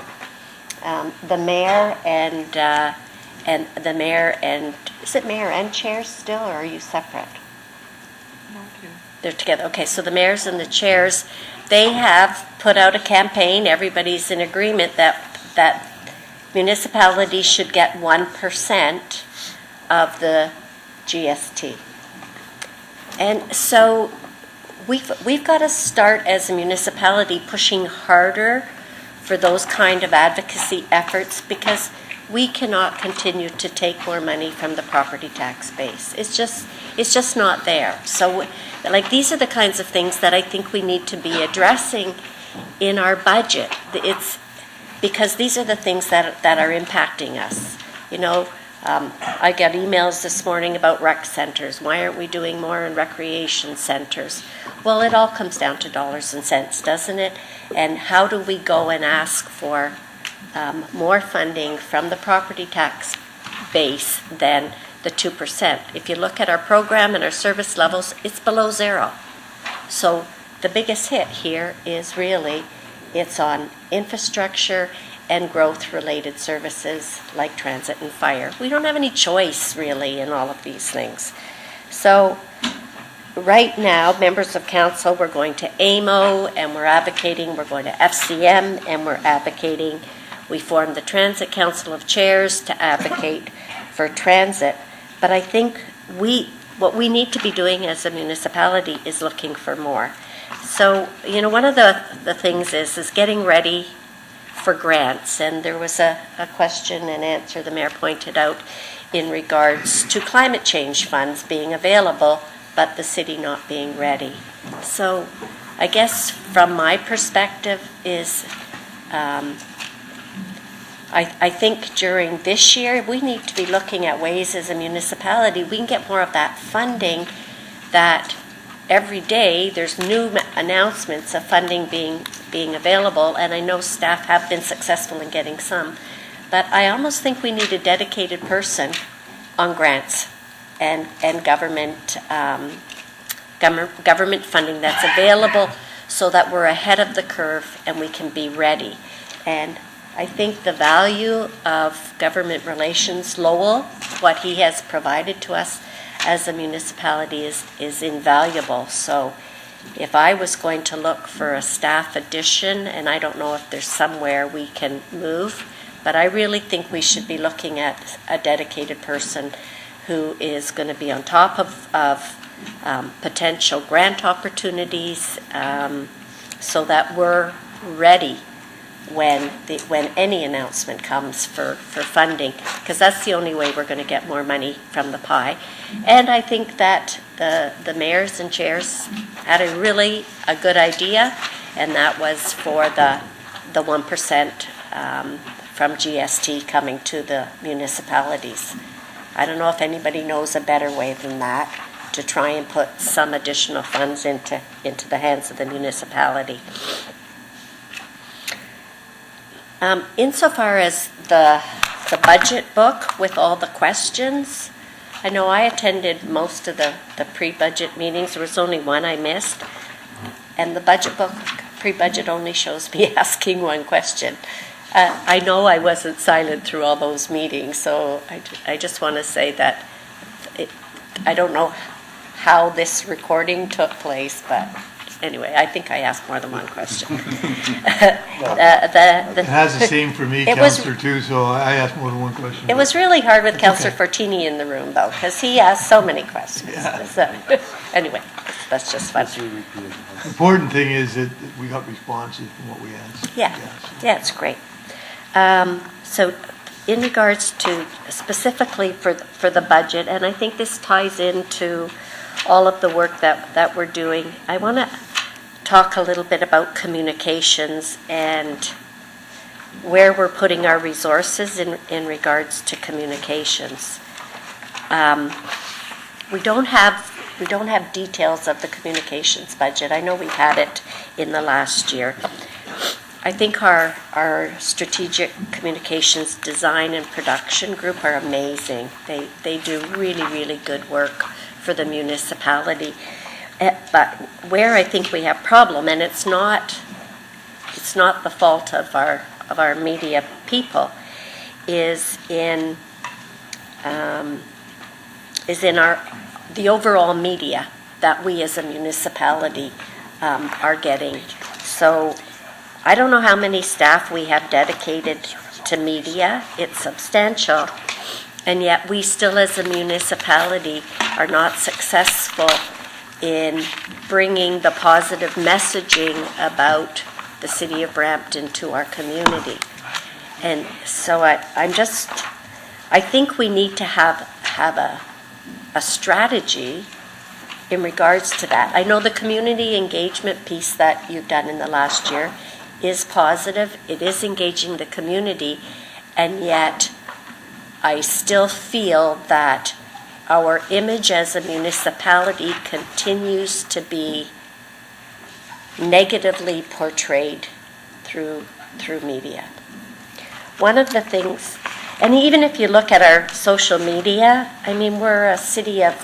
The mayor and the mayor and, is it mayor and chairs still, or are you separate? They're together. Okay, so the mayors and the chairs, they have put out a campaign. Everybody's in agreement that municipalities should get 1% of the GST. And so we've got to start as a municipality pushing harder for those kind of advocacy efforts, because we cannot continue to take more money from the property tax base. It's just not there. So these are the kinds of things that I think we need to be addressing in our budget. It's because these are the things that are impacting us. I got emails this morning about rec centers. Why aren't we doing more in recreation centers? Well, it all comes down to dollars and cents, doesn't it? And how do we go and ask for more funding from the property tax base than the 2%? If you look at our program and our service levels, it's below zero. So the biggest hit here is really, it's on infrastructure and growth-related services like transit and fire. We don't have any choice, really, in all of these things. So right now, members of council, we're going to AMO, and we're advocating. We're going to FCM, and we're advocating. We formed the Transit Council of Chairs to advocate for transit. But I think what we need to be doing as a municipality is looking for more. So, one of the things is getting ready for grants, and there was a question and answer the mayor pointed out in regards to climate change funds being available, but the city not being ready. So I guess from my perspective is I think during this year we need to be looking at ways as a municipality we can get more of that funding, that every day there's new announcements of funding being available, and I know staff have been successful in getting some. But I almost think we need a dedicated person on grants and government funding that's available so that we're ahead of the curve and we can be ready. And I think the value of government relations, Lowell, what he has provided to us as a municipality is invaluable. So if I was going to look for a staff addition, and I don't know if there's somewhere we can move, but I really think we should be looking at a dedicated person who is going to be on top of potential grant opportunities, so that we're ready when any announcement comes for funding, because that's the only way we're going to get more money from the pie. And I think that the mayors and chairs had a good idea, and that was for the 1% from GST coming to the municipalities. I don't know if anybody knows a better way than that, to try and put some additional funds into the hands of the municipality. Insofar as the budget book with all the questions, I know I attended most of the pre-budget meetings. There was only one I missed, and the budget book, pre-budget, only shows me asking one question. I know I wasn't silent through all those meetings, so I just want to say that I don't know how this recording took place, but anyway, I think I asked more than one question. It has the same for me, Councillor, too, so I asked more than one question. It was really hard with Councillor Fortini in the room, though, because he asked so many questions. Yeah. So, anyway, that's just fun. The important thing is that we got responses from what we asked. Yeah, it's great. So in regards to specifically for the budget, and I think this ties into all of the work that we're doing, I want to talk a little bit about communications and where we're putting our resources in regards to communications. We don't have details of the communications budget. I know we've had it in the last year. I think our strategic communications design and production group are amazing. They do really, really good work for the municipality. But where I think we have problem, and it's not the fault of our media people, is in the overall media that we as a municipality are getting. So I don't know how many staff we have dedicated to media. It's substantial, and yet we still as a municipality are not successful in bringing the positive messaging about the city of Brampton to our community. And so I think we need to have a strategy in regards to that. I know the community engagement piece that you've done in the last year is positive. It is engaging the community, and yet I still feel that our image as a municipality continues to be negatively portrayed through media. One of the things, and even if you look at our social media, I mean, we're a city of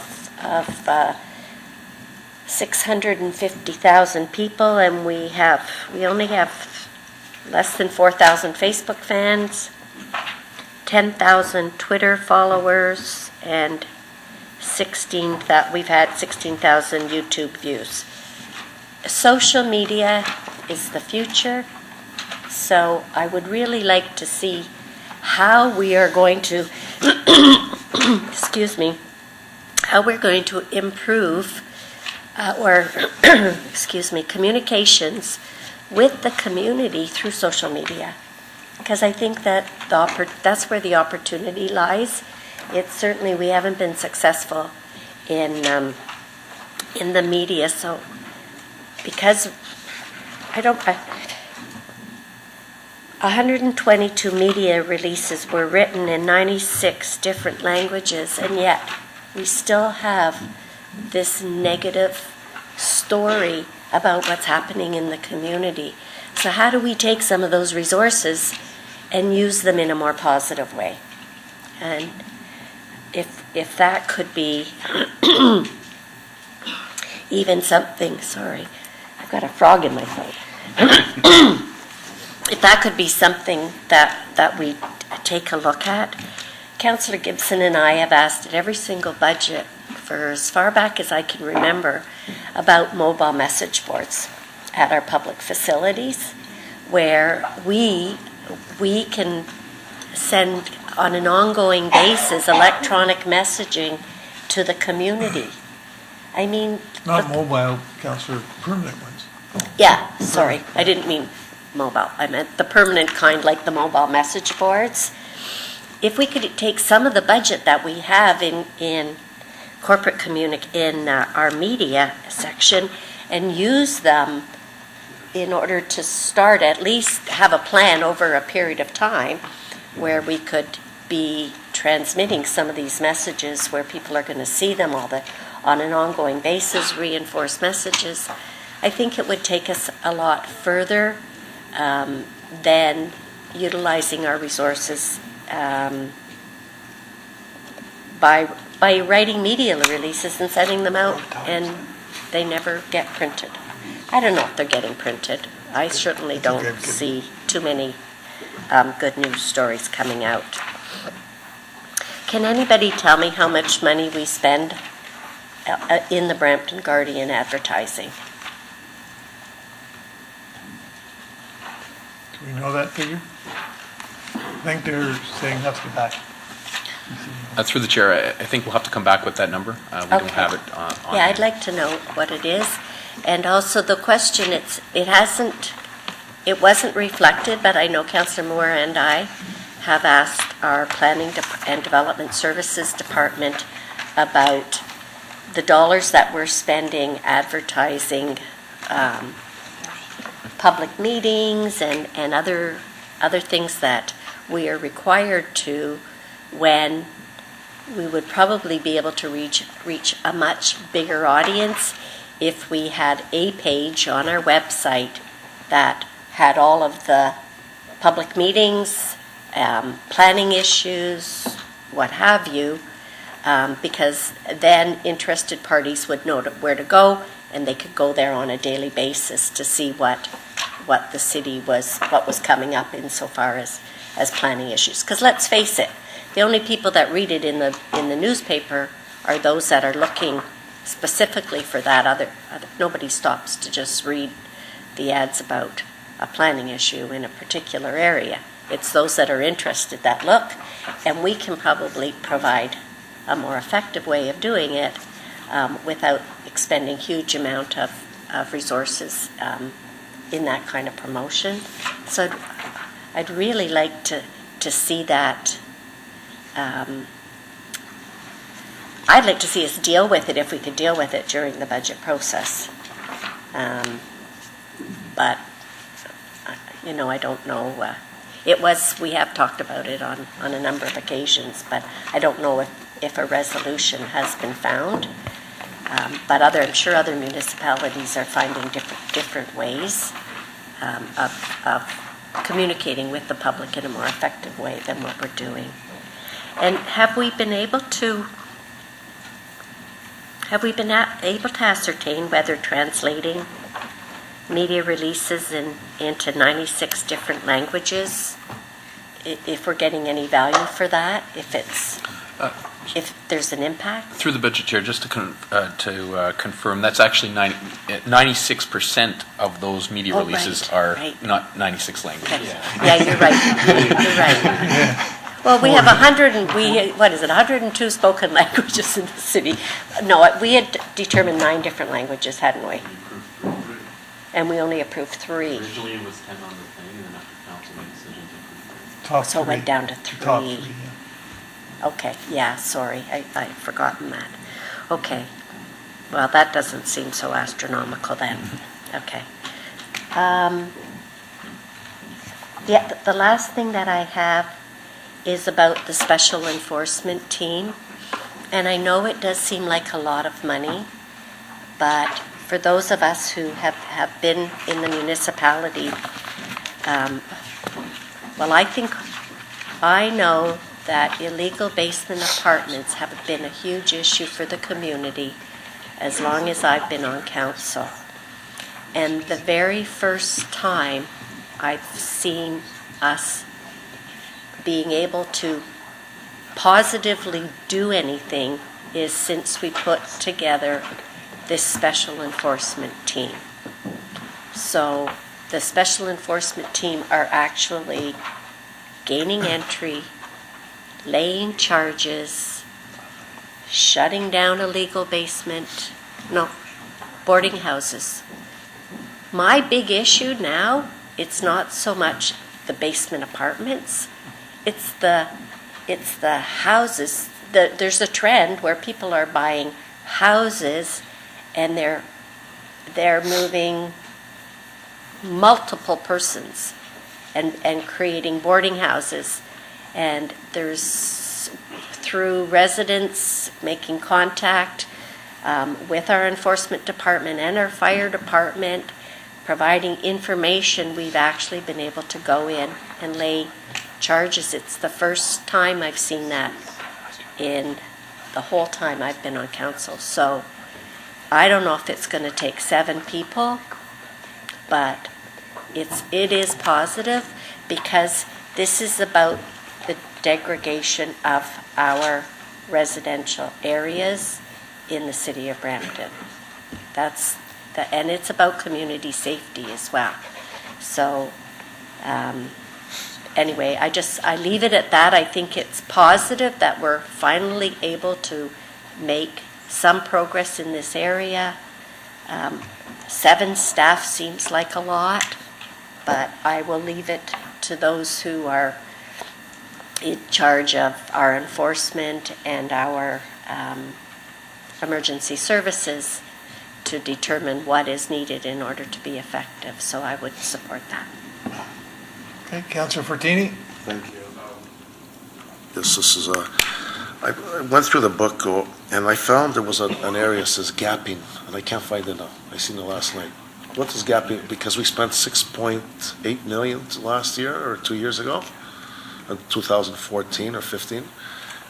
650,000 people, and we only have less than 4,000 Facebook fans, 10,000 Twitter followers, and we've had 16,000 YouTube views. Social media is the future, so I would really like to see how we are going to, how we're going to improve communications with the community through social media, because I think that that's where the opportunity lies. It's certainly, we haven't been successful in the media, so because 122 media releases were written in 96 different languages, and yet we still have this negative story about what's happening in the community. So how do we take some of those resources and use them in a more positive way? And if that could be even something, sorry, I've got a frog in my throat. If that could be something that we take a look at. Councillor Gibson and I have asked at every single budget for as far back as I can remember about mobile message boards at our public facilities, where we can send on an ongoing basis electronic messaging to the community. I mean... Not mobile, Councillor, permanent ones. Yeah, sorry, I didn't mean mobile. I meant the permanent kind, like the mobile message boards. If we could take some of the budget that we have in corporate in our media section and use them in order to start, at least have a plan over a period of time where we could be transmitting some of these messages where people are going to see them on an ongoing basis, reinforced messages, I think it would take us a lot further than utilizing our resources by writing media releases and sending them out, and they never get printed. I don't know if they're getting printed. I certainly don't see too many good news stories coming out. Can anybody tell me how much money we spend in the Brampton Guardian advertising? Do we know that figure? I think they're saying have to get back. Through the chair, I think we'll have to come back with that number. We don't have it on Yeah, I'd like to know what it is. And also the question, it wasn't reflected, but I know Councillor Moore and I have asked our Planning and Development Services Department about the dollars that we're spending advertising public meetings and other things that we are required to, when we would probably be able to reach a much bigger audience if we had a page on our website that had all of the public meetings, planning issues, what have you, because then interested parties would know where to go, and they could go there on a daily basis to see what the city what was coming up insofar as planning issues. Because let's face it, the only people that read it in the newspaper are those that are looking specifically for that other. Nobody stops to just read the ads about a planning issue in a particular area. It's those that are interested that look, and we can probably provide a more effective way of doing it without expending huge amount of resources in that kind of promotion. So I'd really like to see that. I'd like to see us deal with it if we could deal with it during the budget process. But, I don't know. We have talked about it on a number of occasions, but I don't know if a resolution has been found. But I'm sure other municipalities are finding different ways of communicating with the public in a more effective way than what we're doing. And have we been able to ascertain whether translating media releases into 96 different languages, if we're getting any value for that, if there's an impact? Through the budget chair, just to confirm, that's actually 96% of those media releases are not 96 languages. Okay. Yeah, you're right. You're right. Well, we have 102 spoken languages in the city. No, we had determined 9 different languages, hadn't we? And we only approved 3. Originally it was 10 on the thing, and then after council made a decision to approve 3. Top so it went three. down to 3. Top 3, yeah. Okay, yeah, sorry, I'd forgotten that. Okay, well, that doesn't seem so astronomical then. Okay. The last thing that I have is about the special enforcement team. And I know it does seem like a lot of money, but for those of us who have been in the municipality, I know that illegal basement apartments have been a huge issue for the community as long as I've been on council. And the very first time I've seen us being able to positively do anything is since we put together this special enforcement team. So the special enforcement team are actually gaining entry, laying charges, shutting down illegal boarding houses. My big issue now, it's not so much the basement apartments, it's the houses. There's a trend where people are buying houses and they're moving multiple persons and creating boarding houses. And there's, through residents making contact with our enforcement department and our fire department, providing information, we've actually been able to go in and lay charges. It's the first time I've seen that in the whole time I've been on council. So I don't know if it's going to take 7 people, but it is positive, because this is about the degradation of our residential areas in the city of Brampton. And it's about community safety as well. So anyway, I leave it at that. I think it's positive that we're finally able to make some progress in this area. 7 staff seems like a lot, but I will leave it to those who are in charge of our enforcement and our emergency services to determine what is needed in order to be effective. So I would support that. Okay, Councillor Fortini? Thank you. This is I went through the book and I found there was an area that says gapping, and I can't find it now. I seen it last night. What is gapping? Because we spent 6.8 million last year or 2 years ago, in 2014 or 15,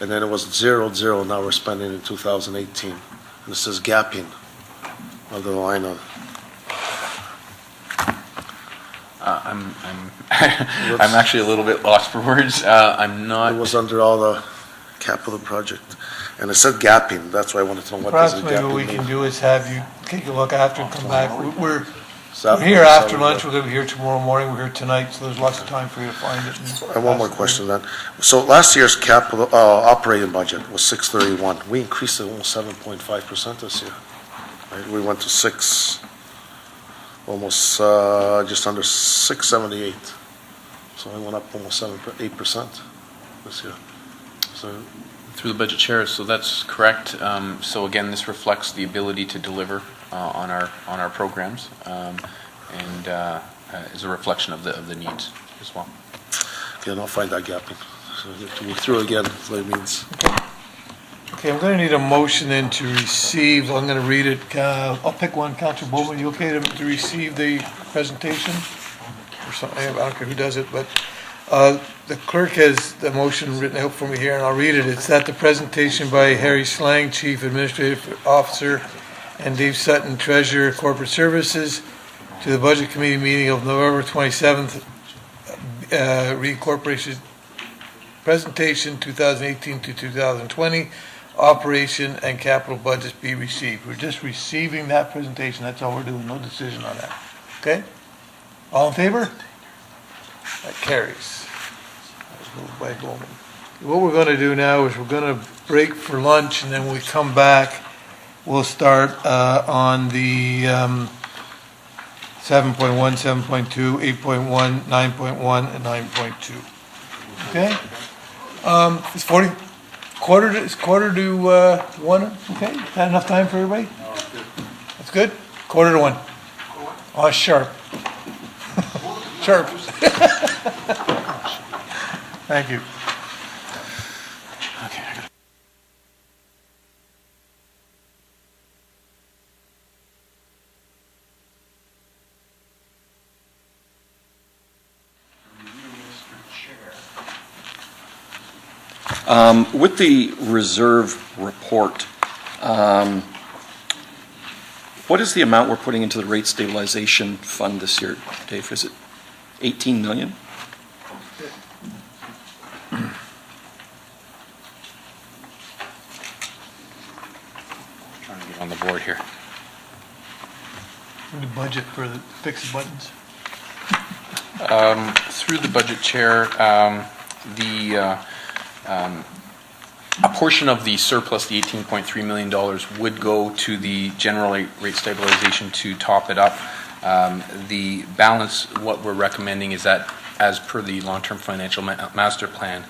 and then it was 0. Now we're spending in 2018, and it says gapping under the line on. I'm actually a little bit lost for words. I'm not. It was under all the capital project, and it said gapping. That's why I wanted to know what does Perhaps the maybe gapping what we mean. can do is have you take a look after and come back. We're here after lunch, we're going to be here tomorrow morning, we're here tonight, so there's lots of time for you to find it. I have one more question then. So last year's capital operating budget was 631. We increased it almost 7.5% this year. Right? We went to almost just under 678. So we went up almost 8% this year. So Through the budget chair, so that's correct. So again, this reflects the ability to deliver on our programs, and is a reflection of the needs as well. Okay, and I'll find that gapping. So we have to move through again, that's what it means. Okay, I'm going to need a motion then to receive, I'm going to read it, I'll pick one, Councillor Bowman, you okay to receive the presentation? Or something, I don't care who does it, but the clerk has the motion written out for me here, and I'll read it. It's that the presentation by Harry Slang, Chief Administrative Officer, and Dave Sutton, Treasurer, Corporate Services, to the Budget Committee meeting of November 27th, reincorporation presentation 2018 to 2020, operation and capital budgets be received. We're just receiving that presentation, that's all we're doing, no decision on that. Okay? All in favor? That carries. That was moved by Bowman. What we're going to do now is we're going to break for lunch, and then when we come back, we'll start on the 7.1, 7.2, 8.1, 9.1, and 9.2. Okay? It's quarter to 1, okay? Is that enough time for everybody? That's good? Quarter to 1. Oh, sharp. Sharp. Thank you. With the reserve report, what is the amount we're putting into the rate stabilization fund this year, Dave? Is it 18 million? on the board here. The budget for the fixed buttons. Through the budget chair, a portion of the surplus, the $18.3 million, would go to the general rate stabilization to top it up. The balance, what we're recommending is that, as per the long-term financial master plan,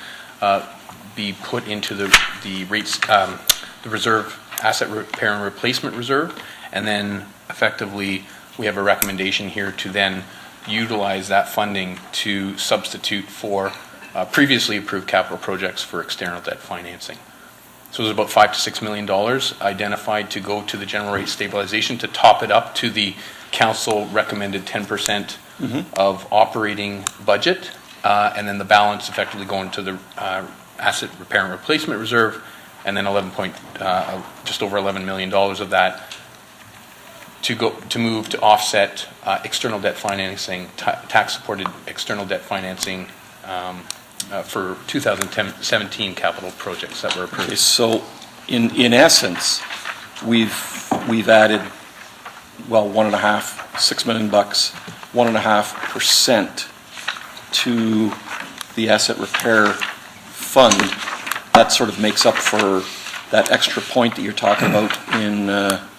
be put into the rates, the reserve, asset repair and replacement reserve, and then effectively we have a recommendation here to then utilize that funding to substitute for previously approved capital projects for external debt financing. So there's about $5 to $6 million identified to go to the general rate stabilization to top it up to the council recommended 10% of operating budget, and then the balance effectively going to the asset repair and replacement reserve, and then just over $11 million of that to move to offset external debt financing, tax-supported external debt financing for 2017 capital projects that were approved. Okay, so in essence, we've added, well, $6 million, 1.5% to the asset repair fund. That sort of makes up for that extra point that you're talking about in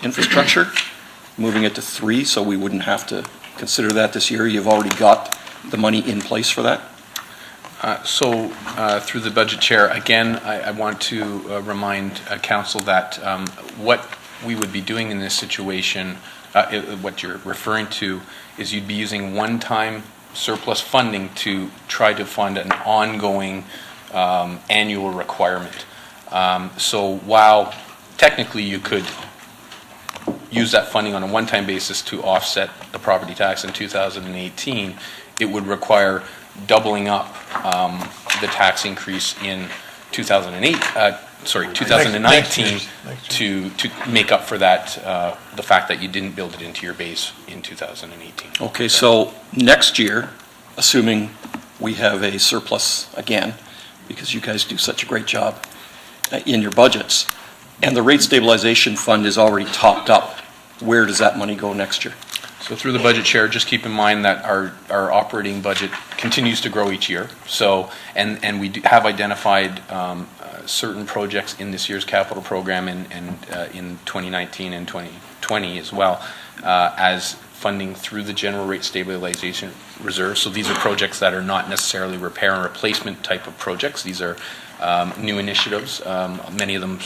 infrastructure, moving it to 3, so we wouldn't have to consider that this year. You've already got the money in place for that? Through the budget chair, again, I want to remind council that what we would be doing in this situation, what you're referring to, is you'd be using one-time surplus funding to try to fund an ongoing annual requirement. So while technically you could use that funding on a one-time basis to offset the property tax in 2018, it would require doubling up the tax increase in 2019 to make up for that, the fact that you didn't build it into your base in 2018. Okay, so next year, assuming we have a surplus again, because you guys do such a great job in your budgets, and the rate stabilization fund is already topped up, where does that money go next year? So through the budget chair, just keep in mind that our operating budget continues to grow each year. So, and we have identified certain projects in this year's capital program and in 2019 and 2020 as well as funding through the general rate stabilization reserve. So these are projects that are not necessarily repair and replacement type of projects. These are new initiatives, many of them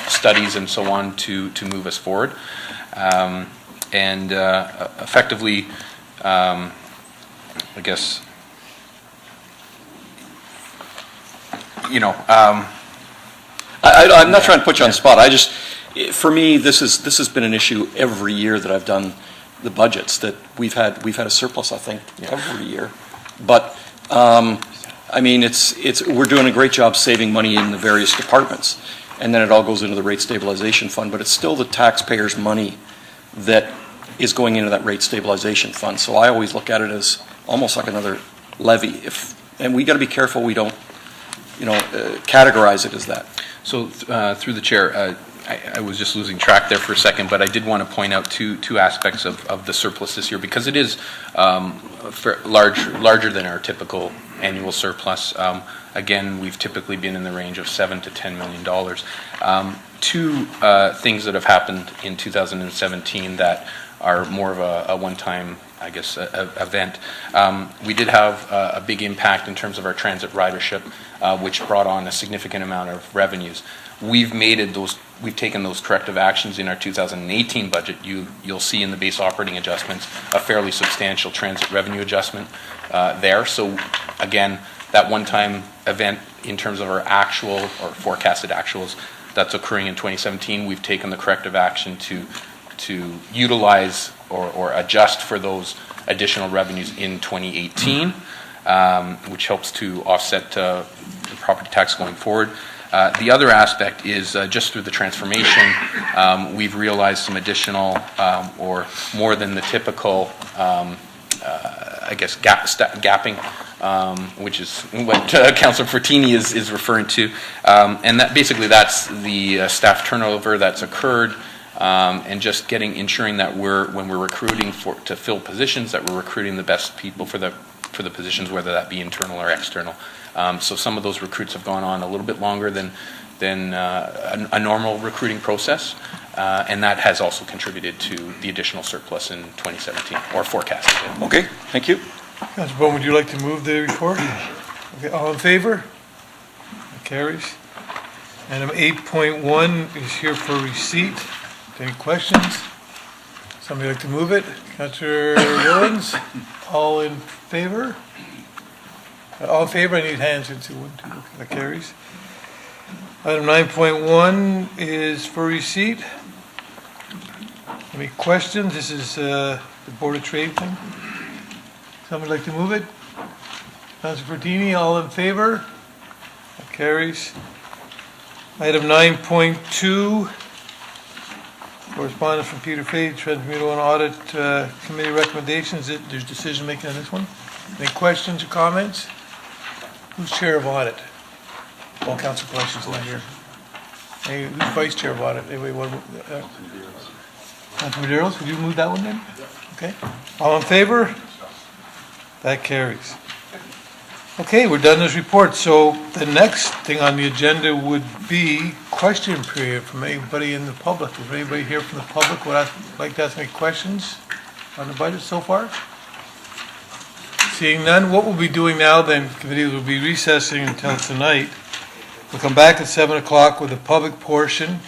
studies and so on to move us forward. And effectively, I guess, I'm not trying to put you on the spot. For me, this has been an issue every year that I've done the budgets, that we've had a surplus, I think, every year. But I mean, we're doing a great job saving money in the various departments, and then it all goes into the rate stabilization fund. But it's still the taxpayers' money that is going into that rate stabilization fund. So I always look at it as almost like another levy. And we got to be careful we don't, categorize it as that. So through the chair, I was just losing track there for a second, but I did want to point out two aspects of the surplus this year, because it is larger than our typical annual surplus. Again, we've typically been in the range of $7 to $10 million. Two things that have happened in 2017 that are more of a one-time, I guess, event. We did have a big impact in terms of our transit ridership, which brought on a significant amount of revenues. We've taken those corrective actions in our 2018 budget. You'll see in the base operating adjustments a fairly substantial transit revenue adjustment there. So again, that one-time event in terms of our actual or forecasted actuals that's occurring in 2017, we've taken the corrective action to utilize or adjust for those additional revenues in 2018, which helps to offset the property tax going forward. The other aspect is just through the transformation, we've realized some additional or more than the typical, gapping, which is what Councillor Fortini is referring to. And that basically that's the staff turnover that's occurred and just ensuring that when we're recruiting to fill positions, that we're recruiting the best people for the positions, whether that be internal or external. So some of those recruits have gone on a little bit longer than a normal recruiting process, and that has also contributed to the additional surplus in 2017, or forecasted. Okay, thank you. Councilor Bowman, would you like to move the report? Okay, all in favor? That carries. Item 8.1 is here for receipt. Any questions? Somebody like to move it? Councilor Willens? All in favor? All in favor? I need hands. Okay, that carries. Item 9.1 is for receipt. Any questions? This is the Board of Trade thing. Somebody like to move it? Councilor Fortini, all in favor? That carries. Item 9.2, correspondence from Peter Fay, Transmutual and Audit Committee recommendations. There's decision making on this one. Any questions or comments? Who's chair of audit? Well, Councilor Collection's not here. Hey, who's vice chair of audit? Anyway, Councilor Medeiros, would you move that one then? Okay. All in favor? That carries. Okay, we're done this report. So the next thing on the agenda would be question period from anybody in the public. Is there anybody here from the public would like to ask any questions on the budget so far? Seeing none, what we'll be doing now then, committees will be recessing until tonight. We'll come back at 7 o'clock with the public portion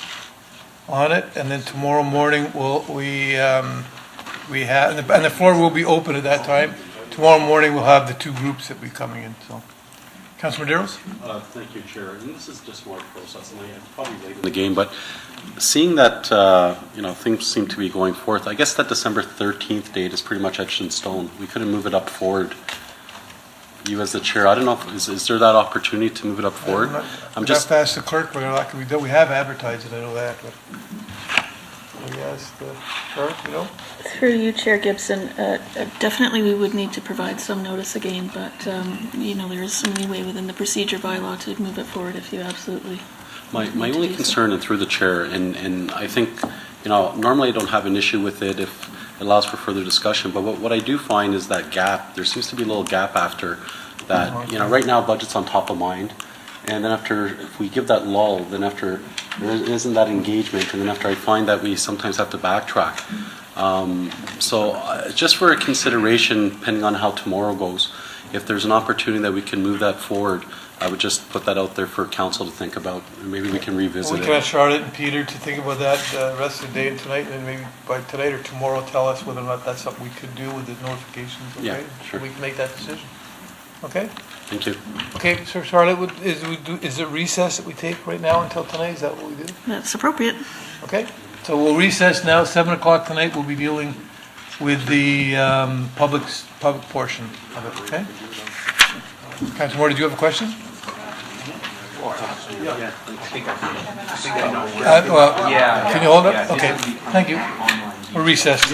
on it, and then tomorrow morning we have, and the floor will be open at that time. Tomorrow morning we'll have the two groups that will be coming in. So, Councilor Medeiros? Thank you, Chair. And this is just more process, and I'm probably late in the game, but seeing that things seem to be going forth, I guess that December 13th date is pretty much etched in stone. We couldn't move it up forward. You as the chair, I don't know, is there that opportunity to move it up forward? I'm just ask the clerk. We have advertised it. I know that, but we ask the clerk. Through you, Chair Gibson, definitely we would need to provide some notice again, but there is some leeway within the procedure bylaw to move it forward if you absolutely. My only concern, and through the chair, and I think normally I don't have an issue with it if it allows for further discussion, but what I do find is that gap. There seems to be a little gap after that. Right now budget's on top of mind, and then if we give that lull, then after there isn't that engagement, and then after I find that we sometimes have to backtrack. So just for a consideration, depending on how tomorrow goes, if there's an opportunity that we can move that forward, I would just put that out there for council to think about. Maybe we can revisit it. We can ask Charlotte and Peter to think about that the rest of the day and tonight, and then maybe by tonight or tomorrow tell us whether or not that's something we could do with the notifications. Okay? Yeah, sure. We can make that decision. Okay? Thank you. Okay, so Charlotte, is it recess that we take right now until tonight? Is that what we do? That's appropriate. Okay. So we'll recess now. 7 o'clock tonight. We'll be dealing with the public portion of it. Okay. Councilor Moore, did you have a question? Can you hold it? Okay. Thank you. We're recessed.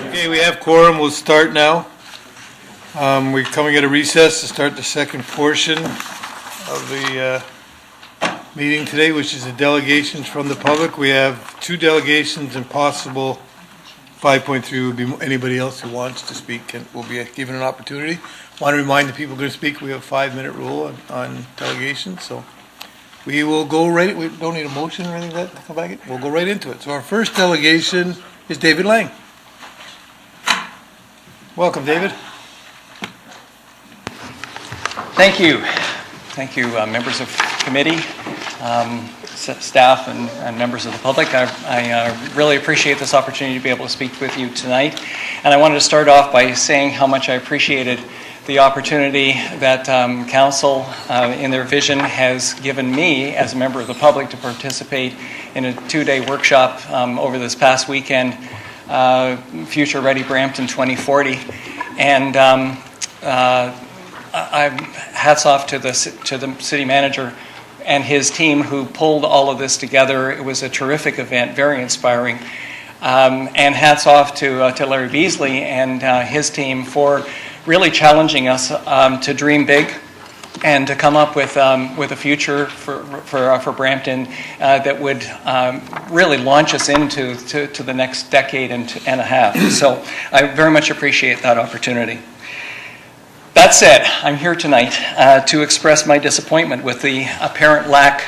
Okay, we have quorum. We'll start now. We're coming at a recess to start the second portion of the meeting today, which is the delegations from the public. We have 2 delegations, and possible 5.3 would be anybody else who wants to speak and will be given an opportunity. Want to remind the people going to speak, we have a 5-minute rule on delegations, so we will go right. We don't need a motion or anything like that to come back in. We'll go right into it. So our first delegation is David Lang. Welcome, David. Thank you. Thank you, members of committee, staff, and members of the public. I really appreciate this opportunity to be able to speak with you tonight. And I wanted to start off by saying how much I appreciated the opportunity that Council, in their vision, has given me as a member of the public to participate in a 2-day workshop over this past weekend, Future Ready Brampton 2040. And hats off to the city manager and his team who pulled all of this together. It was a terrific event, very inspiring. And hats off to Larry Beasley and his team for really challenging us to dream big, and to come up with a future for Brampton that would really launch us into the next decade and a half. So I very much appreciate that opportunity. That said, I'm here tonight to express my disappointment with the apparent lack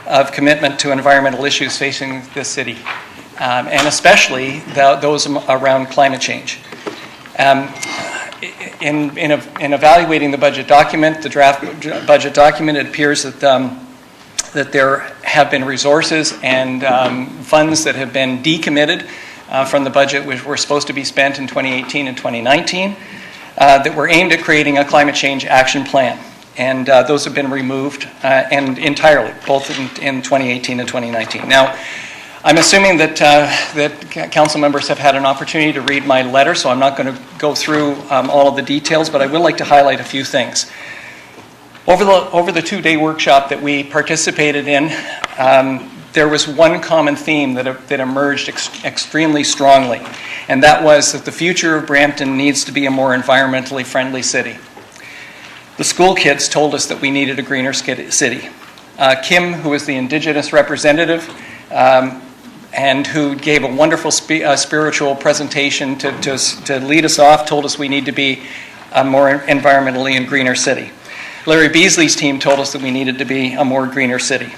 of commitment to environmental issues facing this city, and especially those around climate change. In evaluating the budget document, the draft budget document, it appears that there have been resources and funds that have been decommitted from the budget, which were supposed to be spent in 2018 and 2019, that were aimed at creating a climate change action plan. And those have been removed and entirely, both in 2018 and 2019. Now, I'm assuming that council members have had an opportunity to read my letter, so I'm not going to go through all of the details, but I would like to highlight a few things. Over the 2-day workshop that we participated in, there was one common theme that emerged extremely strongly, and that was that the future of Brampton needs to be a more environmentally friendly city. The school kids told us that we needed a greener city. Kim, who was the Indigenous representative, and who gave a wonderful spiritual presentation to lead us off, told us we need to be a more environmentally and greener city. Larry Beasley's team told us that we needed to be a more greener city.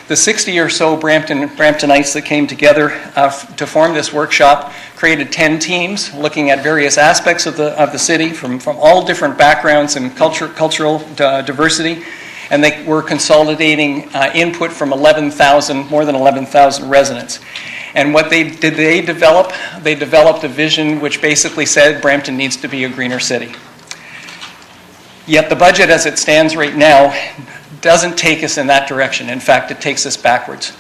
The 60 or so Bramptonites that came together to form this workshop created 10 teams looking at various aspects of the city from all different backgrounds and cultural diversity. And they were consolidating input from more than 11,000 residents. And what they develop? They developed a vision which basically said Brampton needs to be a greener city. Yet the budget as it stands right now doesn't take us in that direction. In fact, it takes us backwards.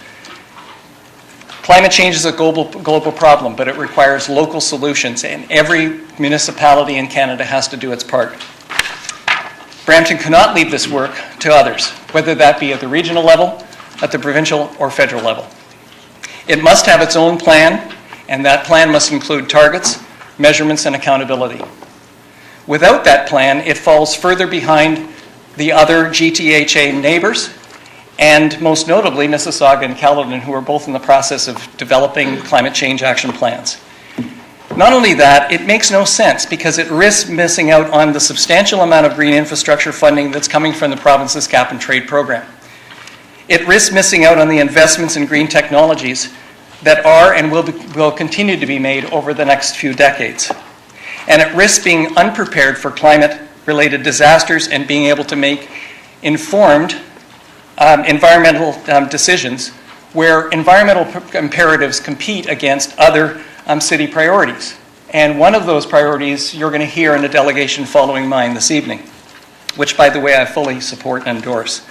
Climate change is a global problem, but it requires local solutions, and every municipality in Canada has to do its part. Brampton cannot leave this work to others, whether that be at the regional level, at the provincial or federal level. It must have its own plan, and that plan must include targets, measurements, and accountability. Without that plan, it falls further behind the other GTHA neighbors, and most notably Mississauga and Caledon, who are both in the process of developing climate change action plans. Not only that, it makes no sense because it risks missing out on the substantial amount of green infrastructure funding that's coming from the province's cap and trade program. It risks missing out on the investments in green technologies that are and will continue to be made over the next few decades. And it risks being unprepared for climate-related disasters and being able to make informed environmental decisions where environmental imperatives compete against other city priorities. And one of those priorities you're going to hear in the delegation following mine this evening, which, by the way, I fully support and endorse.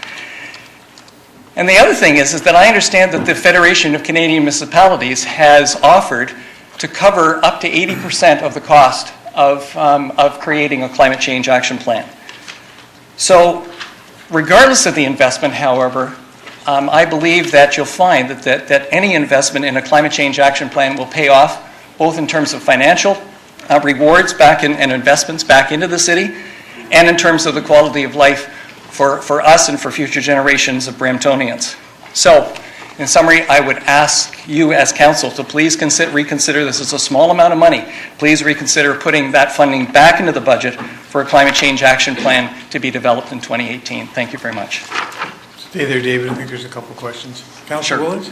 And the other thing is that I understand that the Federation of Canadian Municipalities has offered to cover up to 80% of the cost of creating a climate change action plan. So regardless of the investment, however, I believe that you'll find that any investment in a climate change action plan will pay off, both in terms of financial rewards and investments back into the city, and in terms of the quality of life for us and for future generations of Bramptonians. So, in summary, I would ask you as council to please reconsider. This is a small amount of money. Please reconsider putting that funding back into the budget for a climate change action plan to be developed in 2018. Thank you very much. Stay there, David. I think there's a couple of questions. Councillor Williams?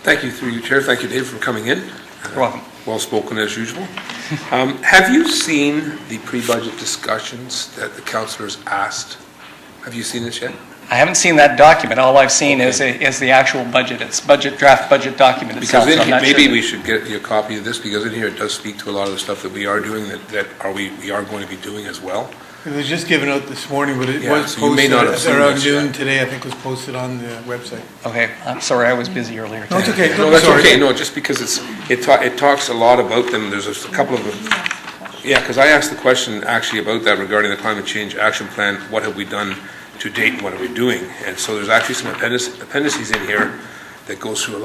Thank you, through you, Chair. Thank you, Dave, for coming in. You're welcome. Well spoken as usual. Have you seen the pre-budget discussions that the councillors asked? Have you seen this yet? I haven't seen that document. All I've seen is the actual budget. It's draft budget document itself. Because so maybe we should get you a copy of this, because in here it does speak to a lot of the stuff that we are doing we are going to be doing as well. It was just given out this morning, but it was so you may posted not have seen around this noon yet. today. I think it was posted on the website. Okay, I'm sorry, I was busy earlier. No, it's okay. No, that's okay. No, just because it talks a lot about them. There's a couple of them. Yeah, because I asked the question actually about that regarding the climate change action plan. What have we done to date and what are we doing? And so there's actually some appendices in here that goes through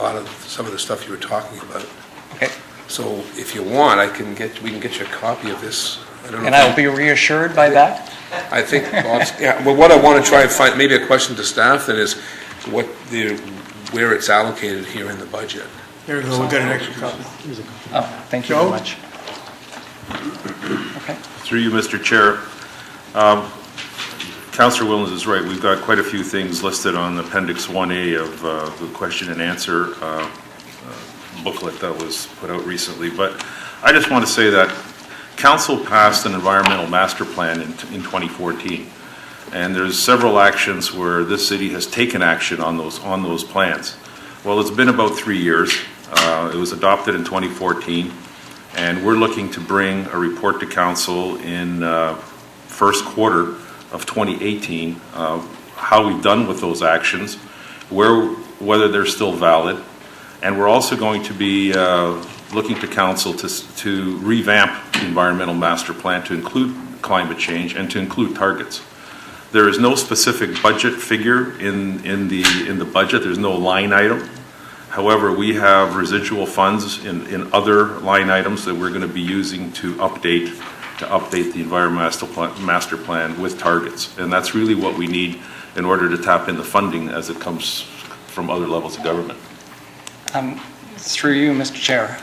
some of the stuff you were talking about. Okay. So if you want, we can get you a copy of this don't know. And I will be reassured by that. I think, yeah, but what I want to try and find, maybe a question to staff then is where it's allocated here in the budget. Here we go, we've got an extra copy. Oh, thank you Joe? very much. Okay. Through you, Mr. Chair. Councillor Williams is right. We've got quite a few things listed on Appendix 1A of the question and answer booklet that was put out recently. But I just want to say that Council passed an environmental master plan in 2014. And there's several actions where this city has taken action on those plans. Well, it's been about 3 years. It was adopted in 2014. And we're looking to bring a report to Council in first quarter of 2018, how we've done with those actions, whether they're still valid. And we're also going to be looking to Council to revamp the environmental master plan to include climate change and to include targets. There is no specific budget figure in the budget. There's no line item. However, we have residual funds in other line items that we're going to be using to update the environmental master plan with targets. And that's really what we need in order to tap into funding as it comes from other levels of government. Through you, Mr. Chair,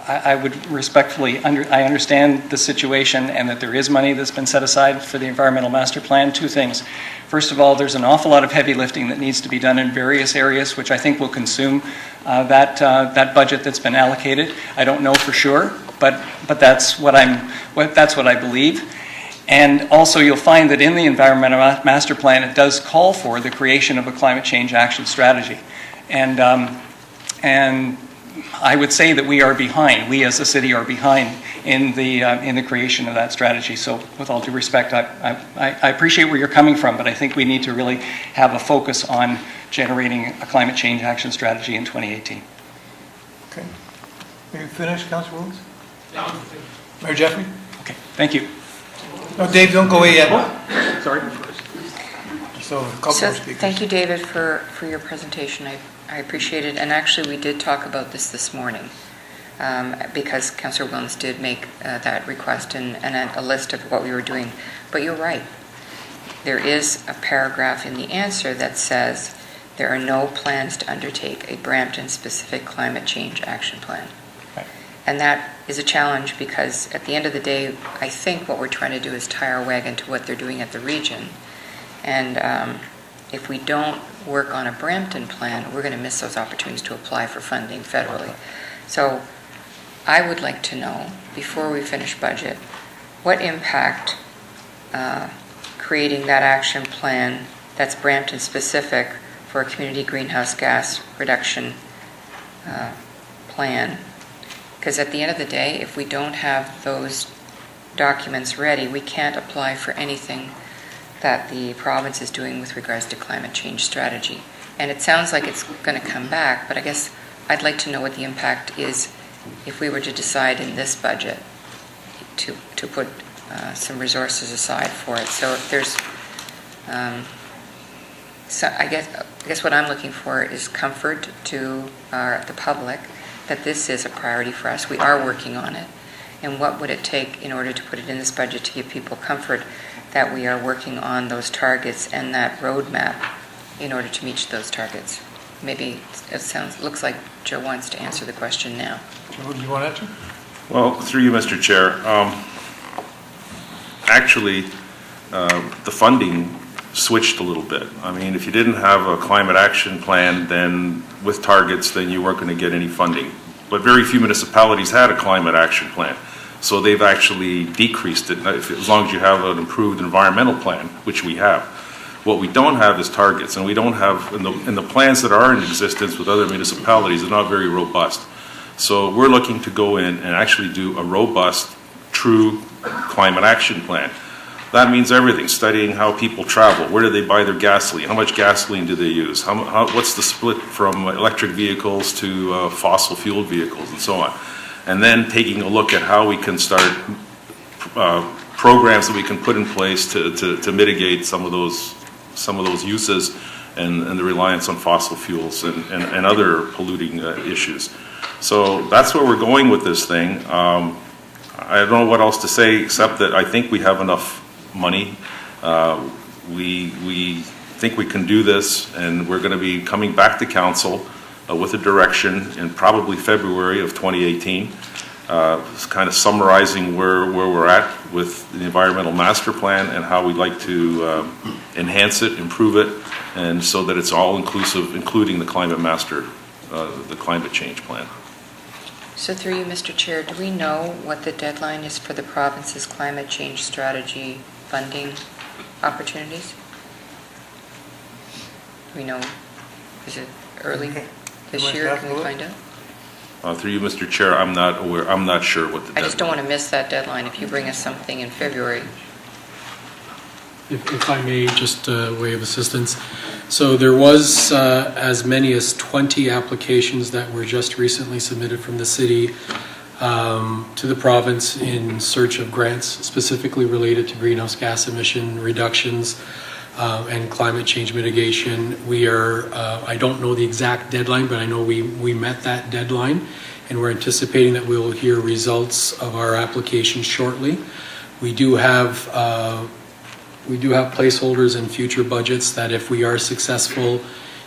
I would respectfully, I understand the situation and that there is money that's been set aside for the environmental master plan. Two things. First of all, there's an awful lot of heavy lifting that needs to be done in various areas, which I think will consume that budget that's been allocated. I don't know for sure, but that's what I believe. And also, you'll find that in the environmental master plan, it does call for the creation of a climate change action strategy, and I would say that we are behind. We as a city are behind in the creation of that strategy. So, with all due respect, I appreciate where you're coming from, but I think we need to really have a focus on generating a climate change action strategy in 2018. Okay. Are you finished, Councilor Williams? No. Mayor Jeffrey? Okay. Thank you. No, Dave, don't go away yet. Sorry. So, a couple more speakers. Thank you, David, for your presentation. I appreciate it. And actually, we did talk about this morning because Councillor Williams did make that request and a list of what we were doing. But you're right. There is a paragraph in the answer that says there are no plans to undertake a Brampton-specific climate change action plan. Right. And that is a challenge because at the end of the day, I think what we're trying to do is tie our wagon to what they're doing at the region. And if we don't work on a Brampton plan, we're going to miss those opportunities to apply for funding federally. So I would like to know, before we finish budget, what impact creating that action plan that's Brampton specific for a community greenhouse gas reduction plan. Because at the end of the day, if we don't have those documents ready, we can't apply for anything that the province is doing with regards to climate change strategy. And it sounds like it's going to come back, but I guess I'd like to know what the impact is if we were to decide in this budget to put some resources aside for it. So if there's, so I guess what I'm looking for is comfort to the public that this is a priority for us. We are working on it. And what would it take in order to put it in this budget to give people comfort that we are working on those targets and that roadmap in order to meet those targets? Maybe it looks like Joe wants to answer the question now. Joe, do you want to answer? Well, through you, Mr. Chair, actually, the funding switched a little bit. I mean, if you didn't have a climate action plan, then with targets, then you weren't going to get any funding. But very few municipalities had a climate action plan. So they've actually decreased it, as long as you have an improved environmental plan, which we have. What we don't have is targets, and we don't have, and the plans that are in existence with other municipalities are not very robust. So we're looking to go in and actually do a robust, true climate action plan. That means everything, studying how people travel, where do they buy their gasoline, how much gasoline do they use, what's the split from electric vehicles to fossil fuel vehicles, and so on. And then taking a look at how we can start programs that we can put in place to mitigate some of those uses and the reliance on fossil fuels and other polluting issues. So that's where we're going with this thing. I don't know what else to say, except that I think we have enough money. We think we can do this, and we're going to be coming back to council with a direction in probably February of 2018. It's kind of summarizing where we're at with the environmental master plan and how we'd like to enhance it, improve it, and so that it's all inclusive, including the climate master, the climate change plan. So through you, Mr. Chair, do we know what the deadline is for the province's climate change strategy funding opportunities? Do we know? Is it early this year? Can we find out? Through you, Mr. Chair, I'm not aware. I'm not sure what the deadline. I just don't want to miss that deadline if you bring us something in February. If I may, just a way of assistance. So there was as many as 20 applications that were just recently submitted from the city to the province in search of grants specifically related to greenhouse gas emission reductions and climate change mitigation. We are, I don't know the exact deadline, but I know we met that deadline, and we're anticipating that we will hear results of our application shortly. We do have placeholders in future budgets that if we are successful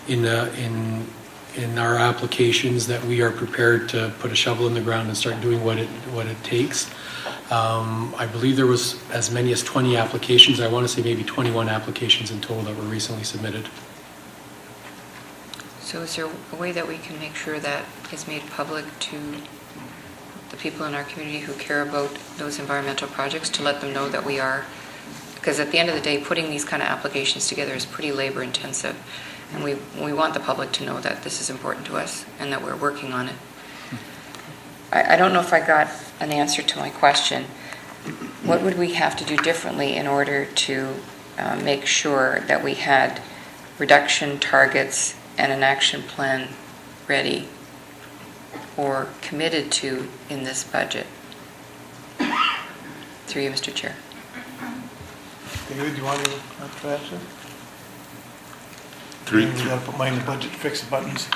in our applications, that we are prepared to put a shovel in the ground and start doing what it takes. I believe there was as many as 20 applications. I want to say maybe 21 applications in total that were recently submitted. So is there a way that we can make sure that is made public to the people in our community who care about those environmental projects, to let them know that we are? Because at the end of the day, putting these kind of applications together is pretty labor intensive. And we want the public to know that this is important to us and that we're working on it. I don't know if I got an answer to my question. What would we have to do differently in order to make sure that we had reduction targets and an action plan ready or committed to in this budget? Through you, Mr. Chair. David, do you want to answer? You got to put mine in the budget, fix the buttons.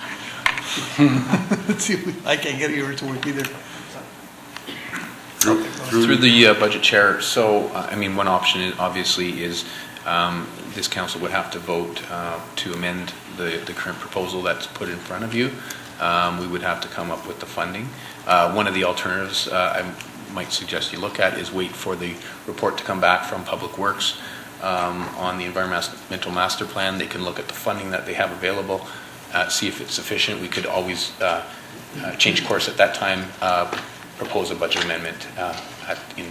Let's see if I can't get yours to work either. Through the budget chair. So, I mean, one option obviously is this council would have to vote to amend the current proposal that's put in front of you. We would have to come up with the funding. One of the alternatives I might suggest you look at is wait for the report to come back from Public Works on the environmental master plan. They can look at the funding that they have available, see if it's sufficient. We could always change course at that time, propose a budget amendment in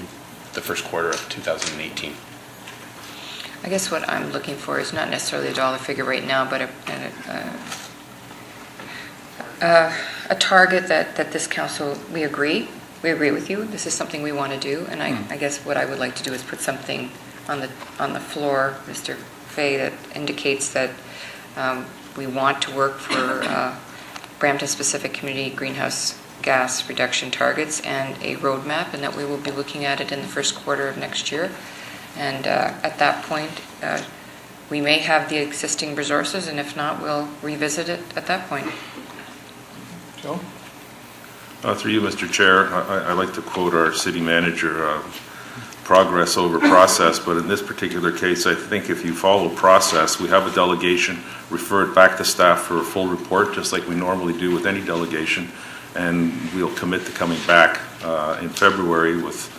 the first quarter of 2018. I guess what I'm looking for is not necessarily a dollar figure right now, but a target that this council, we agree with you. This is something we want to do, and I guess what I would like to do is put something on the floor, Mr. Fay, that indicates that we want to work for Brampton-specific community greenhouse gas reduction targets and a roadmap, and that we will be looking at it in the first quarter of next year. And at that point, we may have the existing resources, and if not, we'll revisit it at that point. Joe? Through you, Mr. Chair, I like to quote our city manager, progress over process, but in this particular case, I think if you follow process, we have a delegation, refer it back to staff for a full report, just like we normally do with any delegation, and we'll commit to coming back in February with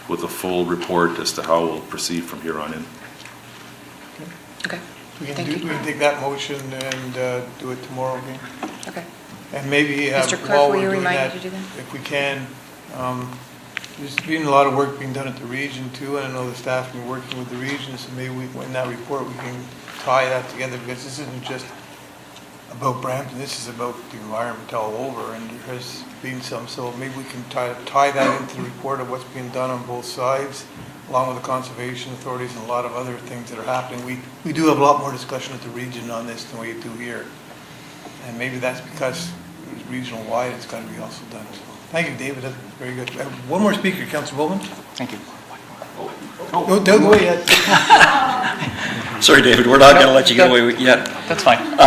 a full report as to how we'll proceed from here on in. Okay. We can take that motion and do it tomorrow again. Okay. And maybe Mr. Clerk, while will we're you doing remind that, me to do that? if we can, there's been a lot of work being done at the region too, and I know the staff have been working with the region, so maybe in that report we can tie that together, because this isn't just about Brampton, this is about the environment all over, and there has been some, so maybe we can tie that into the report of what's being done on both sides, along with the conservation authorities and a lot of other things that are happening. We do have a lot more discussion at the region on this than we do here. And maybe that's because it's regional wide, it's got to be also done. So, thank you, David. That's very good. One more speaker, Councillor Bowman. Thank you. Don't go yet. Sorry, David, we're not going to let you get away yet. That's fine.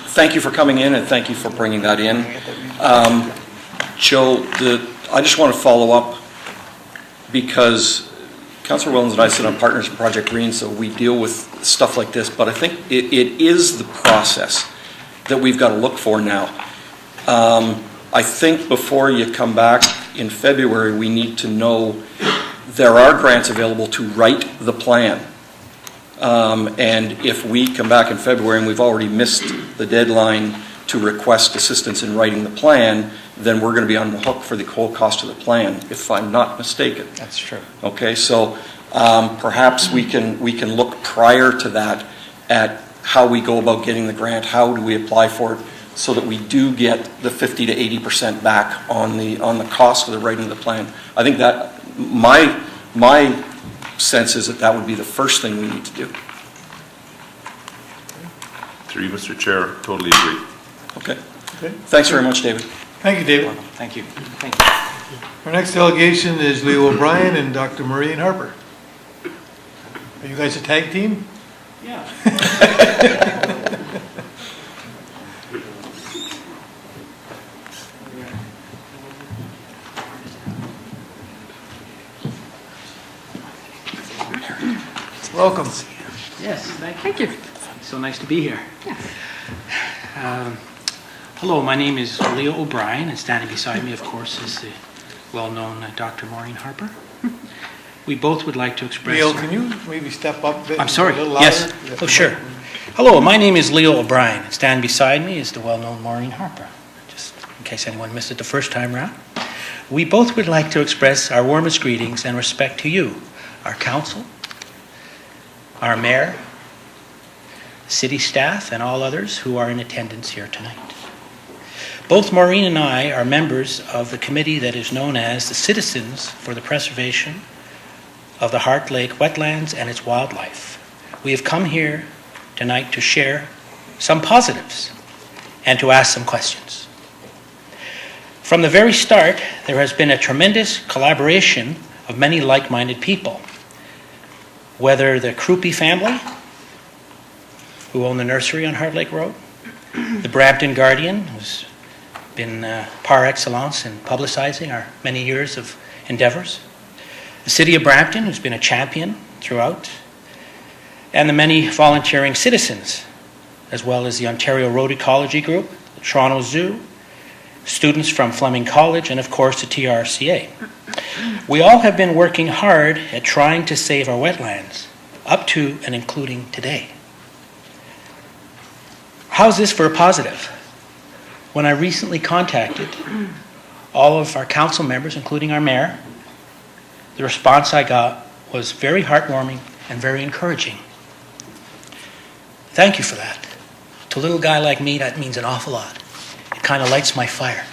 Thank you for coming in, and thank you for bringing that in. Joe, I just want to follow up because Councillor Wellens and I sit on Partners in Project Green, so we deal with stuff like this, but I think it is the process that we've got to look for now. I think before you come back in February, we need to know there are grants available to write the plan. And if we come back in February and we've already missed the deadline to request assistance in writing the plan, then we're going to be on the hook for the whole cost of the plan, if I'm not mistaken. That's true. Okay, so perhaps we can look prior to that at how we go about getting the grant, how do we apply for it, so that we do get the 50 to 80% back on the cost of the writing of the plan. I think that my sense is that would be the first thing we need to do. Through you, Mr. Chair, totally agree. Okay. Thanks very much, David. Thank you, David. Thank you. Thank you. Our next delegation is Leo O'Brien and Dr. Maureen Harper. Are you guys a tag team? Yeah. Welcome. Yes, thank you. So nice to be here. Hello, my name is Leo O'Brien, and standing beside me, of course, is the well-known Dr. Maureen Harper. We both would like to express... Leo, can you maybe step up a bit? I'm sorry, A little louder? yes. Yeah. Oh, sure. Hello, my name is Leo O'Brien, and standing beside me is the well-known Maureen Harper, just in case anyone missed it the first time round. We both would like to express our warmest greetings and respect to you, our council, our mayor, city staff, and all others who are in attendance here tonight. Both Maureen and I are members of the committee that is known as the Citizens for the Preservation of the Heart Lake Wetlands and its Wildlife. We have come here tonight to share some positives and to ask some questions. From the very start, there has been a tremendous collaboration of many like-minded people, whether the Krupe family, who own the nursery on Heart Lake Road, the Brampton Guardian, who's been par excellence in publicizing our many years of endeavors, the City of Brampton, who's been a champion throughout, and the many volunteering citizens, as well as the Ontario Road Ecology Group, the Toronto Zoo, students from Fleming College, and of course the TRCA. We all have been working hard at trying to save our wetlands, up to and including today. How's this for a positive? When I recently contacted all of our council members, including our mayor, the response I got was very heartwarming and very encouraging. Thank you for that. To a little guy like me, that means an awful lot. It kind of lights my fire.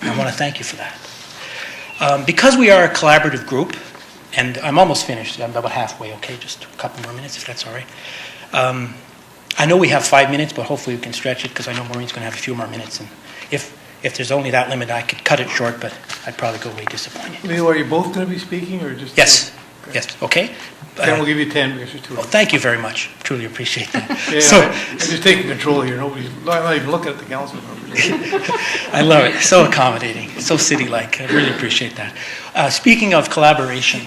I want to thank you for that. Because we are a collaborative group, and I'm almost finished, I'm about halfway, okay, just a couple more minutes if that's all right. I know we have 5 minutes, but hopefully we can stretch it because I know Maureen's going to have a few more minutes. And if there's only that limit, I could cut it short, but I'd probably go away disappointed. Leo, are you both going to be speaking or just... Yes. Yes, okay. Then we'll give you 10 because you're too well, thank you very much. Truly appreciate that. Yeah, I'm just taking control here. I'm not even looking at the council members. I love it. So accommodating. So city-like. I really appreciate that. Speaking of collaboration,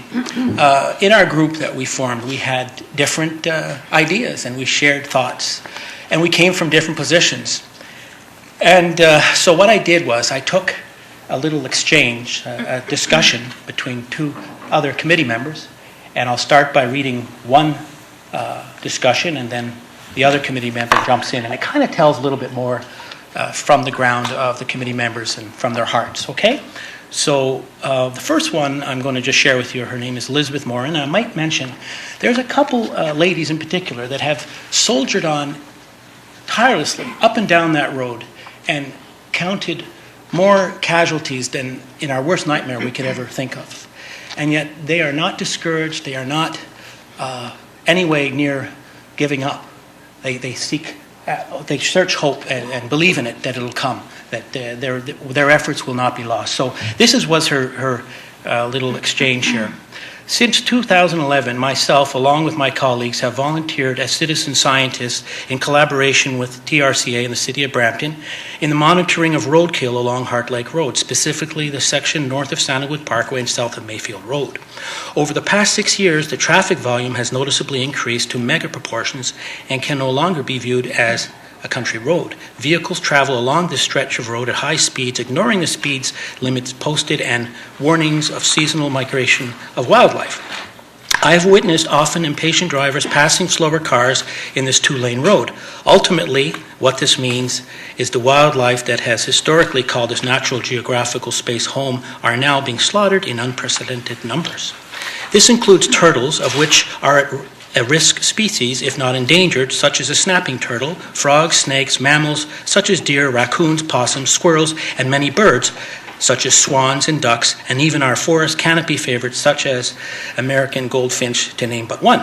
in our group that we formed, we had different ideas and we shared thoughts. And we came from different positions. And so what I did was I took a little exchange, a discussion between two other committee members, and I'll start by reading one discussion, and then the other committee member jumps in, and it kind of tells a little bit more from the ground of the committee members and from their hearts, okay? So the first one I'm going to just share with you, her name is Elizabeth Morin, and I might mention there's a couple ladies in particular that have soldiered on tirelessly up and down that road and counted more casualties than in our worst nightmare we could ever think of. And yet they are not discouraged, they are not any way near giving up. They seek, they search hope and believe in it that it'll come, that their efforts will not be lost. So this was her little exchange here. Since 2011, myself, along with my colleagues, have volunteered as citizen scientists in collaboration with TRCA and the City of Brampton in the monitoring of roadkill along Heart Lake Road, specifically the section north of Sandalwood Parkway and south of Mayfield Road. Over the past 6 years, the traffic volume has noticeably increased to mega proportions and can no longer be viewed as a country road. Vehicles travel along this stretch of road at high speeds, ignoring the speed limits posted and warnings of seasonal migration of wildlife. I have witnessed often impatient drivers passing slower cars in this two-lane road. Ultimately, what this means is the wildlife that has historically called this natural geographical space home are now being slaughtered in unprecedented numbers. This includes turtles, of which are at risk species, if not endangered, such as a snapping turtle, frogs, snakes, mammals, such as deer, raccoons, possums, squirrels, and many birds, such as swans and ducks, and even our forest canopy favorites, such as American goldfinch, to name but one.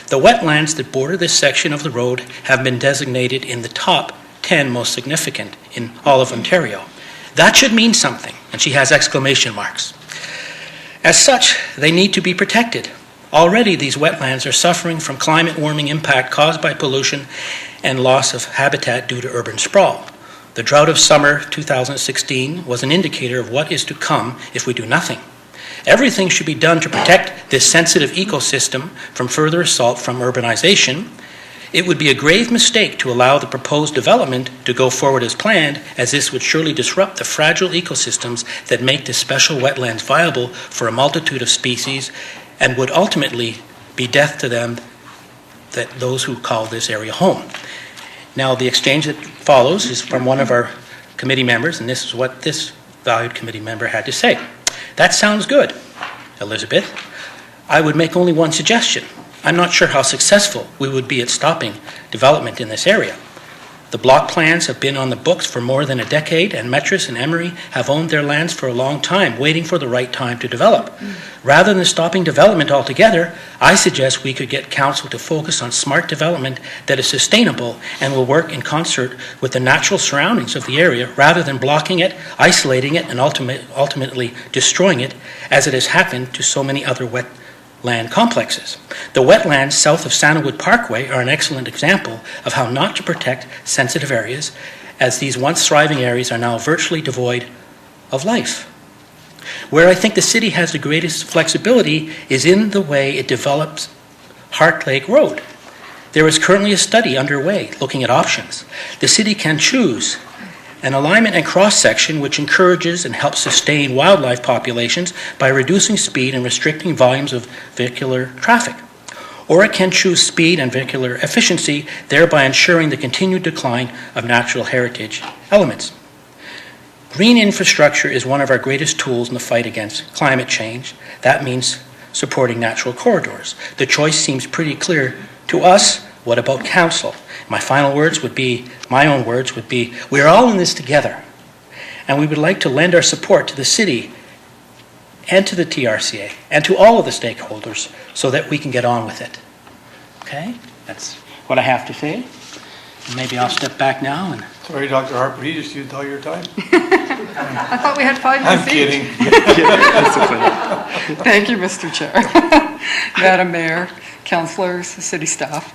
The wetlands that border this section of the road have been designated in the top 10 most significant in all of Ontario. That should mean something, and she has exclamation marks. As such, they need to be protected. Already, these wetlands are suffering from climate warming impact caused by pollution and loss of habitat due to urban sprawl. The drought of summer 2016 was an indicator of what is to come if we do nothing. Everything should be done to protect this sensitive ecosystem from further assault from urbanization. It would be a grave mistake to allow the proposed development to go forward as planned, as this would surely disrupt the fragile ecosystems that make this special wetlands viable for a multitude of species, and would ultimately be death to them, that those who call this area home. Now, the exchange that follows is from one of our committee members, and this is what this valued committee member had to say. That sounds good, Elizabeth. I would make only one suggestion. I'm not sure how successful we would be at stopping development in this area. The block plans have been on the books for more than a decade, and Metris and Emery have owned their lands for a long time, waiting for the right time to develop. Rather than stopping development altogether, I suggest we could get council to focus on smart development that is sustainable and will work in concert with the natural surroundings of the area, rather than blocking it, isolating it, and ultimately destroying it, as it has happened to so many other wetland complexes. The wetlands south of Sandalwood Parkway are an excellent example of how not to protect sensitive areas, as these once thriving areas are now virtually devoid of life. Where I think the city has the greatest flexibility is in the way it develops Heart Lake Road. There is currently a study underway looking at options. The city can choose an alignment and cross-section which encourages and helps sustain wildlife populations by reducing speed and restricting volumes of vehicular traffic. Or it can choose speed and vehicular efficiency, thereby ensuring the continued decline of natural heritage elements. Green infrastructure is one of our greatest tools in the fight against climate change. That means supporting natural corridors. The choice seems pretty clear to us. What about council? My own words would be, we're all in this together, and we would like to lend our support to the city and to the TRCA and to all of the stakeholders so that we can get on with it. Okay? That's what I have to say. Maybe I'll step back now. And Sorry, Dr. Harper, you just used all your time. I thought we had 5 minutes I'm kidding. Thank you, Mr. Chair. Madam Mayor, councillors, city staff.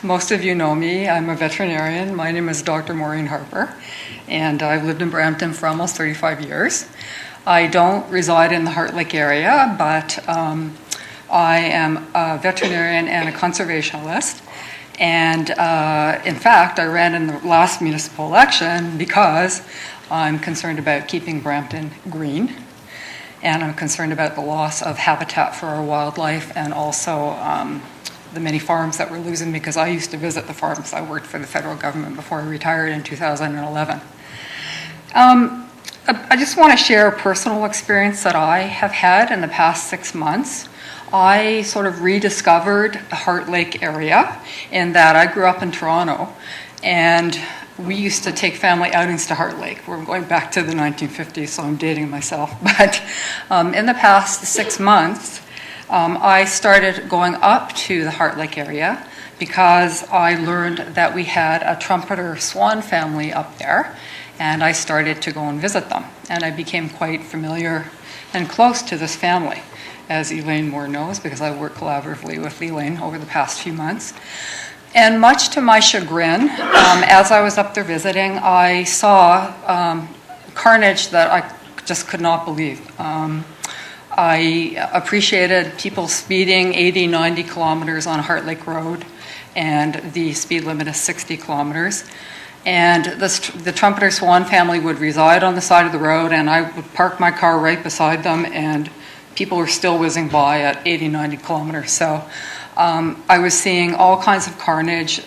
Most of you know me. I'm a veterinarian. My name is Dr. Maureen Harper, and I've lived in Brampton for almost 35 years. I don't reside in the Heart Lake area, but I am a veterinarian and a conservationist. And in fact, I ran in the last municipal election because I'm concerned about keeping Brampton green, and I'm concerned about the loss of habitat for our wildlife, and also the many farms that we're losing, because I used to visit the farms. I worked for the federal government before I retired in 2011. I just want to share a personal experience that I have had in the past 6 months. I sort of rediscovered the Heart Lake area in that I grew up in Toronto, and we used to take family outings to Heart Lake. We're going back to the 1950s, so I'm dating myself. But in the past 6 months, I started going up to the Heart Lake area because I learned that we had a trumpeter swan family up there, and I started to go and visit them. And I became quite familiar and close to this family. as Elaine Moore knows, because I worked collaboratively with Elaine over the past few months. And much to my chagrin, as I was up there visiting, I saw carnage that I just could not believe. I appreciated people speeding 80, 90 kilometers on Heart Lake Road, and the speed limit is 60 kilometers. And the Trumpeter Swan family would reside on the side of the road, and I would park my car right beside them, and people were still whizzing by at 80, 90 kilometers. So I was seeing all kinds of carnage,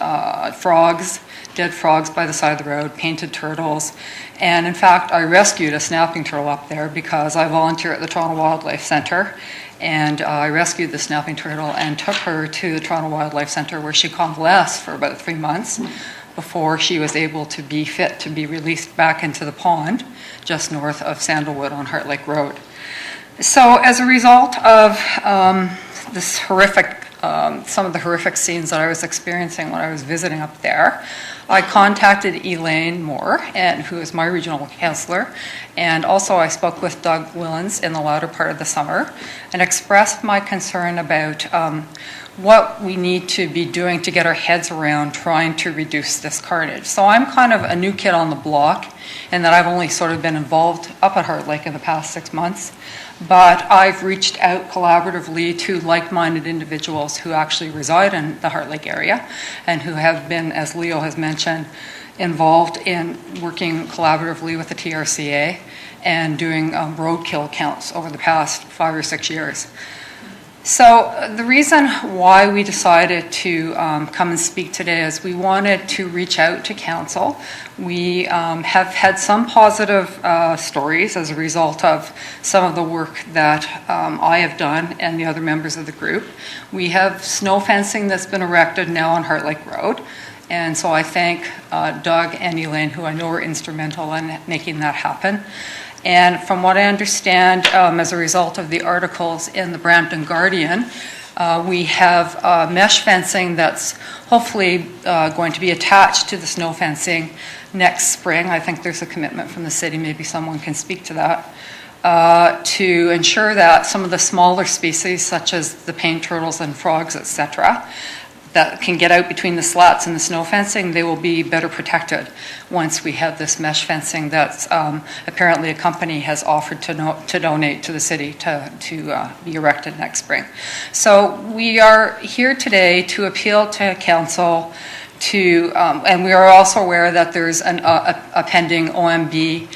frogs, dead frogs by the side of the road, painted turtles. And in fact, I rescued a snapping turtle up there because I volunteer at the Toronto Wildlife Centre. And I rescued the snapping turtle and took her to the Toronto Wildlife Centre, where she convalesced for about 3 months before she was able to be fit to be released back into the pond just north of Sandalwood on Heart Lake Road. So as a result of this horrific, some of the horrific scenes that I was experiencing when I was visiting up there, I contacted Elaine Moore, who is my regional councillor, and also I spoke with Doug Willens in the latter part of the summer and expressed my concern about what we need to be doing to get our heads around trying to reduce this carnage. So I'm kind of a new kid on the block, in that I've only sort of been involved up at Heart Lake in the past 6 months. But I've reached out collaboratively to like-minded individuals who actually reside in the Heart Lake area and who have been, as Leo has mentioned, involved in working collaboratively with the TRCA and doing roadkill counts over the past 5 or 6 years. So the reason why we decided to come and speak today is we wanted to reach out to council. We have had some positive stories as a result of some of the work that I have done and the other members of the group. We have snow fencing that's been erected now on Heart Lake Road. And so I thank Doug and Elaine, who I know were instrumental in making that happen. And from what I understand, as a result of the articles in the Brampton Guardian, we have mesh fencing that's hopefully going to be attached to the snow fencing next spring. I think there's a commitment from the city, maybe someone can speak to that, to ensure that some of the smaller species, such as the painted turtles and frogs, etc., that can get out between the slats and the snow fencing, they will be better protected once we have this mesh fencing that's apparently a company has offered to donate to the city to be erected next spring. So we are here today to appeal to council to, and we are also aware that there's a pending OMB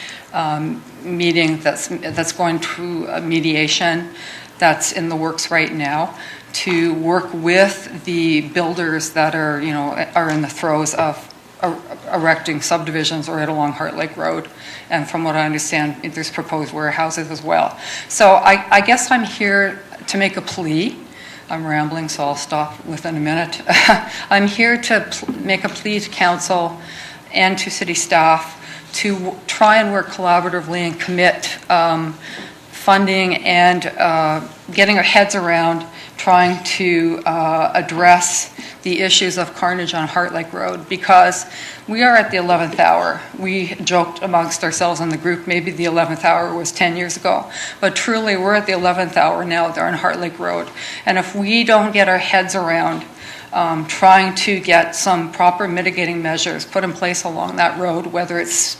meeting that's going through mediation that's in the works right now, to work with the builders that are in the throes of erecting subdivisions right along Heart Lake Road. And from what I understand, there's proposed warehouses as well. So I guess I'm here to make a plea. I'm rambling, so I'll stop within a minute. I'm here to make a plea to council and to city staff to try and work collaboratively and commit funding and getting our heads around trying to address the issues of carnage on Heart Lake Road, because we are at the 11th hour. We joked amongst ourselves in the group, maybe the 11th hour was 10 years ago, but truly we're at the 11th hour now there on Heart Lake Road. And if we don't get our heads around trying to get some proper mitigating measures put in place along that road, whether it's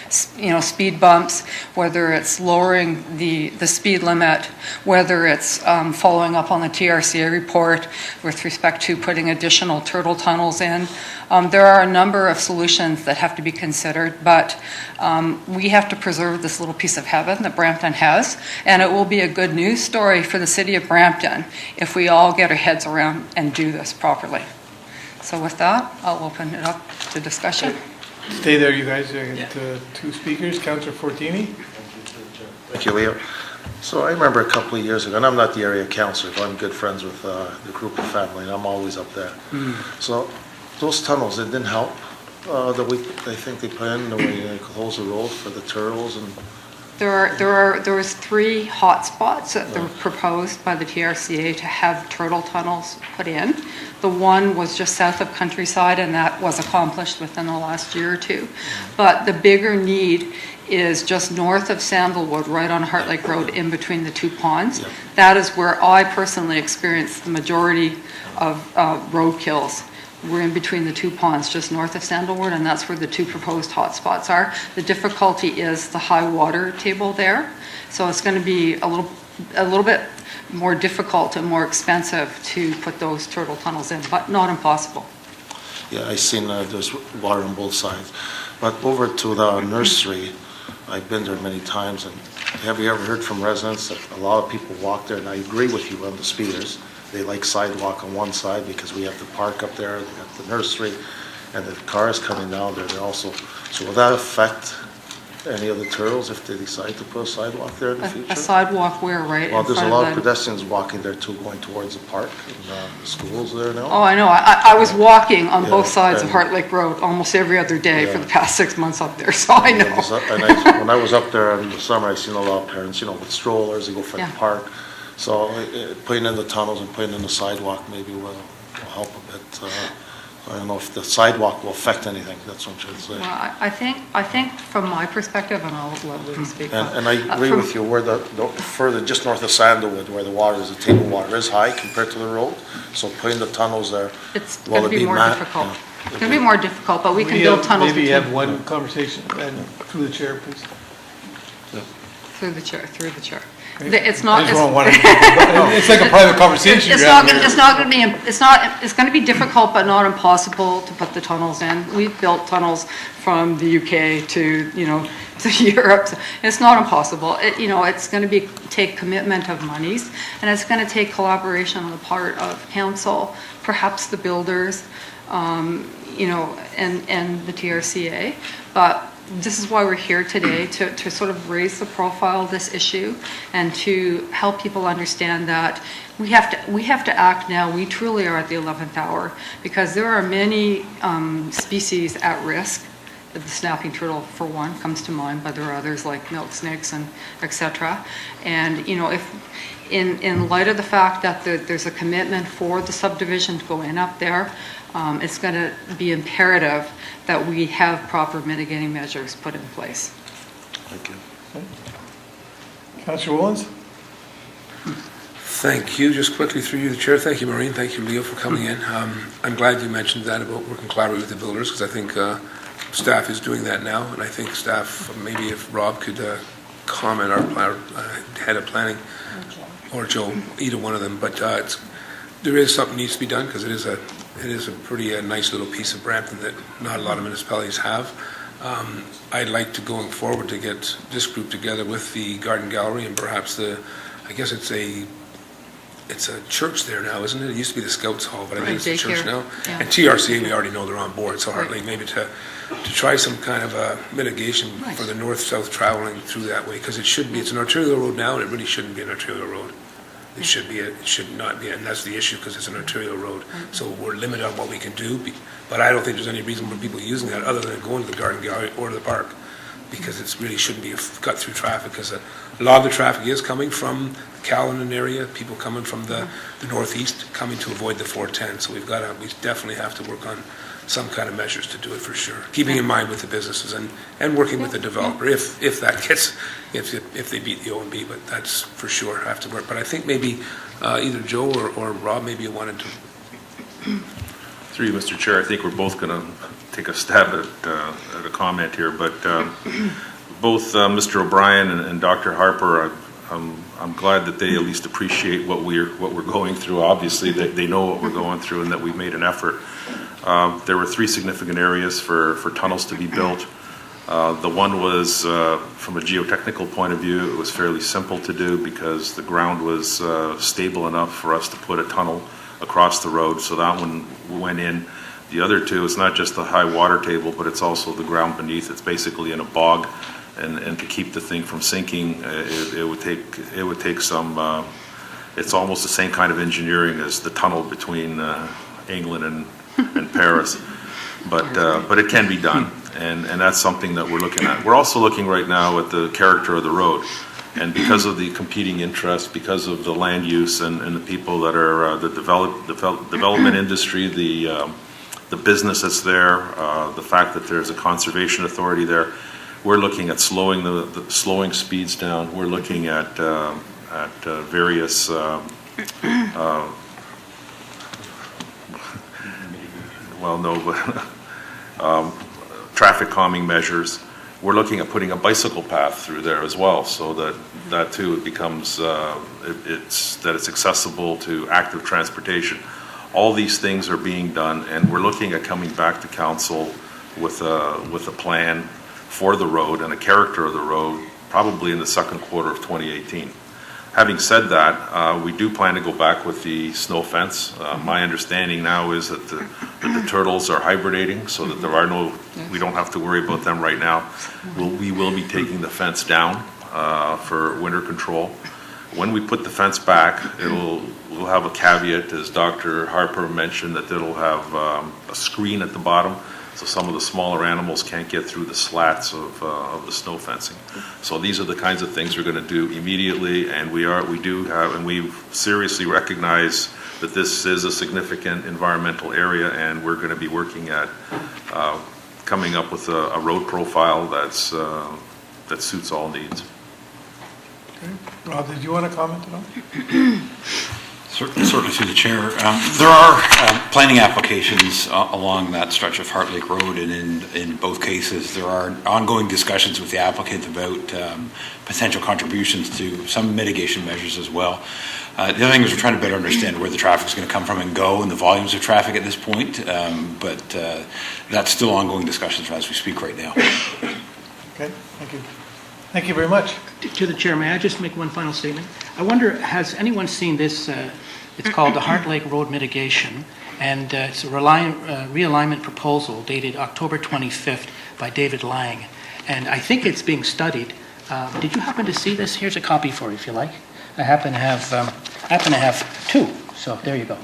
speed bumps, whether it's lowering the speed limit, whether it's following up on the TRCA report with respect to putting additional turtle tunnels in. There are a number of solutions that have to be considered, but we have to preserve this little piece of heaven that Brampton has, and it will be a good news story for the city of Brampton if we all get our heads around and do this properly. So with that, I'll open it up to discussion. Stay there, you guys. Two speakers. Councillor Fortini. Thank you, Leo. So I remember a couple of years ago, and I'm not the area councillor, but I'm good friends with the group of family, and I'm always up there. So those tunnels, it didn't help the week I think they put in the way they close the road for the turtles and There was 3 hotspots that were proposed by the TRCA to have turtle tunnels put in. The one was just south of Countryside, and that was accomplished within the last year or 2. But the bigger need is just north of Sandalwood, right on Heart Lake Road, in between the 2 ponds. That is where I personally experienced the majority of road kills. We're in between the 2 ponds, just north of Sandalwood, and that's where the 2 proposed hotspots are. The difficulty is the high water table there, so it's going to be a little bit more difficult and more expensive to put those turtle tunnels in, but not impossible. Yeah, I've seen there's water on both sides. But over to the nursery, I've been there many times, and have you ever heard from residents that a lot of people walk there, and I agree with you on the speeders. They like sidewalk on one side because we have the park up there, they got the nursery, and the cars coming down there, they're also, so will that affect any of the turtles if they decide to put a sidewalk there in the future? A sidewalk where, right? Well, in there's a front lot of the- pedestrians walking there too, going towards the park, and the schools there now. Oh, I know. I was walking on Yeah, both sides of and- Heart Lake Road almost every other day for Yeah. the past 6 months up there, so I know. When I was up there in the summer, I seen a lot of parents, with strollers, they go for the Yeah. park. So putting in the tunnels and putting in the sidewalk maybe will help a bit. I don't know if the sidewalk will affect anything, that's what I'm trying to say. Well, I think from my perspective, and I'll let William speak. And I agree with you, where the further, just north of Sandalwood, where the water is, the table water is high compared to the road. So putting the tunnels there. It's will going to it be more difficult. It's going to be more difficult, but we can build tunnels Maybe between. have one conversation, and through the chair, please. Through the chair. Okay. It's not. I just don't want to- it's like a private conversation It's you're not. having here. It's not going to be. It's going to be difficult, but not impossible to put the tunnels in. We've built tunnels from the UK to to Europe. It's not impossible. It's going to take commitment of monies, and it's going to take collaboration on the part of council, perhaps the builders, and the TRCA, but. This is why we're here today, to sort of raise the profile of this issue and to help people understand that we have to act now. We truly are at the 11th hour because there are many species at risk. The snapping turtle, for one, comes to mind, but there are others like milk snakes and etc. And if in light of the fact that there's a commitment for the subdivision to go in up there, it's going to be imperative that we have proper mitigating measures put in place. Thank you. Councillor Wallens? Thank you. Just quickly through you, the chair. Thank you, Maureen. Thank you, Leo, for coming in. I'm glad you mentioned that about working collaboratively with the builders, because I think staff is doing that now, and I think staff, maybe if Rob could comment, our head of planning, or Joe, either one of them, but there is something needs to be done, because it is a pretty nice little piece of Brampton that not a lot of municipalities have. I'd like to, going forward, to get this group together with the Garden Gallery and perhaps I guess it's a church there now, isn't it? It used to be the Scouts Hall, but I think it's a church now. Yeah. And TRCA, we already know they're on board, so Heart Lake, maybe to try some kind of a mitigation for the north-south traveling through that way, because it's an arterial road now, and it really shouldn't be an arterial road. It should not be, and that's the issue, because it's an arterial road. So we're limited on what we can do, but I don't think there's any reason for people using that other than going to the Garden Gallery or to the park, because it really shouldn't be a cut-through traffic, because a lot of the traffic is coming from the Caledon area, people coming from the northeast, coming to avoid the 410. So we definitely have to work on some kind of measures to do it for sure, keeping in mind with the businesses and working with the developer if they beat the OMB, but that's for sure have to work. But I think maybe either Joe or Rob, maybe you wanted to. Through you, Mr. Chair, I think we're both going to take a stab at a comment here, but both Mr. O'Brien and Dr. Harper, I'm glad that they at least appreciate what we're going through. Obviously, they know what we're going through and that we've made an effort. There were 3 significant areas for tunnels to be built. The one was, from a geotechnical point of view, it was fairly simple to do because the ground was stable enough for us to put a tunnel across the road, so that one went in. The other 2, it's not just the high water table, but it's also the ground beneath. It's basically in a bog, and to keep the thing from sinking, it would take some. It's almost the same kind of engineering as the tunnel between England and Paris, but it can be done. and that's something that we're looking at. We're also looking right now at the character of the road. And because of the competing interests, because of the land use and the people that are the development industry, the business that's there, the fact that there's a conservation authority there, we're looking at slowing slowing speeds down. We're looking at various traffic calming measures. We're looking at putting a bicycle path through there as well, so that too it becomes it's accessible to active transportation. All these things are being done, and we're looking at coming back to council with a plan for the road and a character of the road, probably in the second quarter of 2018. Having said that, we do plan to go back with the snow fence. My understanding now is that the turtles are hibernating, so that we don't have to worry about them right now. We will be taking the fence down for winter control. When we put the fence back, we'll have a caveat, as Dr. Harper mentioned, that it'll have a screen at the bottom, so some of the smaller animals can't get through the slats of the snow fencing. So these are the kinds of things we're going to do immediately, and we seriously recognize that this is a significant environmental area, and we're going to be working at coming up with a road profile that suits all needs. Okay. Rob, did you want to comment at all? Certainly through the chair. There are planning applications along that stretch of Heart Lake Road, and in both cases there are ongoing discussions with the applicant about potential contributions to some mitigation measures as well. The other thing is we're trying to better understand where the traffic is going to come from and go, and the volumes of traffic at this point, but that's still ongoing discussions as we speak right now. Okay, thank you. Thank you very much. To the chair, may I just make one final statement? I wonder, has anyone seen this? It's called the Heart Lake Road Mitigation, and it's a realignment proposal dated October 25th by David Lang, and I think it's being studied. Did you happen to see this? Here's a copy for you, if you like. I happen to have two, so there you go.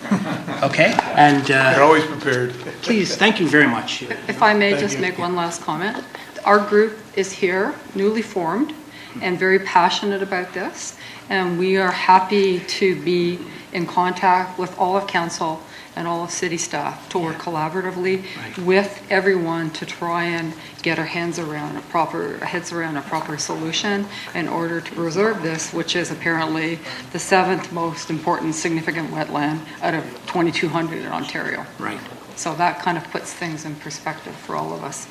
Okay, and you're always prepared. Please, thank you very much. If I may just make one last comment. Our group is here, newly formed, and very passionate about this, and we are happy to be in contact with all of council and all of city staff to work collaboratively with everyone to try and get our heads around a proper solution in order to preserve this, which is apparently the 7th most important significant wetland out of 2,200 in Ontario. Right. So that kind of puts things in perspective for all of us.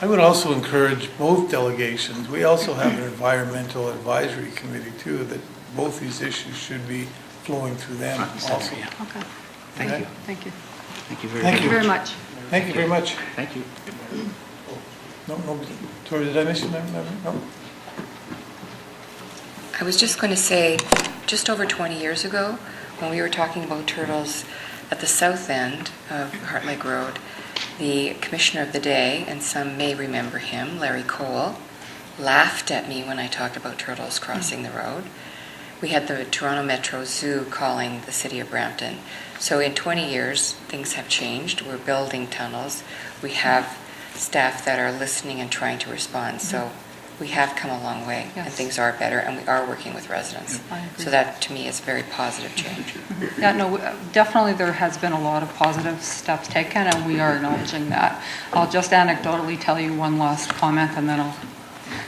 I would also encourage both delegations. We also have an environmental advisory committee too, that both these issues should be flowing through them also. Yeah. Okay. Thank you. Thank you. Thank you very Thank much. you very much. Thank you very much. Thank you. No, Tori, did I miss you? No? I was just going to say, just over 20 years ago, when we were talking about turtles at the south end of Heart Lake Road, the commissioner of the day, and some may remember him, Larry Cole, laughed at me when I talked about turtles crossing the road. We had the Toronto Metro Zoo calling the city of Brampton. So in 20 years, things have changed. We're building tunnels. We have staff that are listening and trying to respond. So we have come a long way, and things are better, and we are working with residents. So that, to me, is a very positive change. Yeah, no, definitely there has been a lot of positive steps taken, and we are acknowledging that. I'll just anecdotally tell you one last comment, and then I'll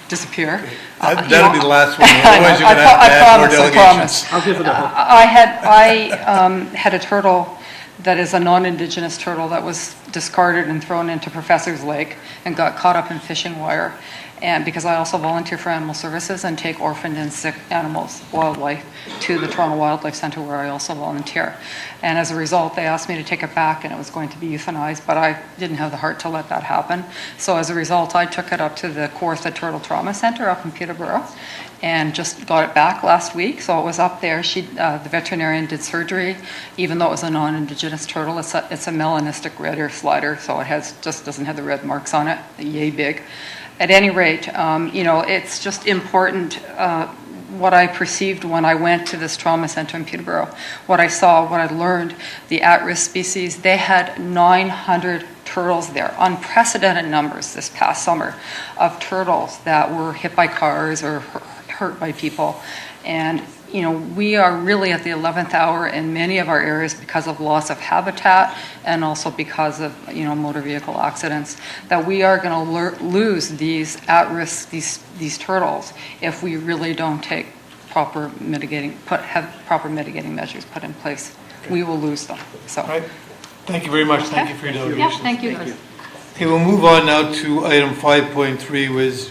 disappear. That'll be the last one. Otherwise, you're going to have to add more delegations. I promise. I'll give it a hope. I had a turtle that is a non-Indigenous turtle that was discarded and thrown into Professor's Lake and got caught up in fishing wire. And because I also volunteer for animal services and take orphaned and sick animals, wildlife, to the Toronto Wildlife Centre where I also volunteer. And as a result, they asked me to take it back and it was going to be euthanized, but I didn't have the heart to let that happen. So as a result, I took it up to the Kawartha Turtle Trauma Centre up in Peterborough and just got it back last week. So it was up there. The veterinarian did surgery, even though it was a non-Indigenous turtle. It's a melanistic red ear slider, so it just doesn't have the red marks on it, yay big. At any rate, it's just important what I perceived when I went to this trauma center in Peterborough. What I saw, what I learned, the at-risk species, they had 900 turtles there, unprecedented numbers this past summer of turtles that were hit by cars or hurt by people. And we are really at the 11th hour in many of our areas because of loss of habitat and also because of, motor vehicle accidents, that we are going to lose these at-risk, these turtles, if we really don't take proper mitigating measures put in place. We will lose them. So. Right. Thank you very much. Thank you for your delegation. Yeah, thank you. Okay, we'll move on now to item 5.3,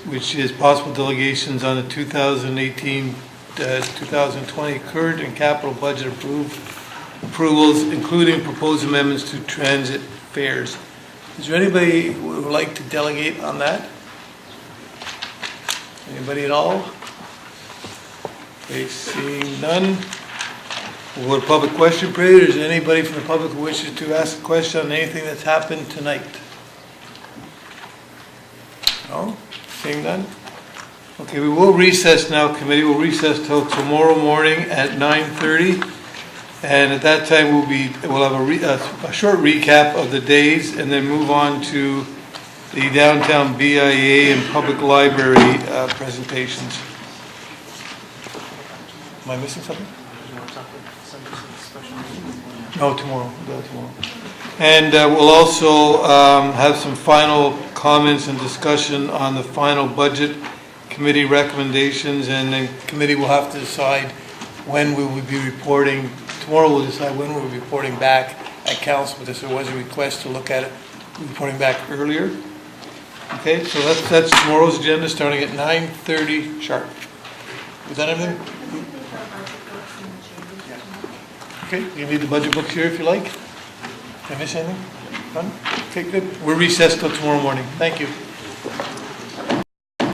which is possible delegations on the 2018 2020 current and capital budget approvals, including proposed amendments to transit fares. Is there anybody who would like to delegate on that? Anybody at all? Okay, seeing none. We'll go to public question period. Is there anybody from the public who wishes to ask a question on anything that's happened tonight? No? Seeing none? Okay, we will recess now, committee. We'll recess till tomorrow morning at 9:30. And at that time, we'll have a short recap of the days and then move on to the downtown BIA and public library presentations. Am I missing something? No, tomorrow. We'll do it tomorrow. And we'll also have some final comments and discussion on the final budget committee recommendations, and then committee will have to decide when we will be reporting. Tomorrow we'll decide when we'll be reporting back at council, because there was a request to look at it reporting back earlier. Okay, so that's tomorrow's agenda, starting at 9:30 sharp. Is that everything? Okay, you need the budget books here if you like. Did I miss anything? None? Okay, good. We're recessed till tomorrow morning. Thank you.